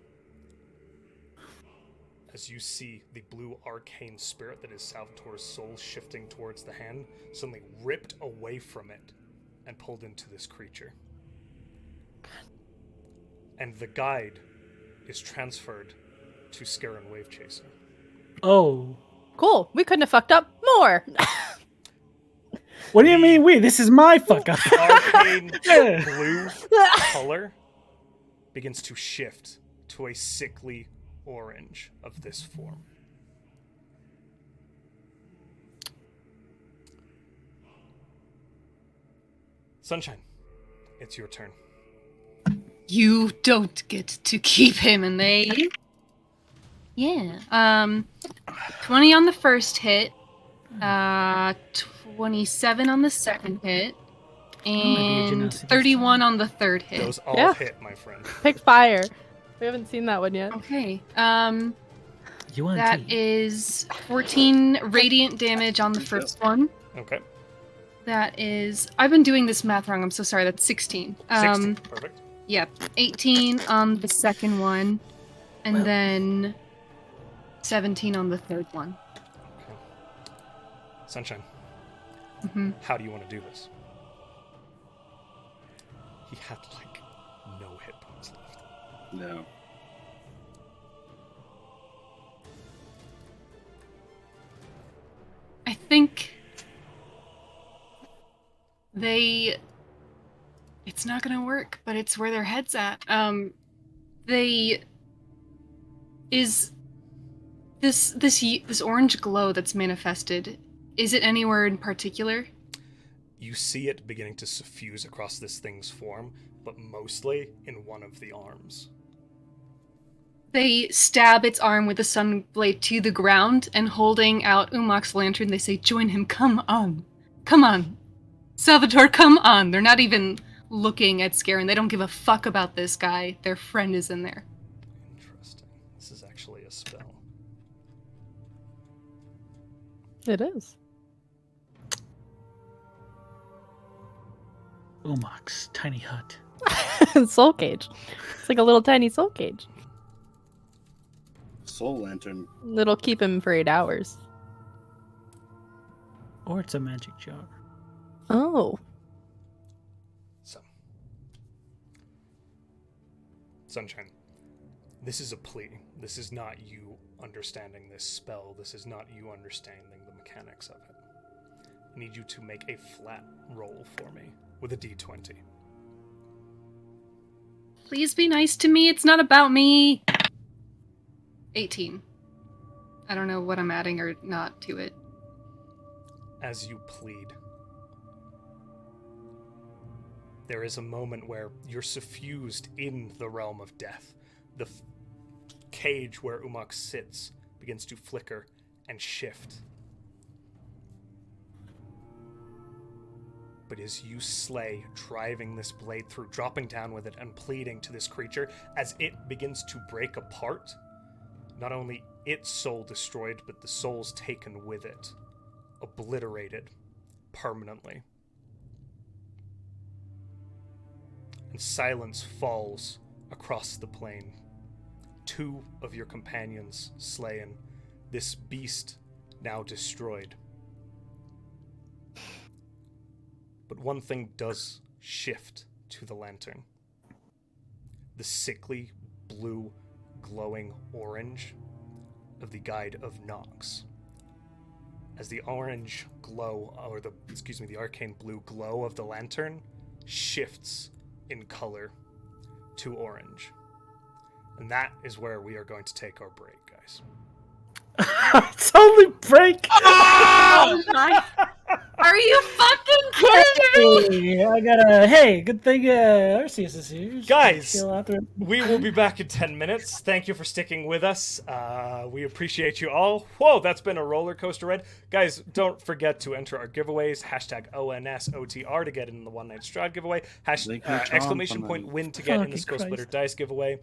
As you see the blue arcane spirit that is Salvatore's soul shifting towards the hand, suddenly ripped away from it and pulled into this creature. And the guide is transferred to Scaran Wave Chaser. Oh. Cool. We couldn't have fucked up more. What do you mean we? This is my fuck up. Arcane blue color begins to shift to a sickly orange of this form. Sunshine, it's your turn. You don't get to keep him, and they... Yeah. 20 on the first hit, 27 on the second hit, and 31 on the third hit. Those all Yeah. hit, my friend. Pick fire. We haven't seen that one yet. Okay. Yuan-Ti. That is 14 radiant damage on the first one. Okay. That is... I've been doing this math wrong. I'm so sorry. That's 16. 16. Perfect. Yep. 18 on the second one. And then 17 on the third one. Okay. Sunshine, Mm-hmm. how do you want to do this? He had, like, no hit points left. No. I think they... It's not gonna work, but it's where their head's at. Is this orange glow that's manifested, is it anywhere in particular? You see it beginning to suffuse across this thing's form, but mostly in one of the arms. They stab its arm with a sunblade to the ground, and holding out Umok's lantern, they say, "Join him, come on. Come on. Salvatore, come on." They're not even looking at Scaran. They don't give a fuck about this guy. Their friend is in there. Interesting. This is actually a spell. It is. Umok's tiny hut. Soul cage. It's like a little tiny soul cage. Soul lantern. It'll keep him for 8 hours. Or it's a magic jar. Oh. So, Sunshine, this is a plea. This is not you understanding this spell. This is not you understanding the mechanics of it. I need you to make a flat roll for me with a d20. Please be nice to me. It's not about me. 18. I don't know what I'm adding or not to it. As you plead, there is a moment where you're suffused in the realm of death. The cage where Umok sits begins to flicker and shift. But as you slay, driving this blade through, dropping down with it and pleading to this creature, as it begins to break apart, not only its soul destroyed, but the souls taken with it, obliterated permanently. and silence falls across the plain. 2 of your companions slain, this beast now destroyed. But one thing does shift to the lantern. The sickly blue glowing orange of the Guide of Nox. As the orange glow, or the arcane blue glow of the lantern shifts in color to orange. And that is where we are going to take our break, guys. It's only break! Oh my! Are you fucking kidding me? Hey, good thing Arceus is here. Just Guys, chill out there. we will be back in 10 minutes. Thank you for sticking with us. We appreciate you all. Whoa, that's been a roller coaster ride. Guys, don't forget to enter our giveaways. Hashtag ONSOTR to get in the One Night Strahd giveaway. Exclamation point win to get in the Skull Splitter Dice giveaway.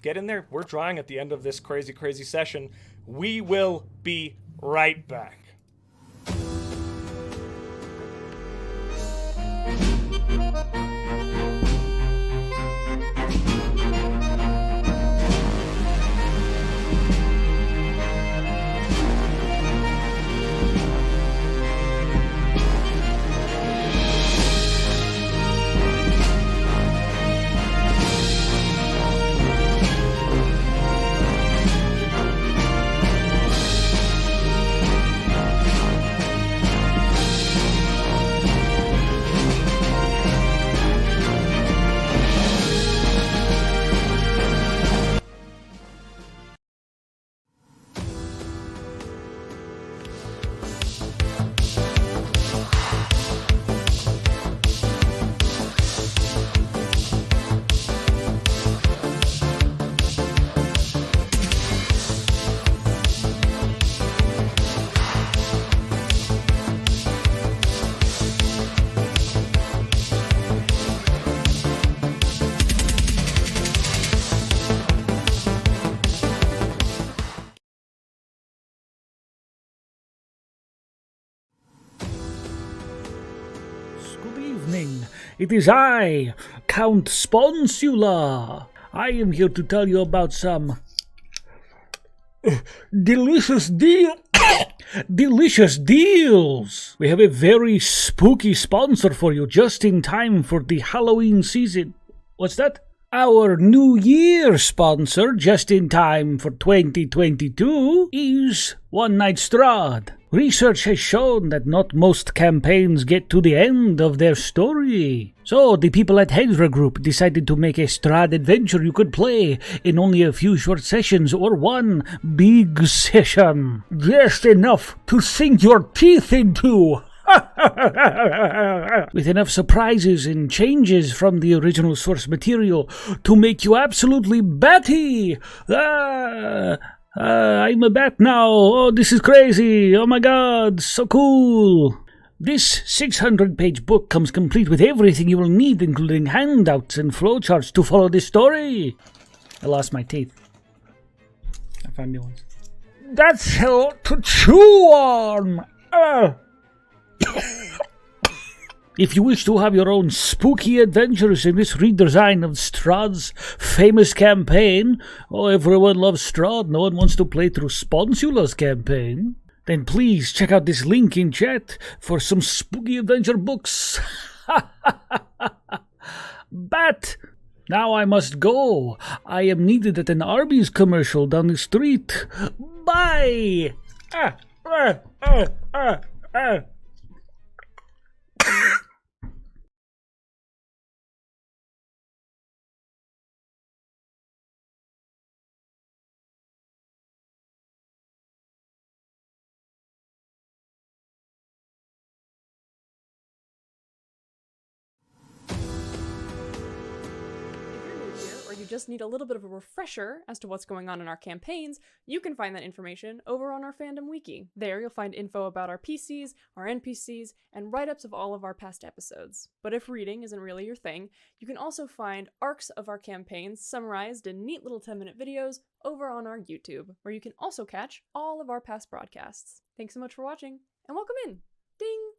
Get in there. We're drawing at the end of this crazy, crazy session. We will be right back. Good evening. It is I, Count Sponsula. I am here to tell you about some delicious deals. We have a very spooky sponsor for you just in time for the Halloween season. What's that? Our New Year sponsor just in time for 2022 is One Night Strahd. Research has shown that not most campaigns get to the end of their story. So the people at Hedra Group decided to make a Strahd adventure you could play in only a few short sessions or one big session. Just enough to sink your teeth into. With enough surprises and changes from the original source material to make you absolutely batty. I'm a bat now. Oh, this is crazy. Oh my god, so cool. This 600-page book comes complete with everything you will need, including handouts and flowcharts to follow this story. I lost my teeth. I found new ones. That's hell to chew on. If you wish to have your own spooky adventures in this redesign of Strahd's famous campaign, oh, everyone loves Strahd, no one wants to play through Sponsula's campaign, then please check out this link in chat for some spooky adventure books. But now I must go. I am needed at an Arby's commercial down the street. Bye! You just need a little bit of a refresher as to what's going on in our campaigns, you can find that information over on our fandom wiki. There you'll find info about our PCs, our NPCs, and write-ups of all of our past episodes. But if reading isn't really your thing, you can also find arcs of our campaigns summarized in neat little 10-minute videos over on our YouTube, where you can also catch all of our past broadcasts. Thanks so much for watching, and welcome in! Ding!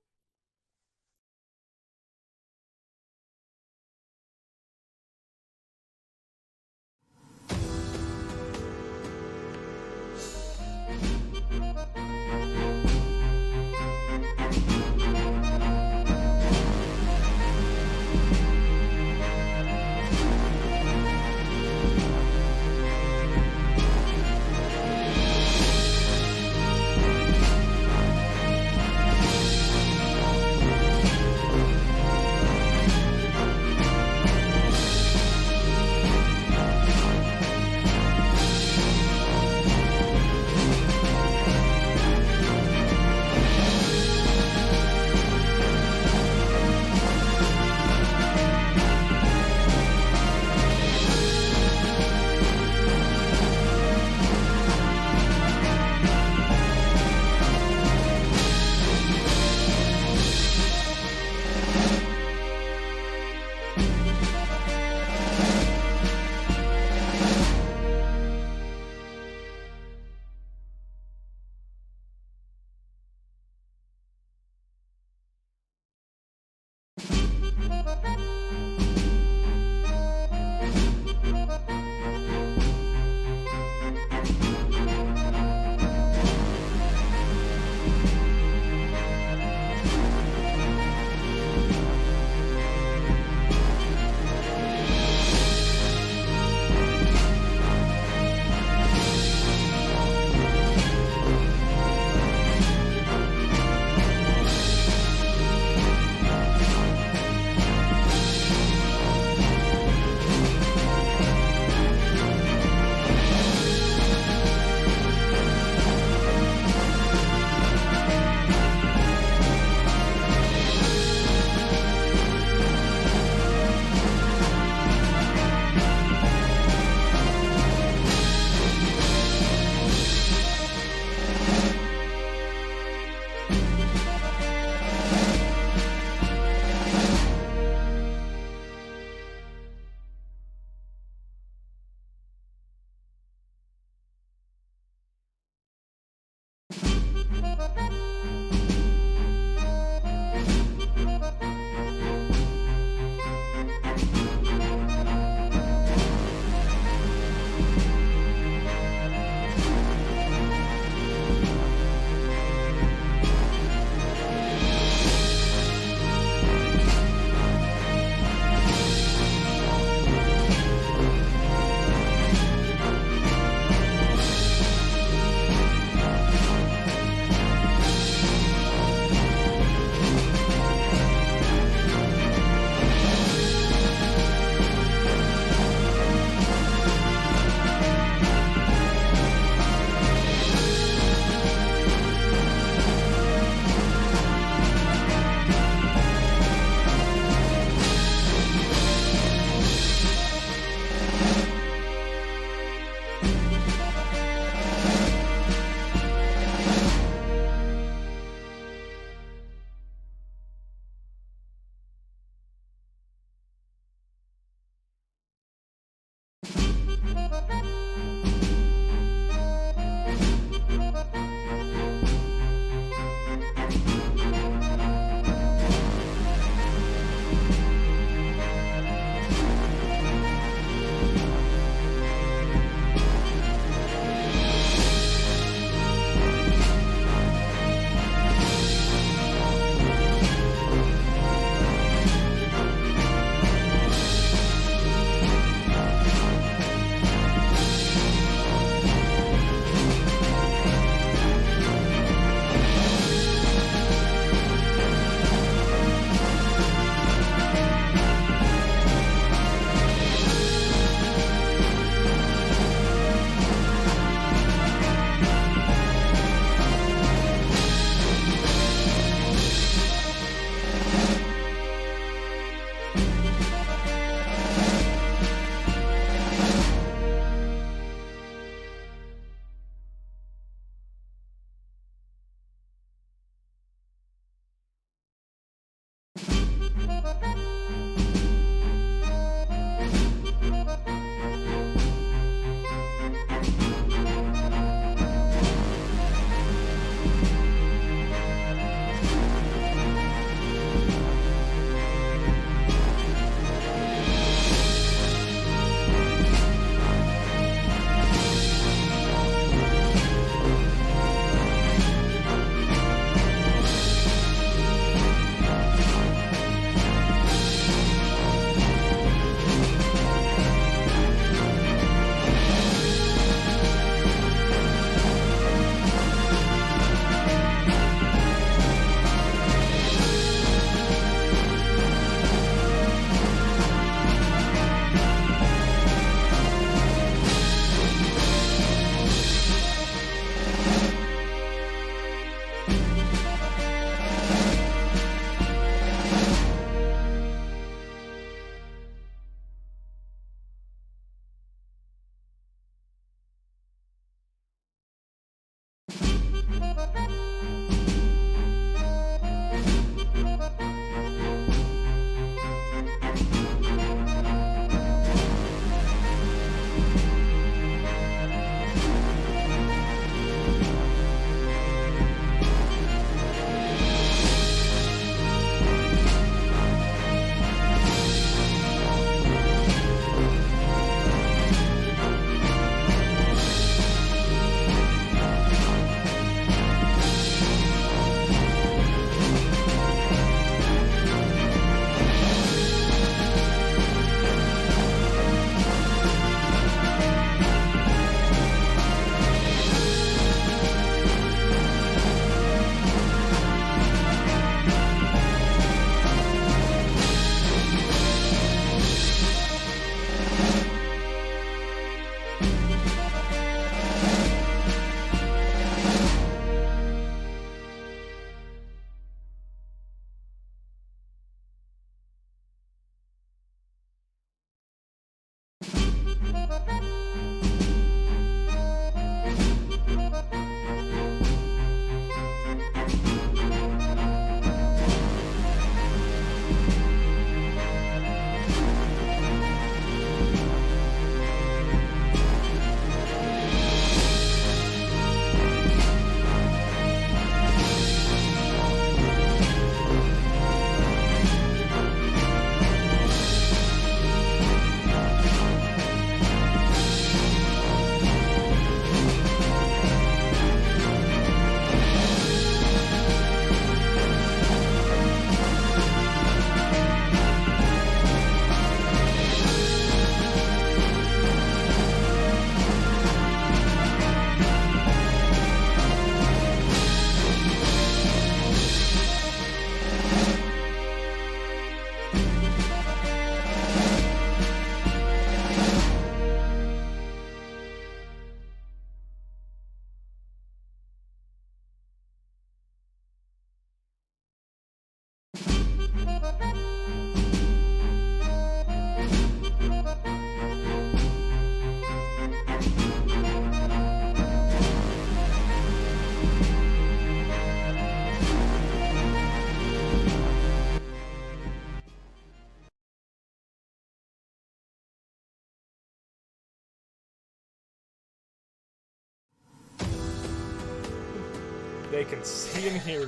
They can see and hear you.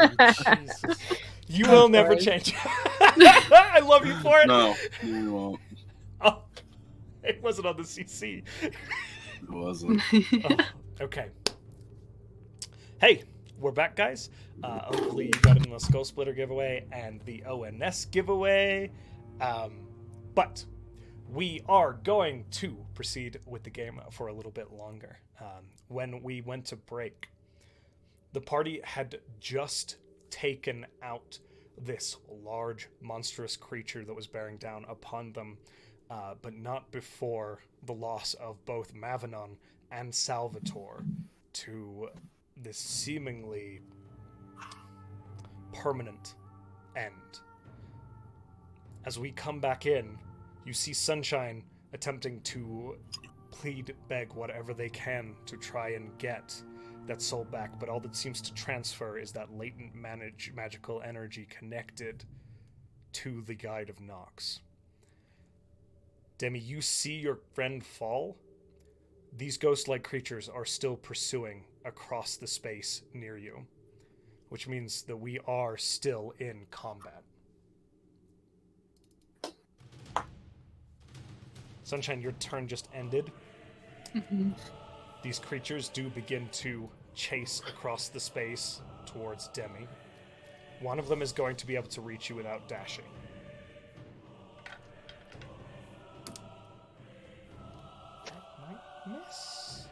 Jesus. You will never change. I love you for it. No, you won't. Oh, it wasn't on the CC. It wasn't. Oh, okay. Hey, we're back, guys. Hopefully you got in the Skull Splitter giveaway and the ONS giveaway. But we are going to proceed with the game for a little bit longer. When we went to break, the party had just taken out this large, monstrous creature that was bearing down upon them, but not before the loss of both Mavanon and Salvator to this seemingly permanent end. As we come back in, you see Sunshine attempting to plead, beg whatever they can to try and get that soul back, but all that seems to transfer is that latent magical energy connected to the Guide of Nox. Demi, you see your friend fall. These ghost-like creatures are still pursuing across the space near you, which means that we are still in combat. Sunshine, your turn just ended. These creatures do begin to chase across the space towards Demi. One of them is going to be able to reach you without dashing. That might miss.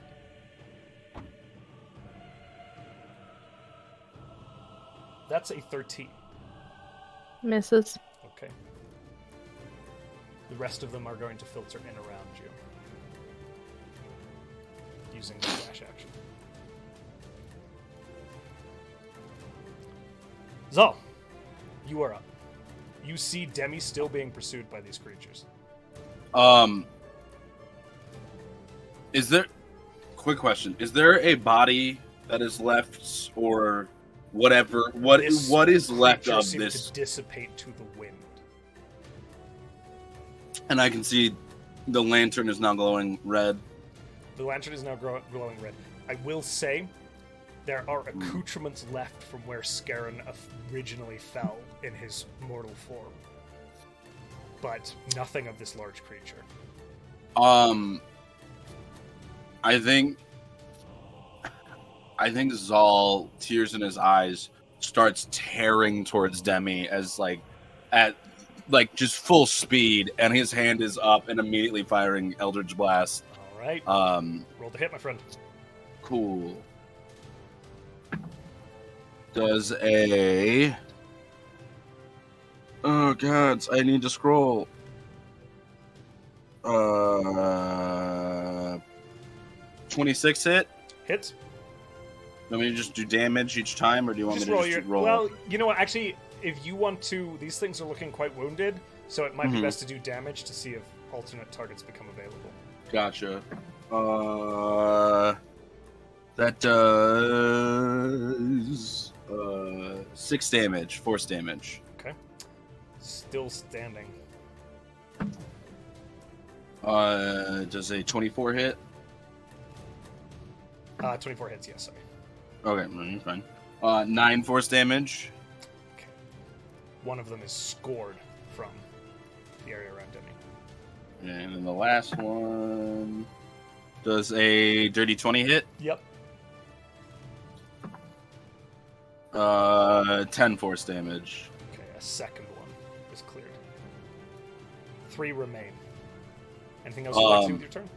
That's a 13. Misses. Okay. The rest of them are going to filter in around you, using the dash action. Zahl, you are up. You see Demi still being pursued by these creatures. Is there... Quick question. Is there a body that is left, or whatever? What is left of this? To dissipate to the wind. And I can see the lantern is now glowing red. The lantern is now glowing red. I will say, there are accoutrements left from where Scarron originally fell in his mortal form. But nothing of this large creature. I think Zahl, tears in his eyes, starts tearing towards Demi as at just full speed, and his hand is up and immediately firing Eldritch Blast. All right. Roll the hit, my friend. Cool. Does a... Oh, gods, I need to scroll. 26 hit? Hits. You want me to just do damage each time, or do you want me to just roll? Well, you know what, actually, if you want to... These things are looking quite wounded, so it might be best to do damage to see if alternate targets become available. Gotcha. That does... 6 damage, force damage. Okay. Still standing. Does a 24 hit? 24 hits, yes, sorry. Okay, no, you're fine. 9 force damage. Okay. One of them is scored from the area around Demi. And then the last one does a dirty 20 hit. Yep. 10 force damage. Okay, a second one is cleared. 3 remain. Anything else you'd like to do with your turn?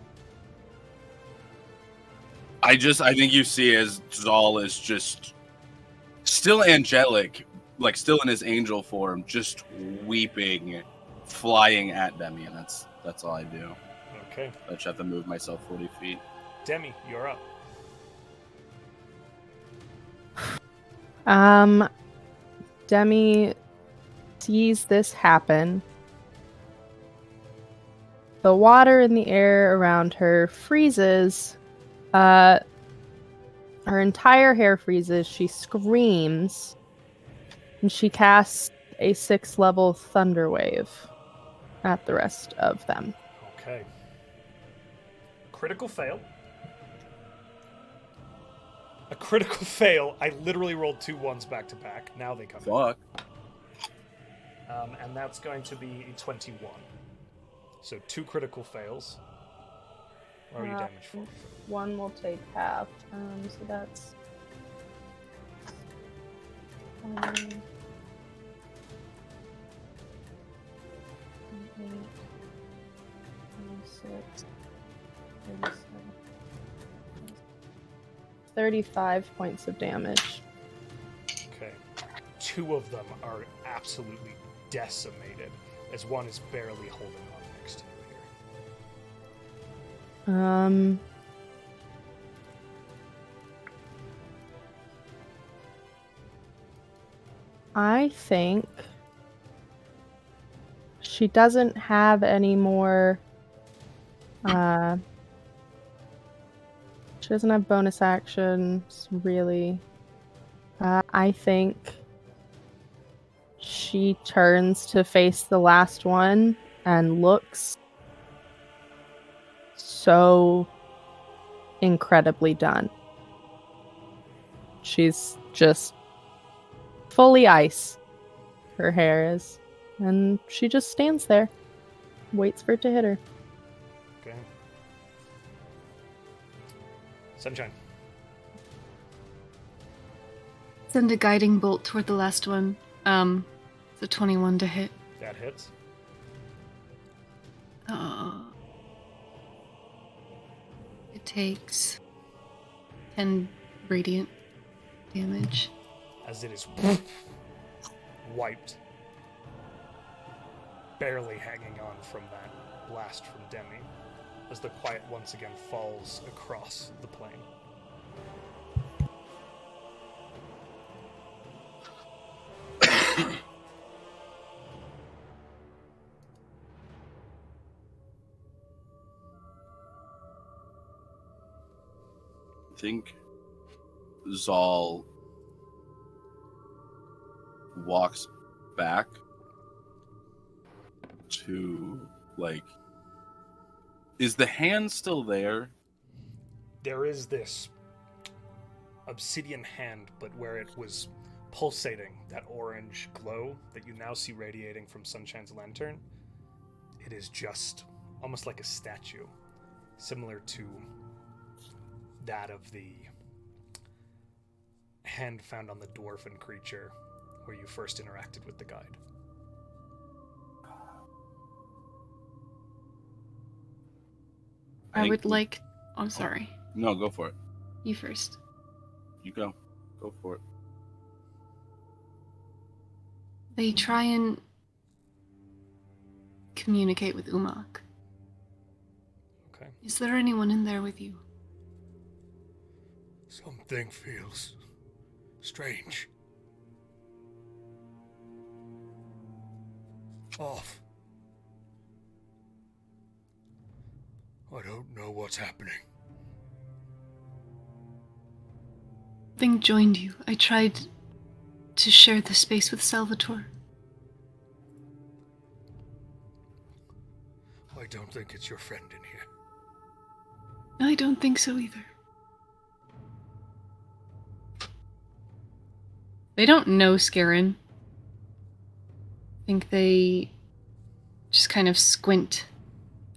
I think you see as Zahl is just still angelic, like still in his angel form, just weeping, flying at Demi, and that's all I do. Okay. I just have to move myself 40 feet. Demi, you're up. Demi sees this happen. The water in the air around her freezes. Her entire hair freezes. She screams. And she casts a 6th level thunder wave at the rest of them. Okay. Critical fail. A critical fail. I literally rolled 2 1s back to back. Now they come in. Fuck. And that's going to be a 21. So 2 critical fails. What are you damaged for? One will take half. So that's 28, 26, 37, 35 points of damage. Okay. 2 of them are absolutely decimated, as one is barely holding on next to you here. I think she doesn't have any more. She doesn't have bonus actions, really. I think she turns to face the last one and looks so incredibly done. She's just fully ice. Her hair is. And she just stands there. Waits for it to hit her. Okay. Sunshine. Send a guiding bolt toward the last one. It's a 21 to hit. That hits. It takes 10 radiant damage. As it is wiped. Barely hanging on from that blast from Demi. As the quiet once again falls across the plane. I think Zahl walks back to, like, is the hand still there? There is this obsidian hand, but where it was pulsating, that orange glow that you now see radiating from Sunshine's lantern, it is just almost like a statue, similar to that of the hand found on the dwarven creature where you first interacted with the guide. I would like... I'm sorry. No, go for it. You first. You go. Go for it. They try and communicate with Umak. Okay. Is there anyone in there with you? Something feels strange. Off. I don't know what's happening. Thing joined you. I tried to share the space with Salvator. I don't think it's your friend in here. I don't think so either. They don't know Scarin. I think they just kind of squint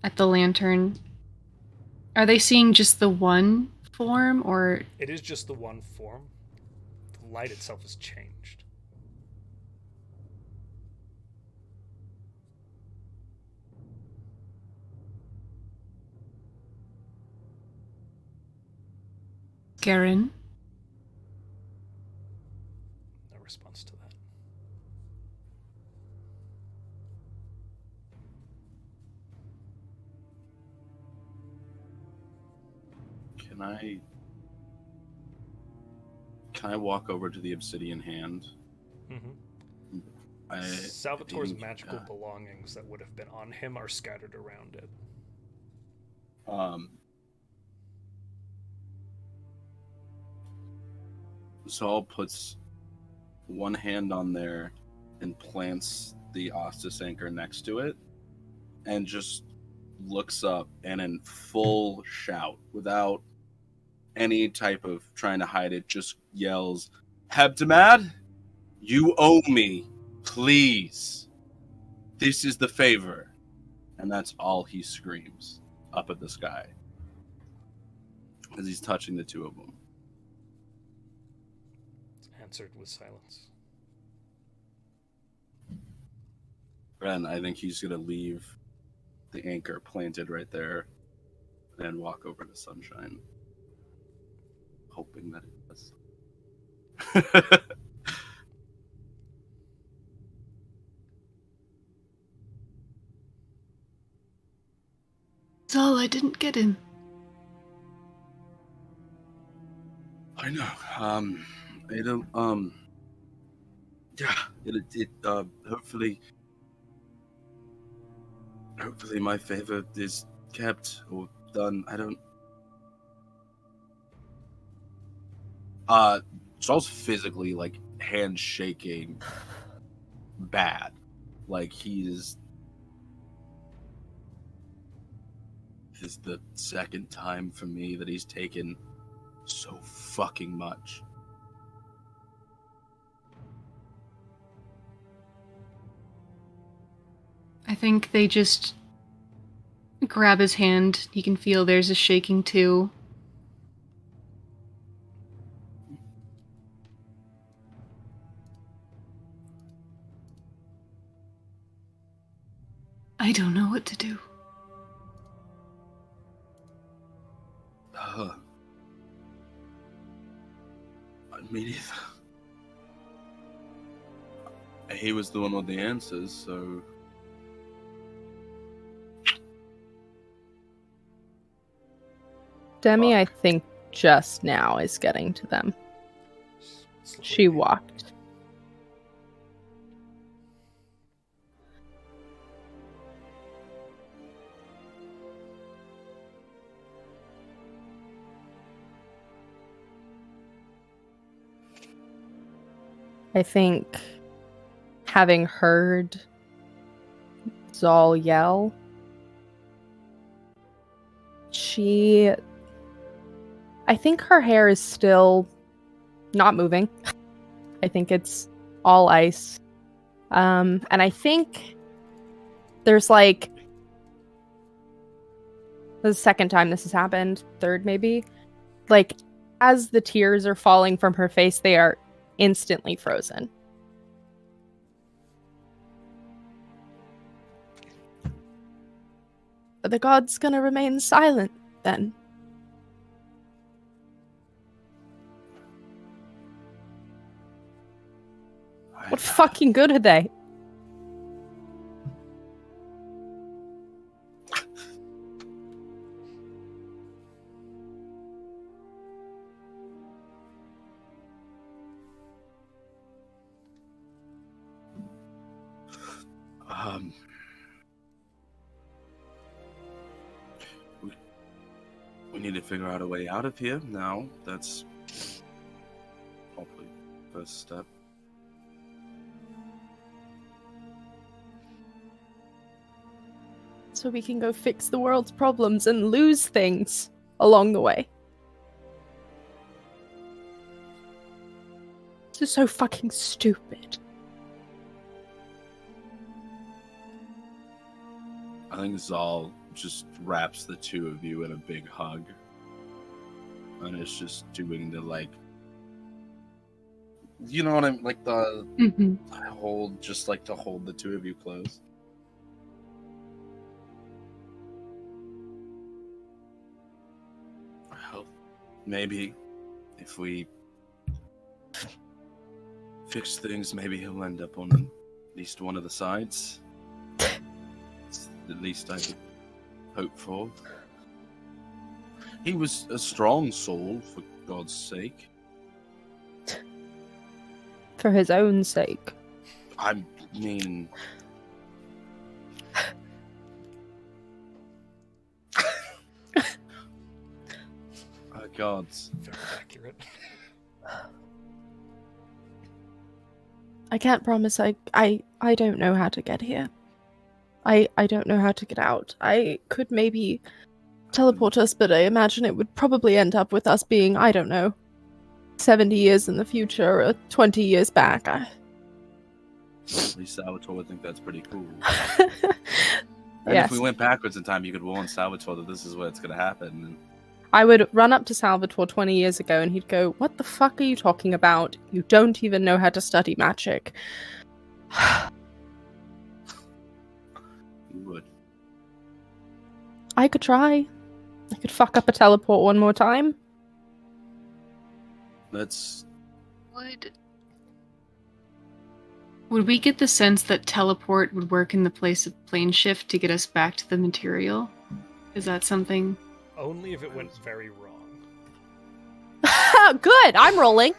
at the lantern. Are they seeing just the one form, or... It is just the one form. The light itself has changed. Scarin? No response to that. Can I walk over to the obsidian hand? Mm-hmm. I Salvator's think, magical belongings that would have been on him are scattered around it. Zahl puts one hand on there and plants the Ostis anchor next to it and just looks up and in full shout, without any type of trying to hide it, just yells, Hebdomad, you owe me. Please. This is the favor. And that's all he screams up at the sky. As he's touching the two of them. Answered with silence. And I think he's going to leave the anchor planted right there and walk over to Sunshine. Hoping that it does. Zahl, I didn't get him. I know. I don't. Yeah. It. Hopefully my favor is kept or done. I don't. Saul's physically like handshaking bad. Like he's. This is the second time for me that he's taken so fucking much. I think they just grab his hand. You can feel there's a shaking too. I don't know what to do. Me neither. He was the one with the answers, so... Demi, I think, just now is getting to them. She walked. I think having heard Zahl yell, I think her hair is still not moving. I think it's all ice. And I think there's like the second time this has happened, third maybe, like as the tears are falling from her face, they are instantly frozen. Are the gods gonna remain silent then? What fucking good are they? We need to figure out a way out of here now. That's hopefully the first step. So we can go fix the world's problems and lose things along the way. This is so fucking stupid. I think Zahl just wraps the two of you in a big hug. And it's just doing the, like... You know what I'm... Like, the... hold... Just, like, to hold the two of you close. Well, maybe if we fix things, maybe he'll end up on at least one of the sides. It's at least I could hope for. He was a strong soul, for God's sake. For his own sake. I mean... Oh, gods. Very accurate. I can't promise I don't know how to get here. I don't know how to get out. I could maybe teleport us, but I imagine it would probably end up with us being, I don't know, 70 years in the future or 20 years back. At least Salvatore would think that's pretty cool. And Yes. if we went backwards in time, you could warn Salvatore that this is what's going to happen. And I would run up to Salvatore 20 years ago and he'd go, "What the fuck are you talking about? You don't even know how to study magic." you would. I could try. I could fuck up a teleport one more time. Let's. Would we get the sense that teleport would work in the place of plane shift to get us back to the material? Is that something? Only if it went very wrong. Good, I'm rolling.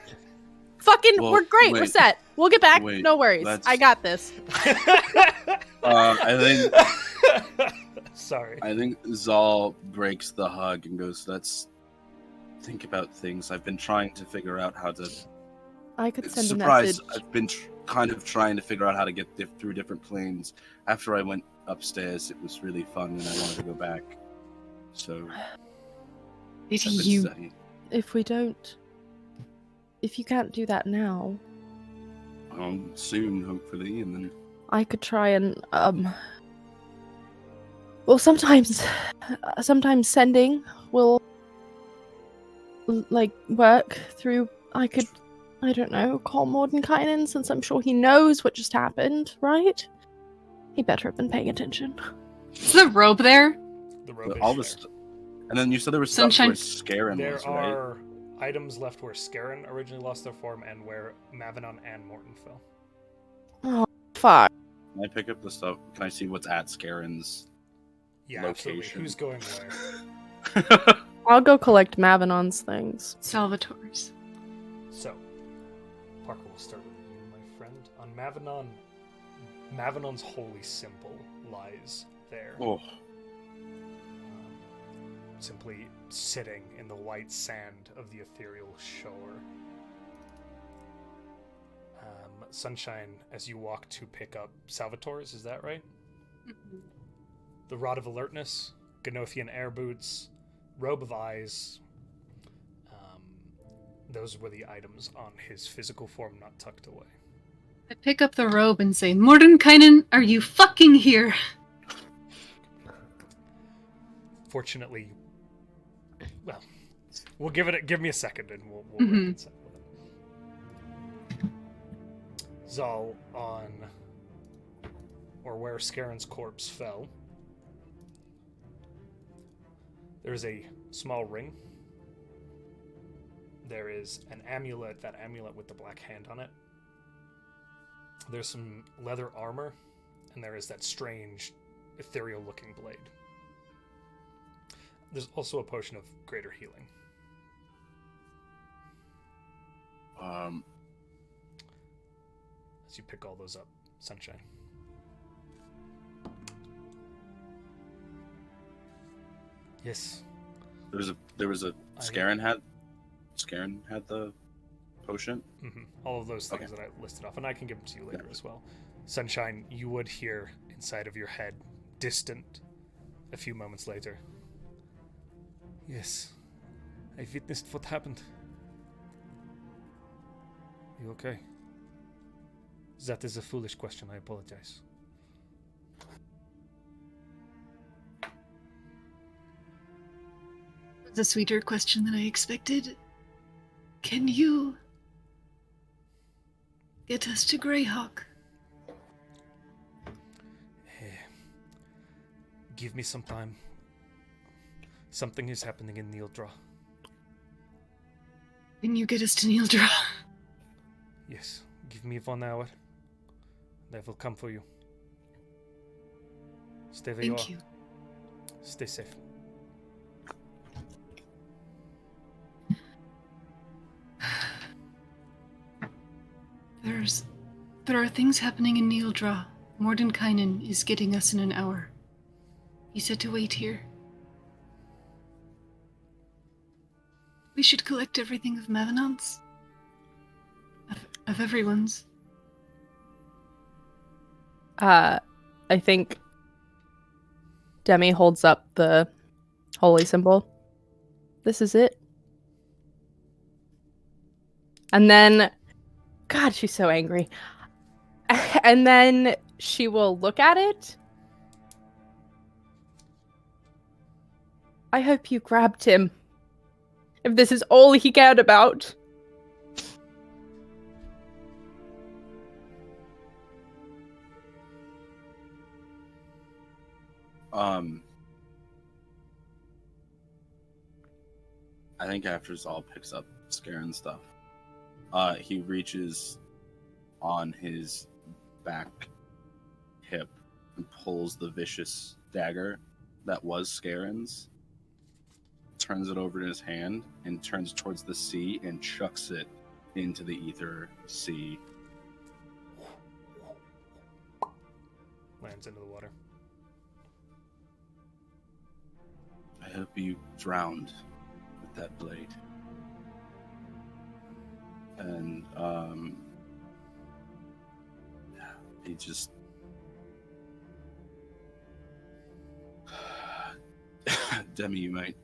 Fucking, Well, we're great. We're wait. set. We'll get back. Wait, no worries. let's- I got this. I Sorry. think Zahl breaks the hug and goes, "Let's think about things. I've been trying to figure out how to." I could send a Surprise! message. I've been kind of trying to figure out how to get through different planes. After I went upstairs, it was really fun, and I wanted to go back. So Did I've been you? studying. If you can't do that now, Soon, hopefully, and then I could try and well, sometimes sending will work through. I don't know, call Mordenkainen, since I'm sure he knows what just happened, right? He better have been paying attention. Is the robe there? The rope all is this. shared. And then you said there was stuff Sunshine- where Scarin There was, right? are items left where Scarin originally lost their form and where Mavanon and Morton fell. Oh, fuck. Can I pick up the stuff? Can I see what's at Scarin's? Yeah, absolutely. Location. Who's going where? I'll go collect Mavenon's things. Salvatore's. So, Parker will start with you, my friend. On Mavenon's holy symbol lies there. Oh, Simply sitting in the white sand of the ethereal shore. Sunshine, as you walk to pick up Salvatore's, is that right? Mm-hmm. The Rod of Alertness, Ganothian air boots, Robe of Eyes. Those were the items on his physical form not tucked away. I pick up the robe and say, Mordenkainen, are you fucking here? Fortunately, well, we'll give me a second and we'll Mhm. reconcile with it. Zahl on, or where Scarin's corpse fell, there is a small ring. There is an amulet, that amulet with the black hand on it. There's some leather armor, and there is that strange, ethereal-looking blade. There's also a potion of greater healing. As you pick all those up, Sunshine. Yes. there was a Scarin had the potion. Mm-hmm. All of those things Okay. that I listed off, and I can give them to you later as well. Sunshine, you would hear inside of your head, distant, a few moments later. Yes, I witnessed what happened. You okay? That is a foolish question, I apologize. That's a sweeter question than I expected. Can you get us to Greyhawk? Give me some time. Something is happening in Neildra. Can you get us to Neildra? Yes, give me 1 hour. And I will come for you. Stay where Thank you you. are. Stay safe. There are things happening in Neildra. Mordenkainen is getting us in an hour. He said to wait here. We should collect everything of Mavenon's. Of everyone's. I think Demi holds up the holy symbol. This is it. And then, God, she's so angry. And then she will look at it. I hope you grabbed him. If this is all he cared about. I think after Zahl picks up Scarin stuff, he reaches on his back hip and pulls the vicious dagger that was Scarin's, turns it over in his hand, and turns towards the sea and chucks it into the ether sea. Lands into the water. I hope you drowned with that blade. And he just Demi, you might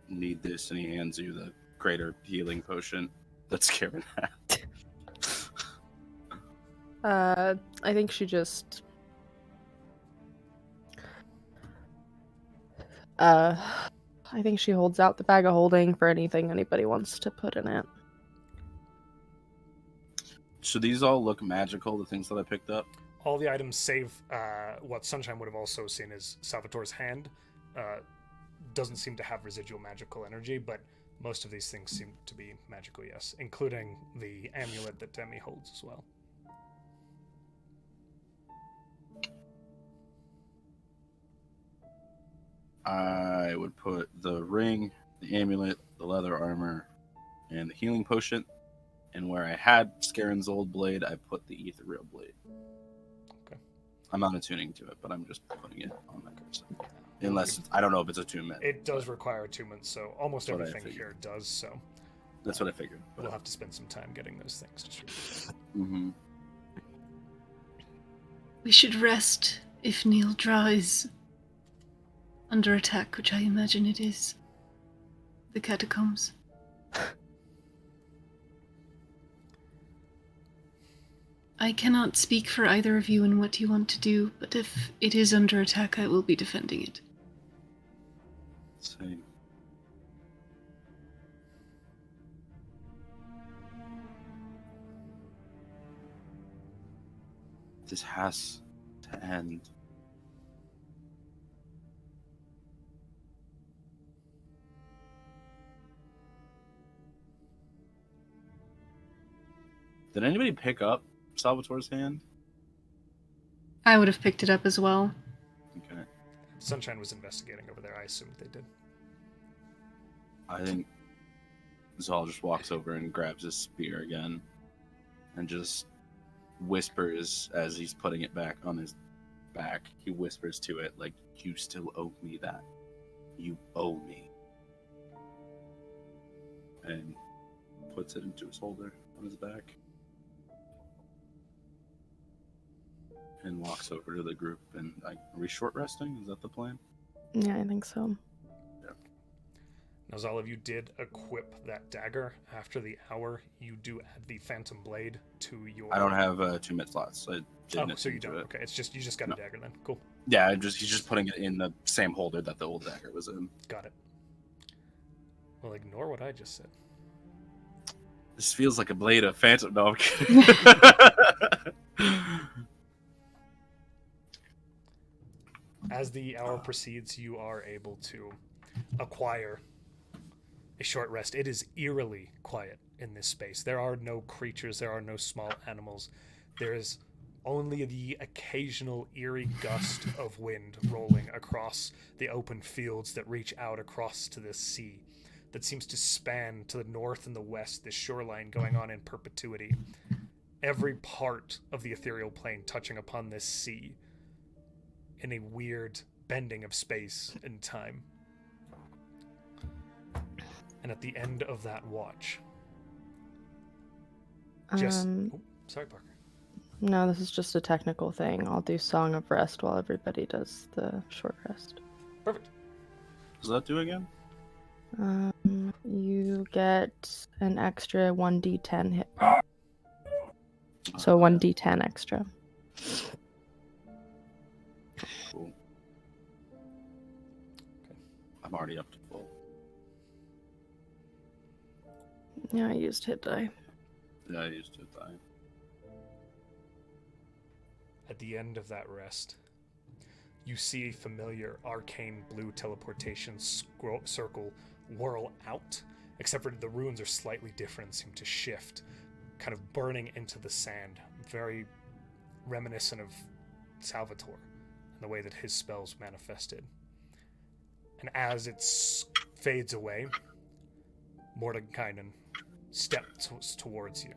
need this, and he hands you the greater healing potion that Scarin had. I think she just I think she holds out the bag of holding for anything anybody wants to put in it. So these all look magical, the things that I picked up? All the items save what Sunshine would have also seen is Salvator's hand. Doesn't seem to have residual magical energy, but most of these things seem to be magical, yes, including the amulet that Demi holds as well. I would put the ring, the amulet, the leather armor, and the healing potion. And where I had Scarin's old blade, I put the ethereal blade. Okay. I'm not attuning to it, but I'm just putting it on my cursor. Unless, I don't know if it's attunement. It does require attunement, so almost That's what I everything figured. here does, so That's what I figured. we'll have to spend some time getting those things distributed. Mm-hmm. We should rest if Neil Dra is under attack, which I imagine it is. The catacombs. I cannot speak for either of you in what you want to do, but if it is under attack, I will be defending it. Same. This has to end. Did anybody pick up Salvator's hand? I would have picked it up as well. Okay. Sunshine was investigating over there. I assumed they did. I think Zahl just walks over and grabs his spear again and just whispers as he's putting it back on his back. He whispers to it like, "You still owe me that. You owe me." And puts it into his holder on his back. And walks over to the group and like, are we short resting? Is that the plan? Yeah, I think so. Now, as all of you did equip that dagger, after the hour, you do add the Phantom Blade to your... I don't have 2 mid slots. So I didn't so you do don't. it. Okay, it's just you just got a dagger then. Cool. Yeah, he's just putting it in the same holder that the old dagger was in. Got it. Well, ignore what I just said. This feels like a blade of Phantom. No, I'm kidding. As the hour proceeds, you are able to acquire a short rest. It is eerily quiet in this space. There are no creatures. There are no small animals. There is only the occasional eerie gust of wind rolling across the open fields that reach out across to the sea that seems to span to the north and the west, this shoreline going on in perpetuity. Every part of the ethereal plane touching upon this sea in a weird bending of space and time. And at the end of that watch, sorry, Parker. No, this is just a technical thing. I'll do Song of Rest while everybody does the short rest. Perfect. does that do again? You get an extra 1d10 hit point. So 1d10 extra. Cool. I'm already up to full. Yeah, I used hit die. Yeah, I used to die. At the end of that rest, you see a familiar arcane blue teleportation circle whirl out, except for the runes are slightly different, seem to shift, kind of burning into the sand, very reminiscent of Salvator and the way that his spells manifested. And as it fades away, Mordenkainen steps towards you,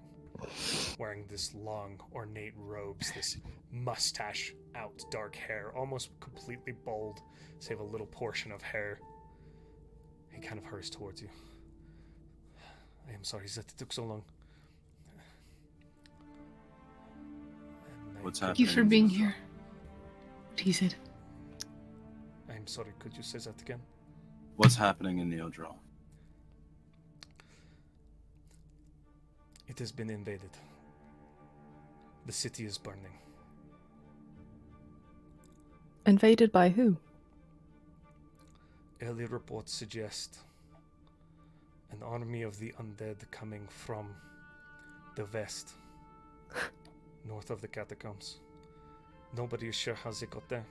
wearing this long, ornate robes, this mustache-out dark hair, almost completely bald, save a little portion of hair. He kind of hurries towards you. I am sorry that it took so long. What's happening? Thank you for being here. What he said. I'm sorry, could you say that again? What's happening in Neodra? It has been invaded. The city is burning. Invaded by who? Early reports suggest an army of the undead coming from the west, north of the catacombs. Nobody is sure how they got there,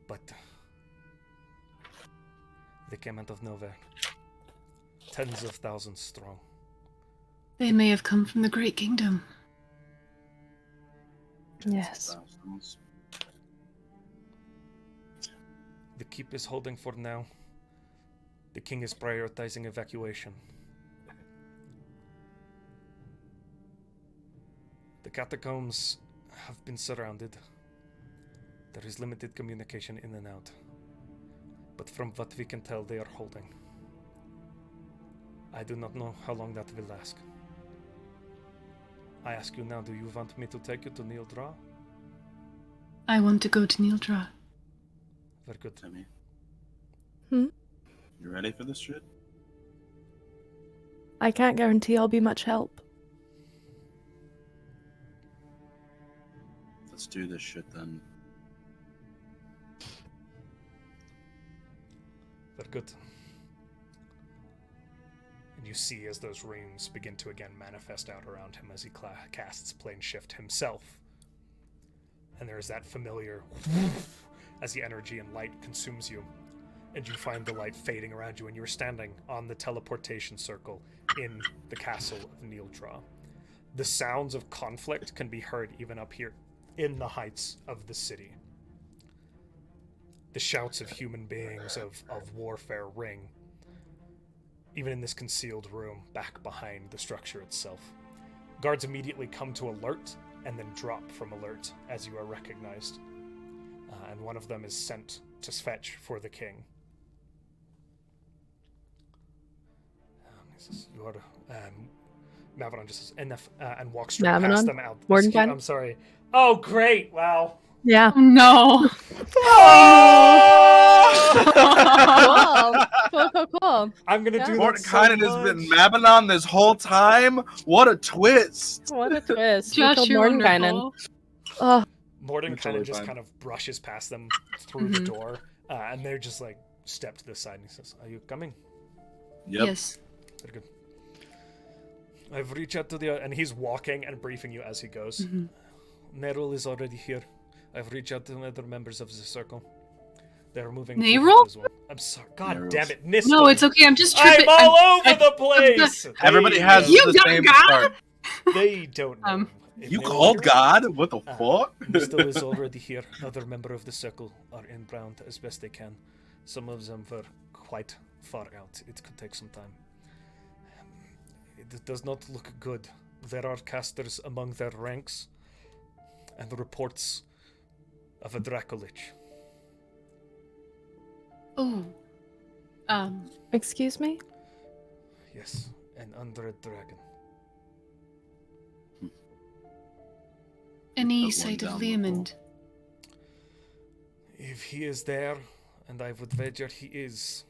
but they came out of nowhere. Tens of thousands strong. They may have come from the Great Kingdom. Yes. The keep is holding for now. The king is prioritizing evacuation. The catacombs have been surrounded. There is limited communication in and out. But from what we can tell, they are holding. I do not know how long that will last. I ask you now, do you want me to take you to Neodra? I want to go to Neodra. Very good. Demi. Hmm? You ready for this shit? I can't guarantee I'll be much help. Let's do this shit then. Very good. And you see as those runes begin to again manifest out around him as he casts Plane Shift himself. And there is that familiar as the energy and light consumes you. And you find the light fading around you, and you're standing on the teleportation circle in the castle of Neodra. The sounds of conflict can be heard even up here in the heights of the city. The shouts of human beings of warfare ring, even in this concealed room back behind the structure itself. Guards immediately come to alert and then drop from alert as you are recognized. And one of them is sent to fetch for the king. He says, you are, Mavinon just says, enough, and walks straight past them out. Mordenkainen? I'm sorry. Oh, great! Wow. Yeah. No. Cool. I'm gonna do that Mordenkainen so has been much. Mabinon this whole time? What a twist! What a twist. Josh, We killed you're Mordenkainen. wonderful. Oh, Mordenkainen just fine. kind of brushes past them through the door, and they're just like, step to the side, and he says, are you coming? Yep. Yes. Very good. I've reached out to the... And he's walking and briefing you as he goes. Nerul is already here. I've reached out to the other members of the circle. They're moving Nerul? as well. I'm sorry. God Nerul's- damn it. Nistel. No, it's okay. I'm just I'm tripping. all over the place. Everybody They has don't- the same start. They don't know. If You they called were- God? What the fuck? Nistel is already here. Another member of the circle are inbound as best they can. Some of them were quite far out. It could take some time. It does not look good. There are casters among their ranks, and reports of a Dracolich. Oh. excuse me? Yes, an undead dragon. Any That one sight of down the Leomund? If he is there, And I would wager he is.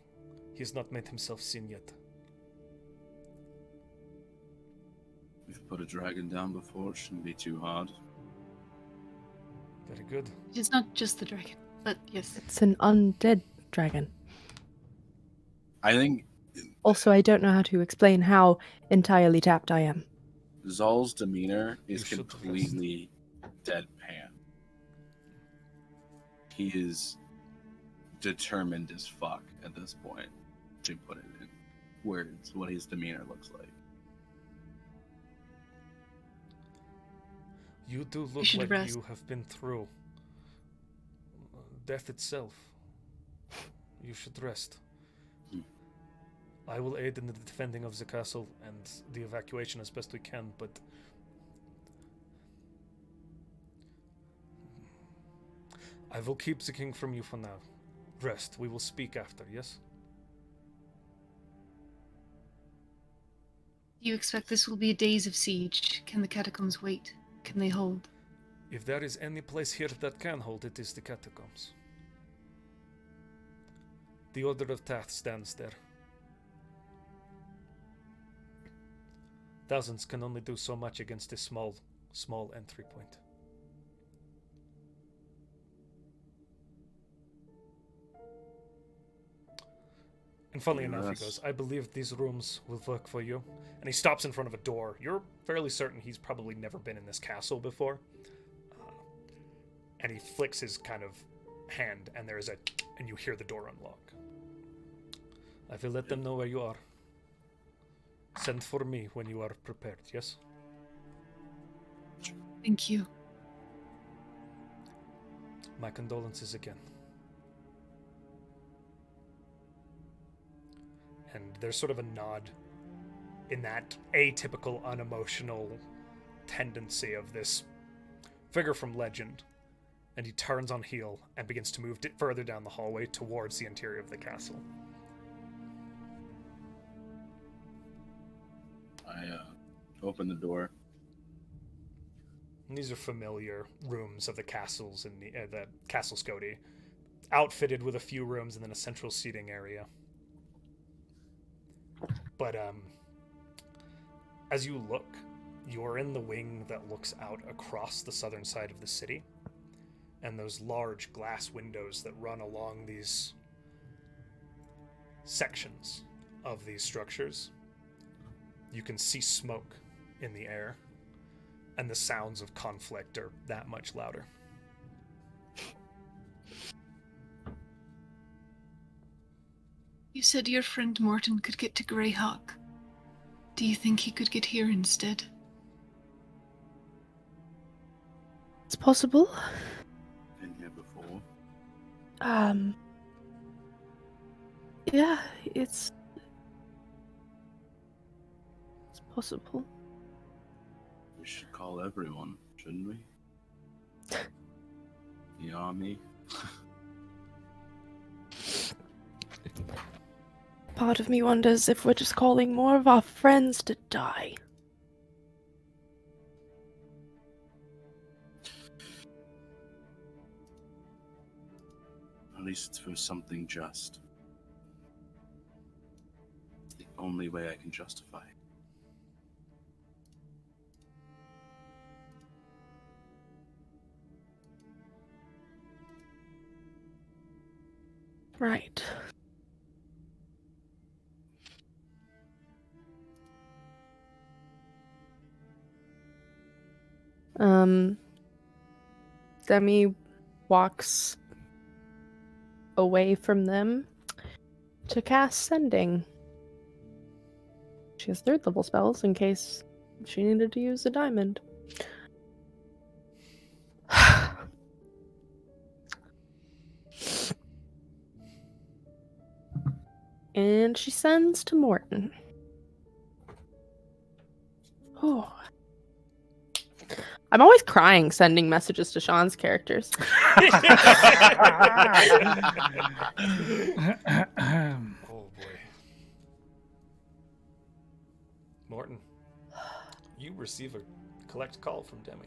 He has not made himself seen yet. We've put a dragon down before, it shouldn't be too hard. Very good. It's not just the dragon, but yes. It's an undead dragon. I think Also, I don't know how to explain how entirely tapped I am. Zahl's demeanor is You should completely deadpan. He is determined as fuck at this point to put it in words what his demeanor looks like. You do look should like rest. you have been through death itself. You should rest. I will aid in the defending of the castle and the evacuation as best we can, but I will keep the king from you for now. Rest. We will speak after, yes? You expect this will be days of siege. Can the catacombs wait? Can they hold? If there is any place here that can hold, it is the catacombs. The Order of Tath stands there. Thousands can only do so much against a small entry point. And funnily enough, he goes, I believe these rooms will work for you. And he stops in front of a door. You're fairly certain he's probably never been in this castle before. And he flicks his kind of hand, and there is and you hear the door unlock. I will let them know where you are. Send for me when you are prepared, yes? Thank you. My condolences again. And there's sort of a nod in that atypical, unemotional tendency of this figure from legend. And he turns on heel and begins to move further down the hallway towards the interior of the castle. I open the door. And these are familiar rooms of the castles in the Castle Scody, outfitted with a few rooms and then a central seating area. But as you look, you're in the wing that looks out across the southern side of the city, and those large glass windows that run along these sections of these structures. You can see smoke in the air, and the sounds of conflict are that much louder. You said your friend Morton could get to Greyhawk. Do you think he could get here instead? It's possible. Been here before. Yeah, it's possible. We should call everyone, shouldn't we? The army. Part of me wonders if we're just calling more of our friends to die. At least it's for something just. It's the only way I can justify it. Right. Demi walks away from them to cast Sending. She has 3rd level spells in case she needed to use a diamond. And she sends to Morton. Oh. I'm always crying sending messages to Sean's characters. Oh boy. Morton, you receive a collect call from Demi.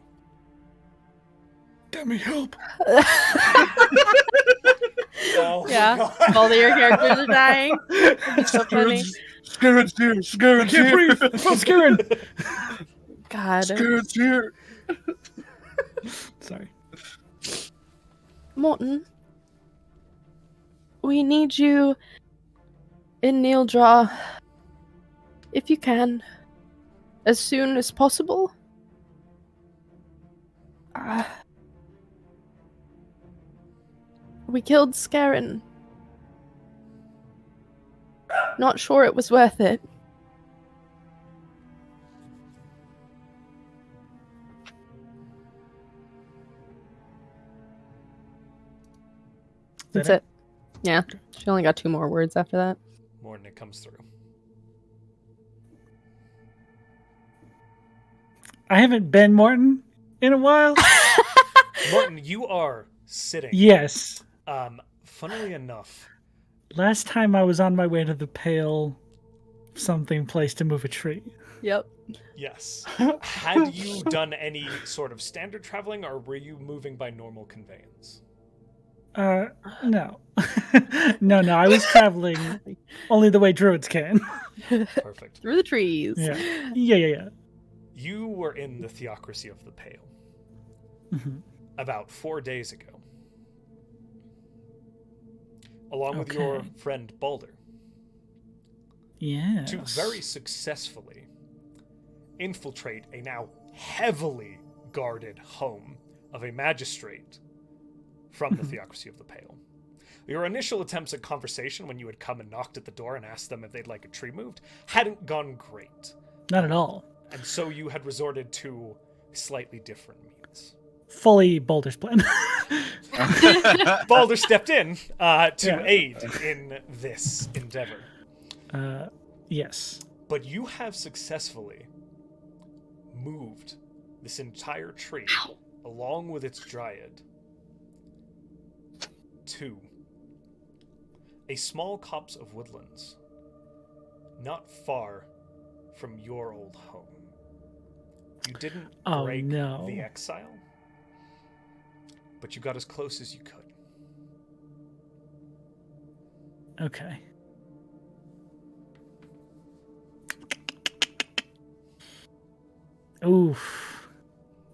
Demi, help! Oh, Yeah. God. All of your characters are dying. It's so funny. Scared's here. Scared's I can't here. breathe. I'm scared. God. Scared's here. Sorry. Morton. We need you in Neildraw. If you can. As soon as possible. We killed Scarin. Not sure it was worth it. That's it. Yeah. She only got 2 more words after that. More than it comes through. I haven't been Morton in a while. Morton, you are sitting. Yes. Funnily enough, Last time I was on my way to the Pale something place to move a tree. Yep. yes. Had you done any sort of standard traveling, or were you moving by normal conveyance? No. no, I was traveling only the way druids can. Perfect. Through the trees. Yeah. You were in the Theocracy of the Pale Mhm. about 4 days ago, along with your Okay. friend Balder, Yeah. to very successfully infiltrate a now heavily guarded home of a magistrate from the Theocracy of the Pale. Your initial attempts at conversation when you had come and knocked at the door and asked them if they'd like a tree moved hadn't gone great, Not at all. and so you had resorted to slightly different means. Fully Boulder's plan. Balder stepped in to Yeah. aid in this endeavor. Yes. But you have successfully moved this entire tree, along with its dryad, to a small copse of woodlands not far from your old home. You didn't Oh, break no. the exile, but you got as close as you could. Okay. Oof.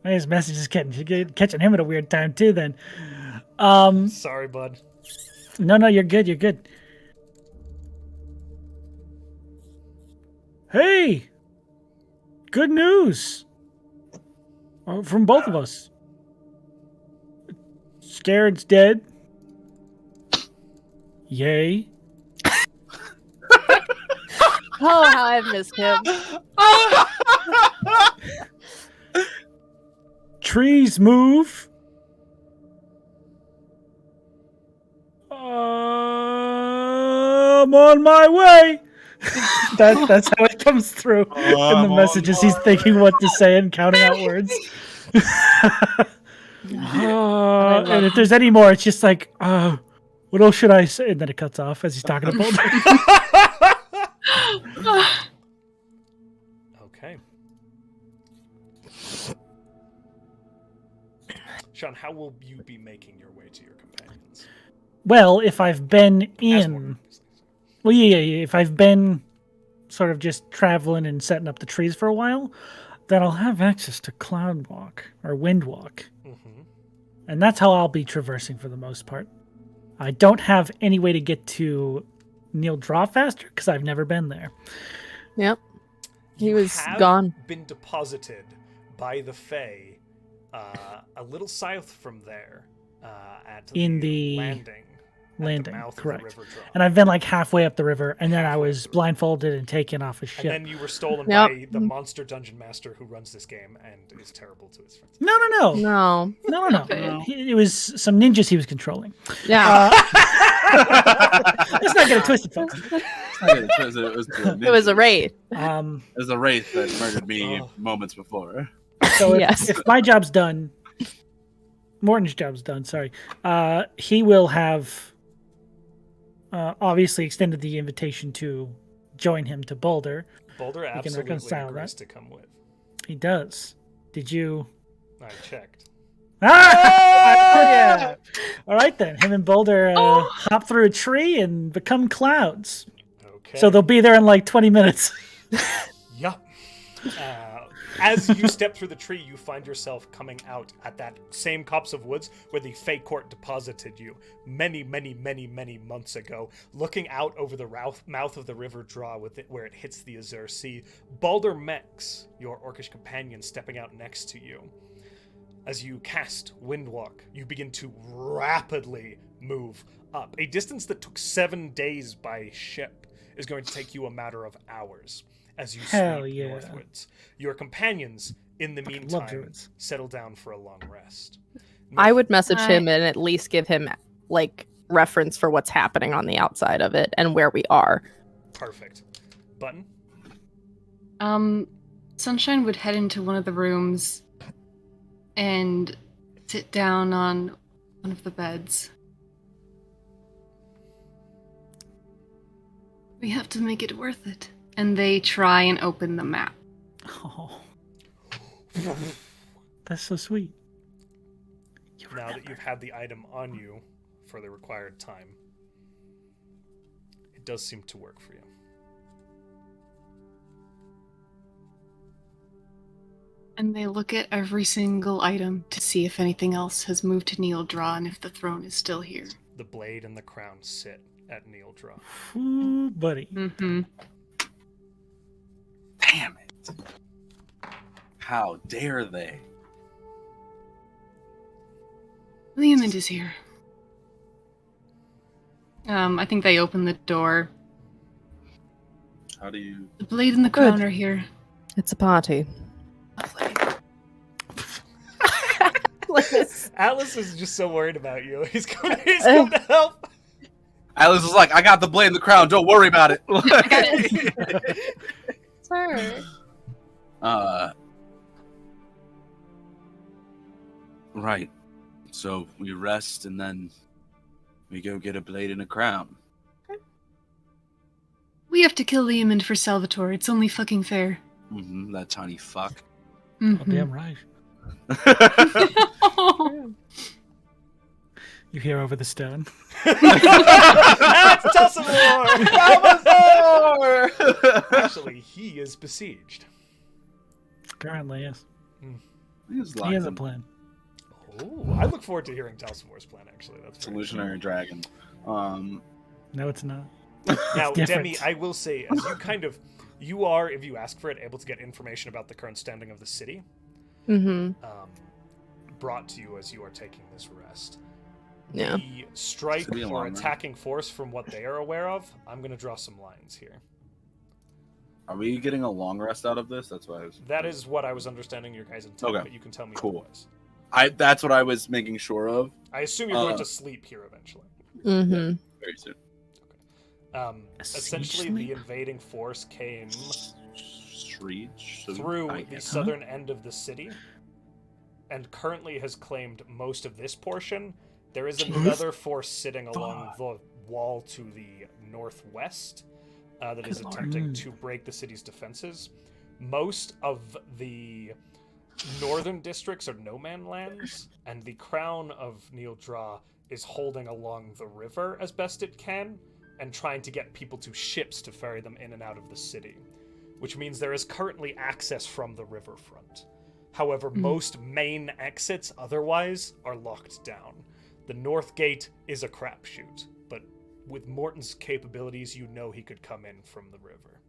His message is catching him at a weird time too then. Sorry, bud. No, you're good. Hey! Good news! From both of us. Scared's dead. Yay. Oh, how I've missed him. Trees move. I'm on my way. That's how it comes through in the messages. He's thinking what to say and counting out words. And if there's any more, it's just like, what else should I say? And then it cuts off as he's talking to Boulder. Okay. Sean, how will you be making your way to your companions? Well, if I've been As in... one. Well, yeah. If I've been sort of just traveling and setting up the trees for a while, then I'll have access to Cloud Walk or Wind Walk. Mm-hmm. And that's how I'll be traversing for the most part. I don't have any way to get to Neildraw faster because I've never been there. Yep. He You was have gone. been deposited by the Fae a little south from there at In the landing. Landing, at the mouth correct. Of the river draw. And I've been like halfway up the river, and then I was blindfolded and taken off a ship. And then you were stolen Yep. by the monster dungeon master who runs this game and is terrible to his friends. No. No. No. It was some ninjas he was controlling. Yeah. Let's not get it twisted, folks. It was a raid. It was a wraith that murdered me moments before. So Yes. if my job's done, Morton's job's done, sorry, he will have obviously extended the invitation to join him to Boulder. Boulder can absolutely reconcile agrees that. to come with. He does. Did you? I checked. Yeah. All right then. Him and Boulder hop through a tree and become clouds. Okay. So they'll be there in like 20 minutes. Yup. As you step through the tree, you find yourself coming out at that same copse of woods where the Fey Court deposited you many months ago. Looking out over the mouth of the River Draw where it hits the Azure Sea, Balder Mex, your orcish companion, stepping out next to you. As you cast Windwalk, you begin to rapidly move up. A distance that took 7 days by ship is going to take you a matter of hours as you sweep northwards. Your companions, in the meantime, settle down for a long rest. I would message him and at least give him like reference for what's happening on the outside of it and where we are. Perfect. Button? Sunshine would head into one of the rooms and sit down on one of the beds. We have to make it worth it. And they try and open the map. Oh. That's so sweet. Now that you've had the item on you for the required time, it does seem to work for you. And they look at every single item to see if anything else has moved to Neeldraw and if the throne is still here. The blade and the crown sit at Neeldraw. Ooh, buddy. Mm-hmm. Damn it. How dare they? The image is here. I think they open the door. How do you... The blade and the crown are here. It's a party. Atlas is just so worried about you. He's come to help. Atlas is like, I got the blade and the crown. Don't worry about it. Sir. Right. So we rest and then we go get a blade and a crown. We have to kill the image for Salvator. It's only fucking fair. Mm-hmm, that tiny fuck. Oh, damn right. You hear over the stone. That's Tussimore! Actually, he is besieged. Currently, yes. He He has a plan. Oh, I look forward to hearing Telsimore's plan, actually. That's Solutionary dragon. No, it's not. Now, It's Demi, different. I will say, as you are, if you ask for it, able to get information about the current standing of the city. Mm-hmm. Brought to you as you are taking this rest. Yeah. The strike Should be a or long run. attacking force, from what they are aware of, I'm going to draw some lines here. Are we getting a long rest out of this? That's what I was... That is what I was understanding your guys' intent, Okay. but you can tell me Cool. otherwise. That's what I was making sure of. I assume you're going to sleep here eventually. Mm-hmm. Very soon. Essentially, the invading force came Reach through the southern end of the city, and currently has claimed most of this portion. There is another force sitting along the wall to the northwest that is attempting to break the city's defenses. Most of the northern districts are no-man lands, and the crown of Neeldraw is holding along the river as best it can, and trying to get people to ships to ferry them in and out of the city, which means there is currently access from the riverfront. However, most main exits otherwise are locked down. The north gate is a crapshoot, but with Morton's capabilities, you know he could come in from the river.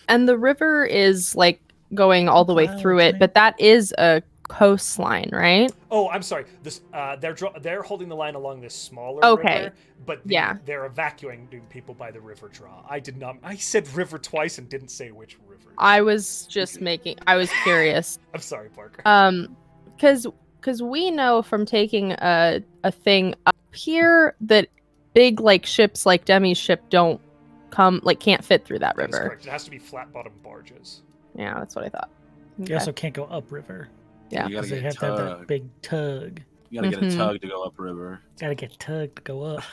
And the river is like going all the way through it, but that is a coastline, right? Oh, I'm sorry. This they're holding the line along this smaller river, but they're evacuating people by the river draw. I said river twice and didn't say which river. I was just I was curious. I'm sorry, Parker. Because we know from taking a thing up here that big like ships like Demi's ship can't fit through that river. That's correct. It has to be flat-bottomed barges. Yeah, that's what I thought. You also can't go upriver. Yeah, you gotta they get have to have that big tug. You gotta get a tug to go upriver. Gotta get tugged to go up.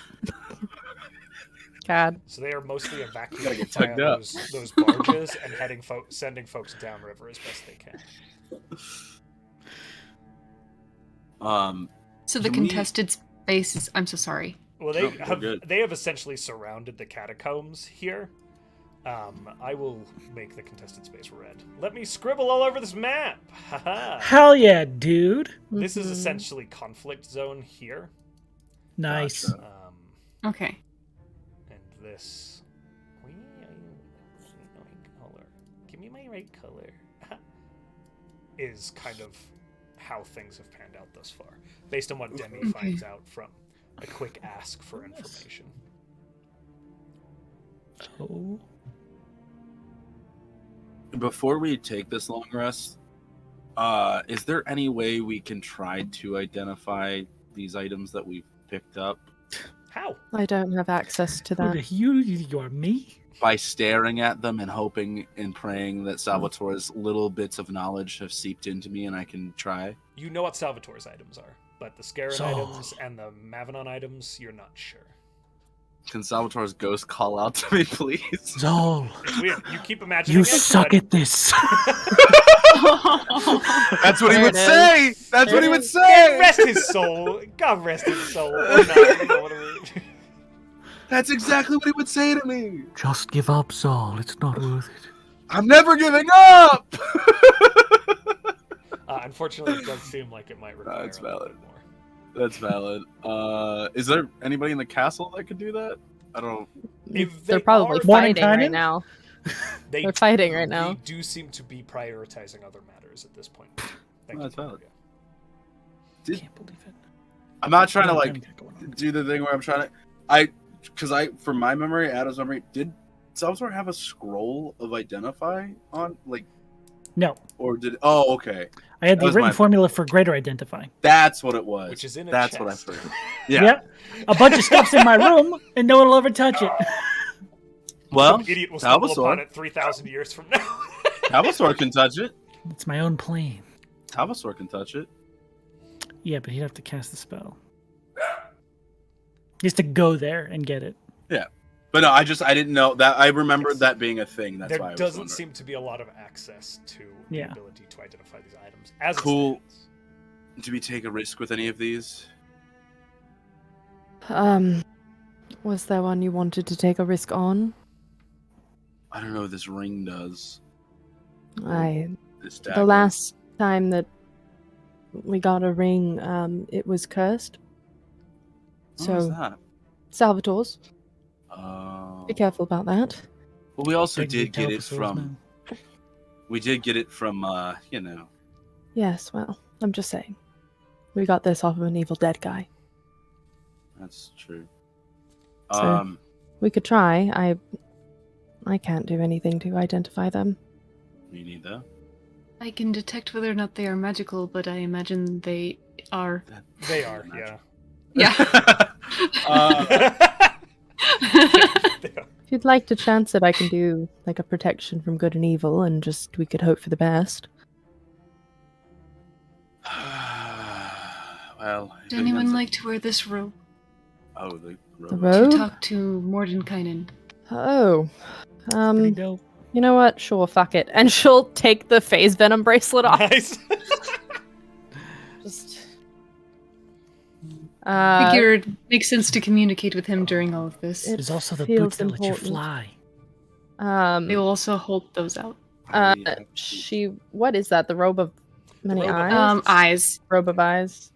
God. So they are mostly evacuating Gotta get tugged up. those barges and sending folks downriver as best they can. So the contested space is. I'm so sorry. Well, No, they have essentially surrounded the catacombs here. I will make the contested space red. Let me scribble all over this map. Haha. Hell yeah, dude. This is essentially conflict zone here. Nice. Gotcha. Okay. And this. Color. Give me my right color. Is kind of how things have panned out thus far, based on what Demi finds out from a quick ask for information. Oh. Before we take this long rest, is there any way we can try to identify these items that we've picked up? How? I don't have access to Who that. the you are me? By staring at them and hoping and praying that Salvatore's little bits of knowledge have seeped into me and I can try? You know what Salvatore's items are, but the Scaran Zahl. items and the Mavanon items, you're not sure. Can Salvatore's ghost call out to me, please? Zahl, It's weird. You keep imagining you it, suck but at this. That's what he There would it is. say! That's what he would God say! rest his soul. God rest his soul. Or not, I don't know what it is. That's exactly what he would say to me! Just give up, Zahl. It's not worth it. I'm never giving up! Unfortunately, it does seem like it might require That's a little valid. bit more. That's valid. Is there anybody in the castle that could do that? I don't... If They're they probably are- fighting Mordenkainen? right now. They, They're fighting right now. They do seem to be prioritizing other matters at this point. Thank That's you. valid. I can't believe it. I'm not trying to, What like, do you got going on? do the thing where I'm trying to... Because from my memory, Adam's memory, did Salvatore have a scroll of identify on? Like, No, or did... Oh, okay. I had That the was written my- formula for greater identifying. That's what it was. Which is in a That's what I chest. forgot. Yeah. Yep. A bunch of stuff's in my room, and no one will ever touch it. Well, Some idiot will stumble Salvatore. upon it 3,000 years from now. Salvatore can touch it. It's my own plane. Salvatore can touch it. Yeah, but he'd have to cast the spell. He has to go there and get it. But no, I didn't know that. I remembered that being a thing. That's why I There was doesn't wondering. seem to be a lot of access to Yeah. the ability to identify these items. As it Cool. stands. Do we take a risk with any of these? Was there one you wanted to take a risk on? I don't know what this ring does. This The dagger. last time that we got a ring, it was cursed. What was So, that? Salvatore's. Oh. Be careful about that. Well, we also Technically did get it Telpasaur's from. now. We did get it from. You know. Yes, well, I'm just saying. We got this off of an Evil Dead guy. That's true. So- We could try. I can't do anything to identify them. Me neither. I can detect whether or not they are magical, but I imagine they are. They are, yeah. Yeah. They are. If you'd like to chance it, I can do like a protection from good and evil, and just we could hope for the best. Well. Would anyone like to wear this robe Oh, the The robe. to robe? talk to Mordenkainen? Oh, Pretty dope. you know what? Sure, fuck it. And she'll take the phase venom bracelet off. Nice. Just. Figured makes sense to communicate with him during all of this. It There's also the feels boots that let you important. fly. They will also hold those out. She. What is that? The robe of many Robe of eyes. Eyes. Robe of eyes.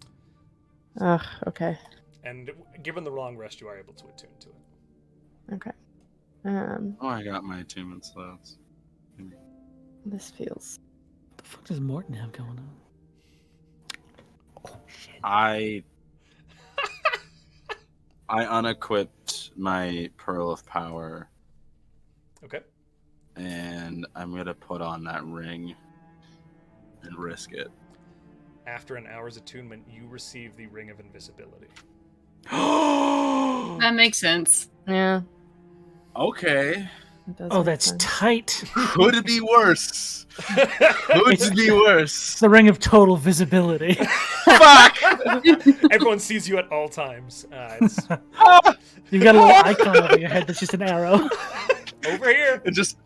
Ugh. Okay. And given the long rest, you are able to attune to it. Okay. Oh, I got my attunement slots. This feels. What the fuck does Morton have going on? Oh shit. I unequipped my Pearl of Power, Okay. and I'm gonna put on that ring and risk it. After an hour's attunement, you receive the Ring of Invisibility. That makes sense. Yeah. Okay, It does Oh, make that's sense. tight. could it be worse? Could it be worse? It's the ring of total visibility. Fuck! Everyone sees you at all times. It's You've got a little icon over your head that's just an arrow. over here. It just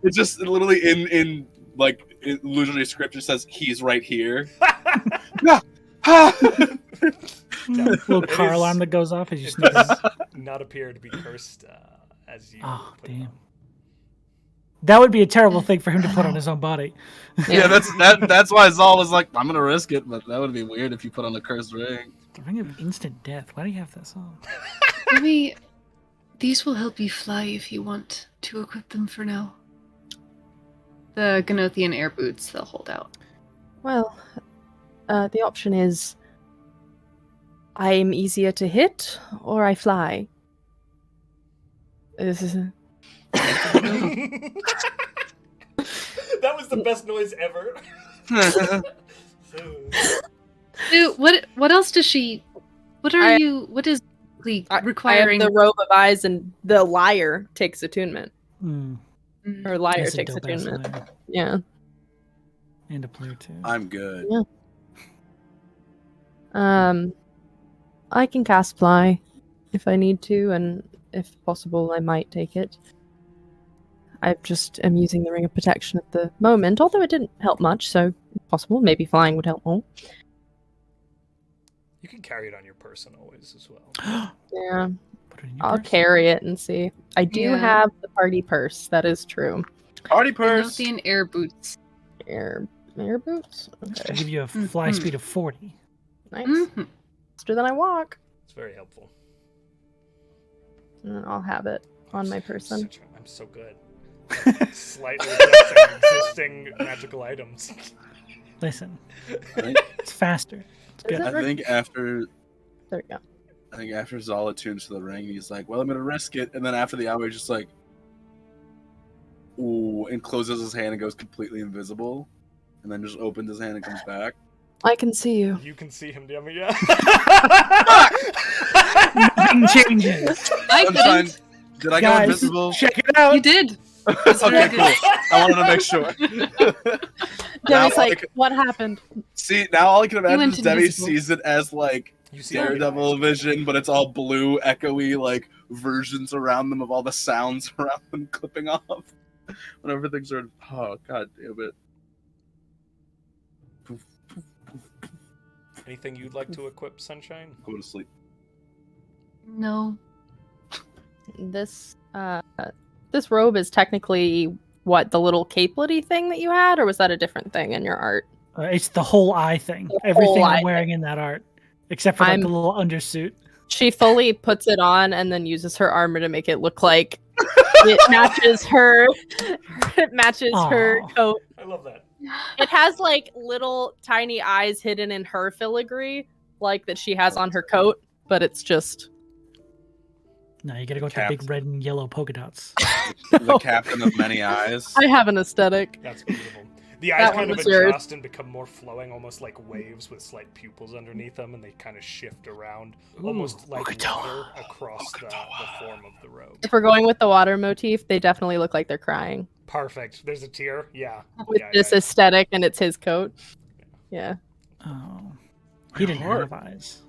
literally in like illusionary script just says he's right here. Yeah. No, Little it car is- alarm that goes off as you it sneeze. does not appear to be cursed as you Oh, put it damn. on. That would be a terrible thing for him to put on his own body. Yeah, that's why Zahl was like, I'm gonna risk it, but that would be weird if you put on a cursed ring. The ring of instant death. Why do you have this on? Maybe these will help you fly if you want to equip them for now. The Ganothian air boots they'll hold out. Well, the option is I'm easier to hit or I fly. This is That was the best noise ever. Ooh, what else does she? What I- is I requiring? have the robe of eyes, and the liar takes attunement, Hmm. or liar That's a takes dope-ass attunement. line. Yeah. And a player too. I'm good. Yeah. I can cast fly if I need to, and if possible, I might take it. I just am using the ring of protection at the moment, although it didn't help much, so if possible, maybe flying would help more. You can carry it on your person always as well. Yeah, Put it in your I'll purse. carry it and see. I do Yeah. have the party purse. That is true. Party purse. Ganothian air boots. Air boots. I'll Okay, give you a fly Mhm. speed of 40. nice. Mhm. Faster than I walk. It's very helpful. And I'll have it on my person. I'm so good. Slightly adjusting existing magical items. Listen, I think, it's faster. It's Is good. it? I think after There we go. Zahl attunes to the ring, he's like, "Well, I'm gonna risk it." And then after the hour, he's just like, "Ooh," and closes his hand and goes completely invisible, and then just opens his hand and comes back. I can see you. You can see him, Demi. Yeah. Nothing changes. I Sunshine, couldn't. did I go Guys, invisible? check it out. You did. Okay, cool. I wanted to make sure. Now, Demi's like, what happened? See, now all I can imagine went is Demi invisible. sees it as like You see how Daredevil vision, but it's all blue, echoey, like versions around them of all the sounds around them clipping off. Whenever things are, oh god damn it! Anything you'd like to equip, Sunshine? Go to sleep. No. This this robe is technically what, the little capelet-y thing that you had, or was that a different thing in your art? It's the whole eye thing. The Everything whole I'm eye wearing in that art, except for like, the little undersuit. She fully puts it on and then uses her armor to make it look like it matches her. It matches her Aw. coat. I love that. It has like little tiny eyes hidden in her filigree, like that she has on her coat, but it's just No, you gotta go with the big Capped. red and yellow polka dots. The captain of many eyes. I have an aesthetic. That's beautiful. The eyes That kind one of was yours. adjust and become more flowing, almost like waves with slight pupils underneath them, and they kind of shift around, almost like water across the form of the robe. If we're going with the water motif, they definitely look like they're crying. Perfect. There's a tear. Yeah. With yeah, this yeah. aesthetic, and it's his coat. Yeah. Oh, he didn't have eyes.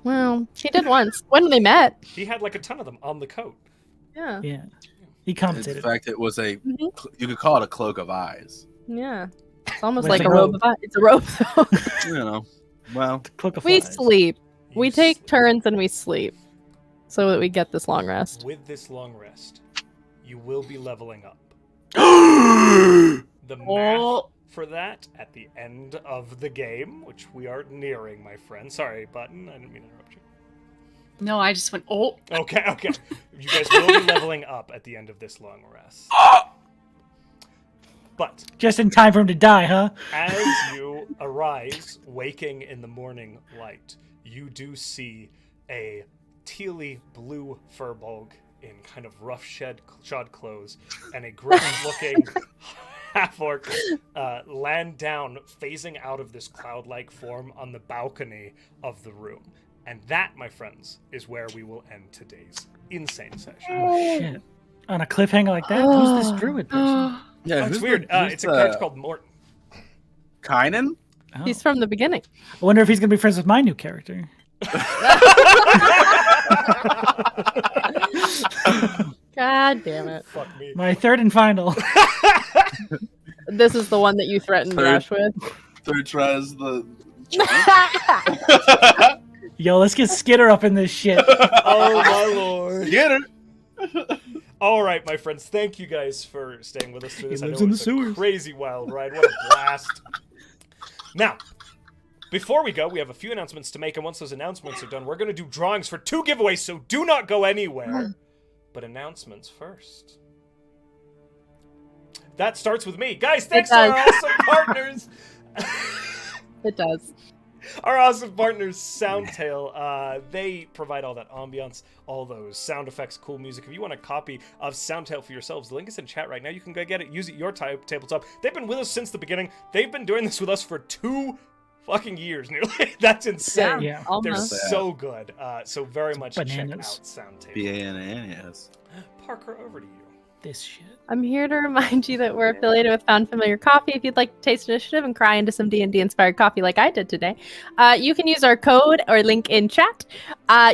Well, she did once when they met. He had like a ton of them on the coat. Yeah. Yeah, he In commentated. fact, it was a. Mhm. You could call it a cloak of eyes. Yeah. It's almost Like like a a robe. robe. It's a robe, though. You know. Well, Cloak of We Flies. sleep. We You take sleep. turns and we sleep, so that we get this long rest. With this long rest, you will be leveling up. The math Oh. for that at the end of the game, which we are nearing, my friend. Sorry, Button. I didn't mean to interrupt you. No, I just went, oh. Okay. You guys will be leveling up at the end of this long rest. But Just in time for him to die, huh? as you arise, waking in the morning light, you do see a tealy blue furbolg in kind of rough shod clothes and a gruff-looking half-orc land down, phasing out of this cloud-like form on the balcony of the room. And that, my friends, is where we will end today's insane session. Oh shit! On a cliffhanger like that, who's this druid person? yeah. Oh, it's who's weird. the- who's It's a the- character called Morton. Kynan? Oh. He's from the beginning. I wonder if he's gonna be friends with my new character. God damn it. Fuck me. My third and final. This is the one that you threatened Third. Rush with. Third tries the. Yo, let's get Skitter up in this shit. Oh my lord. Get her. All right, my friends. Thank you guys for staying with us through this. He lives I know in the it's a sewers. crazy wild ride. What a blast. Now, before we go, we have a few announcements to make, and once those announcements are done, we're going to do drawings for 2 giveaways, so do not go anywhere. But announcements first. That starts with me. Guys, thanks to our awesome partners. It does. Our awesome partners, Soundtail, they provide all that ambiance, all those sound effects, cool music. If you want a copy of Soundtail for yourselves, the link is in chat right now. You can go get it, use it your tabletop. They've been with us since the beginning. They've been doing this with us for 2 fucking years nearly. That's insane. Yeah. They're Almost. so good. So very much Bananas. check out Soundtail. Bananas. Parker, over to you. This shit. I'm here to remind you that we're affiliated with Found Familiar Coffee. If you'd like to taste initiative and cry into some D&D inspired coffee like I did today, you can use our code or link in chat.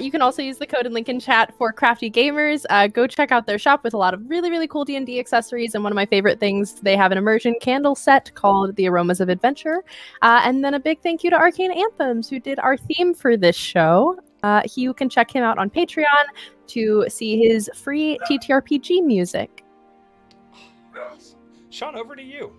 You can also use the code and link in chat for crafty gamers. Go check out their shop with a lot of really, really cool D&D accessories. And one of my favorite things, they have an immersion candle set called The Aromas of Adventure. And then a big thank you to Arcane Anthems, who did our theme for this show. You can check him out on Patreon to see his free TTRPG music. Sean, over to you.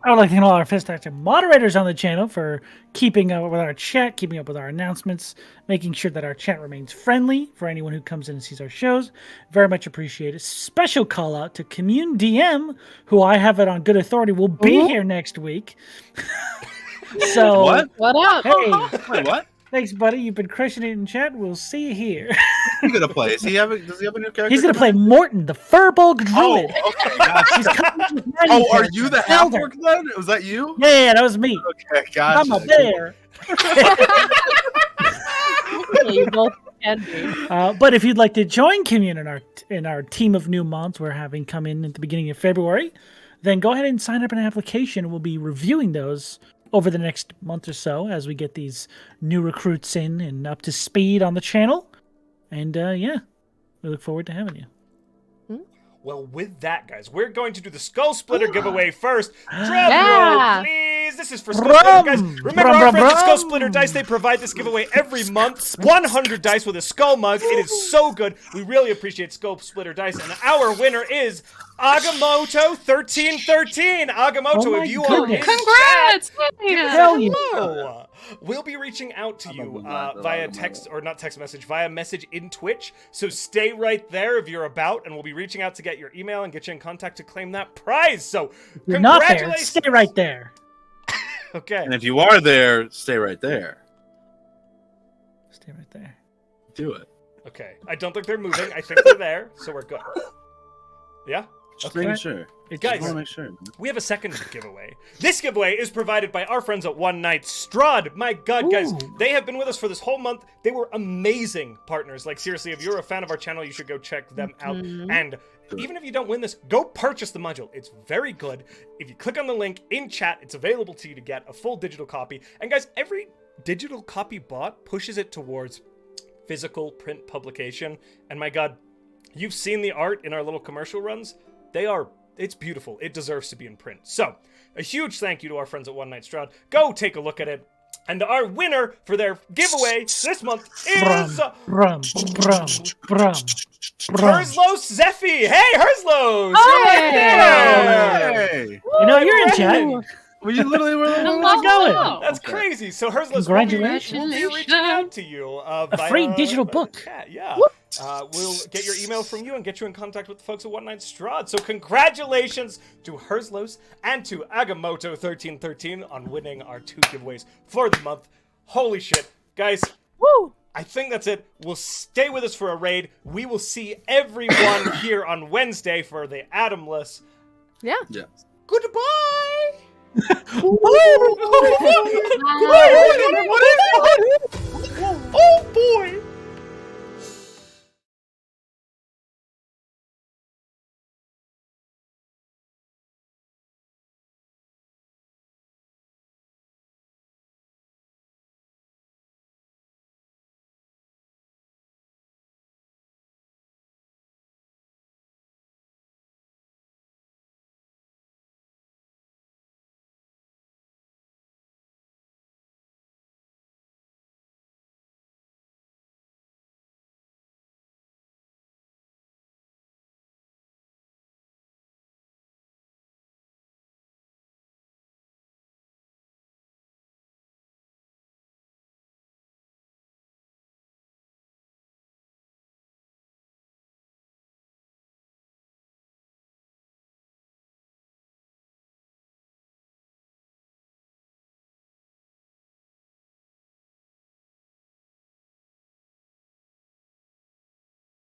I would like to thank all our fantastic moderators on the channel for keeping up with our chat, keeping up with our announcements, making sure that our chat remains friendly for anyone who comes in and sees our shows. Very much appreciated. Special call out to Commune DM, who I have it on good authority will be here next week. So What up? Hey, Wait, what? thanks, buddy. You've been crushing it in chat. We'll see you here. Who's gonna play? Does he have a new character? He's gonna play Morton, the Furbolg Druid. Oh, okay, gotcha. He's coming with Oh, are magic you the and half elder. orc then? Was that you? Yeah, that was me. Okay, gotcha. I'm a bear. Yeah, you both can be. But if you'd like to join Commune in our team of new mods we're having come in at the beginning of February, then go ahead and sign up an application. We'll be reviewing those over the next month or so as we get these new recruits in and up to speed on the channel. And yeah, we look forward to having you. Well, with that, guys, we're going to do the Skull Splitter giveaway first. Drum Yeah. roll, please. This is for Skull Splitter, guys. Remember our friends at Skull Splitter Dice, they provide this giveaway every month. 100 dice with a skull mug. It is so good. We really appreciate Skull Splitter Dice. And our winner is Agamotto1313. Agamotto, Oh my if you are in goodness. Congrats! Hell yeah. hello. We'll be reaching out to you via text, or not text message, via message in Twitch. So stay right there if you're about, and we'll be reaching out to get your email and get you in contact to claim that prize. So If you're not there, congratulations. stay right there. Okay. And if you are there, stay right there. Stay right there. Do it. Okay. I don't think they're moving. I think they're there, so we're good. Yeah? Just Okay. making sure. Guys, I want to make sure. we have a second giveaway. This giveaway is provided by our friends at One Night Strahd. My God, guys, Ooh. they have been with us for this whole month. They were amazing partners. Like, seriously, if you're a fan of our channel, you should go check them out. And even if you don't win this, go purchase the module. It's very good. If you click on the link in chat, it's available to you to get a full digital copy. And guys, every digital copy bought pushes it towards physical print publication. And my God, you've seen the art in our little commercial runs. It's beautiful. It deserves to be in print. So, a huge thank you to our friends at One Night Strahd. Go take a look at it. And our winner for their giveaway this month is Brum. Herzlos Zephy. Hey, Herzlos! Hey! You know, you're in chat. Well, you literally were the one How's it going? That's crazy. So Herzlos, Congratulations. we'll be reaching out to you via free digital book. chat, yeah. We'll get your email from you and get you in contact with the folks at One Night Strahd. So congratulations to Herzlos and to Agamotto1313 on winning our 2 giveaways for the month. Holy shit. Guys, Woo! I think that's it. We'll stay with us for a raid. We will see everyone here on Wednesday for the Adamless. Yeah. Yeah. Goodbye! What is it?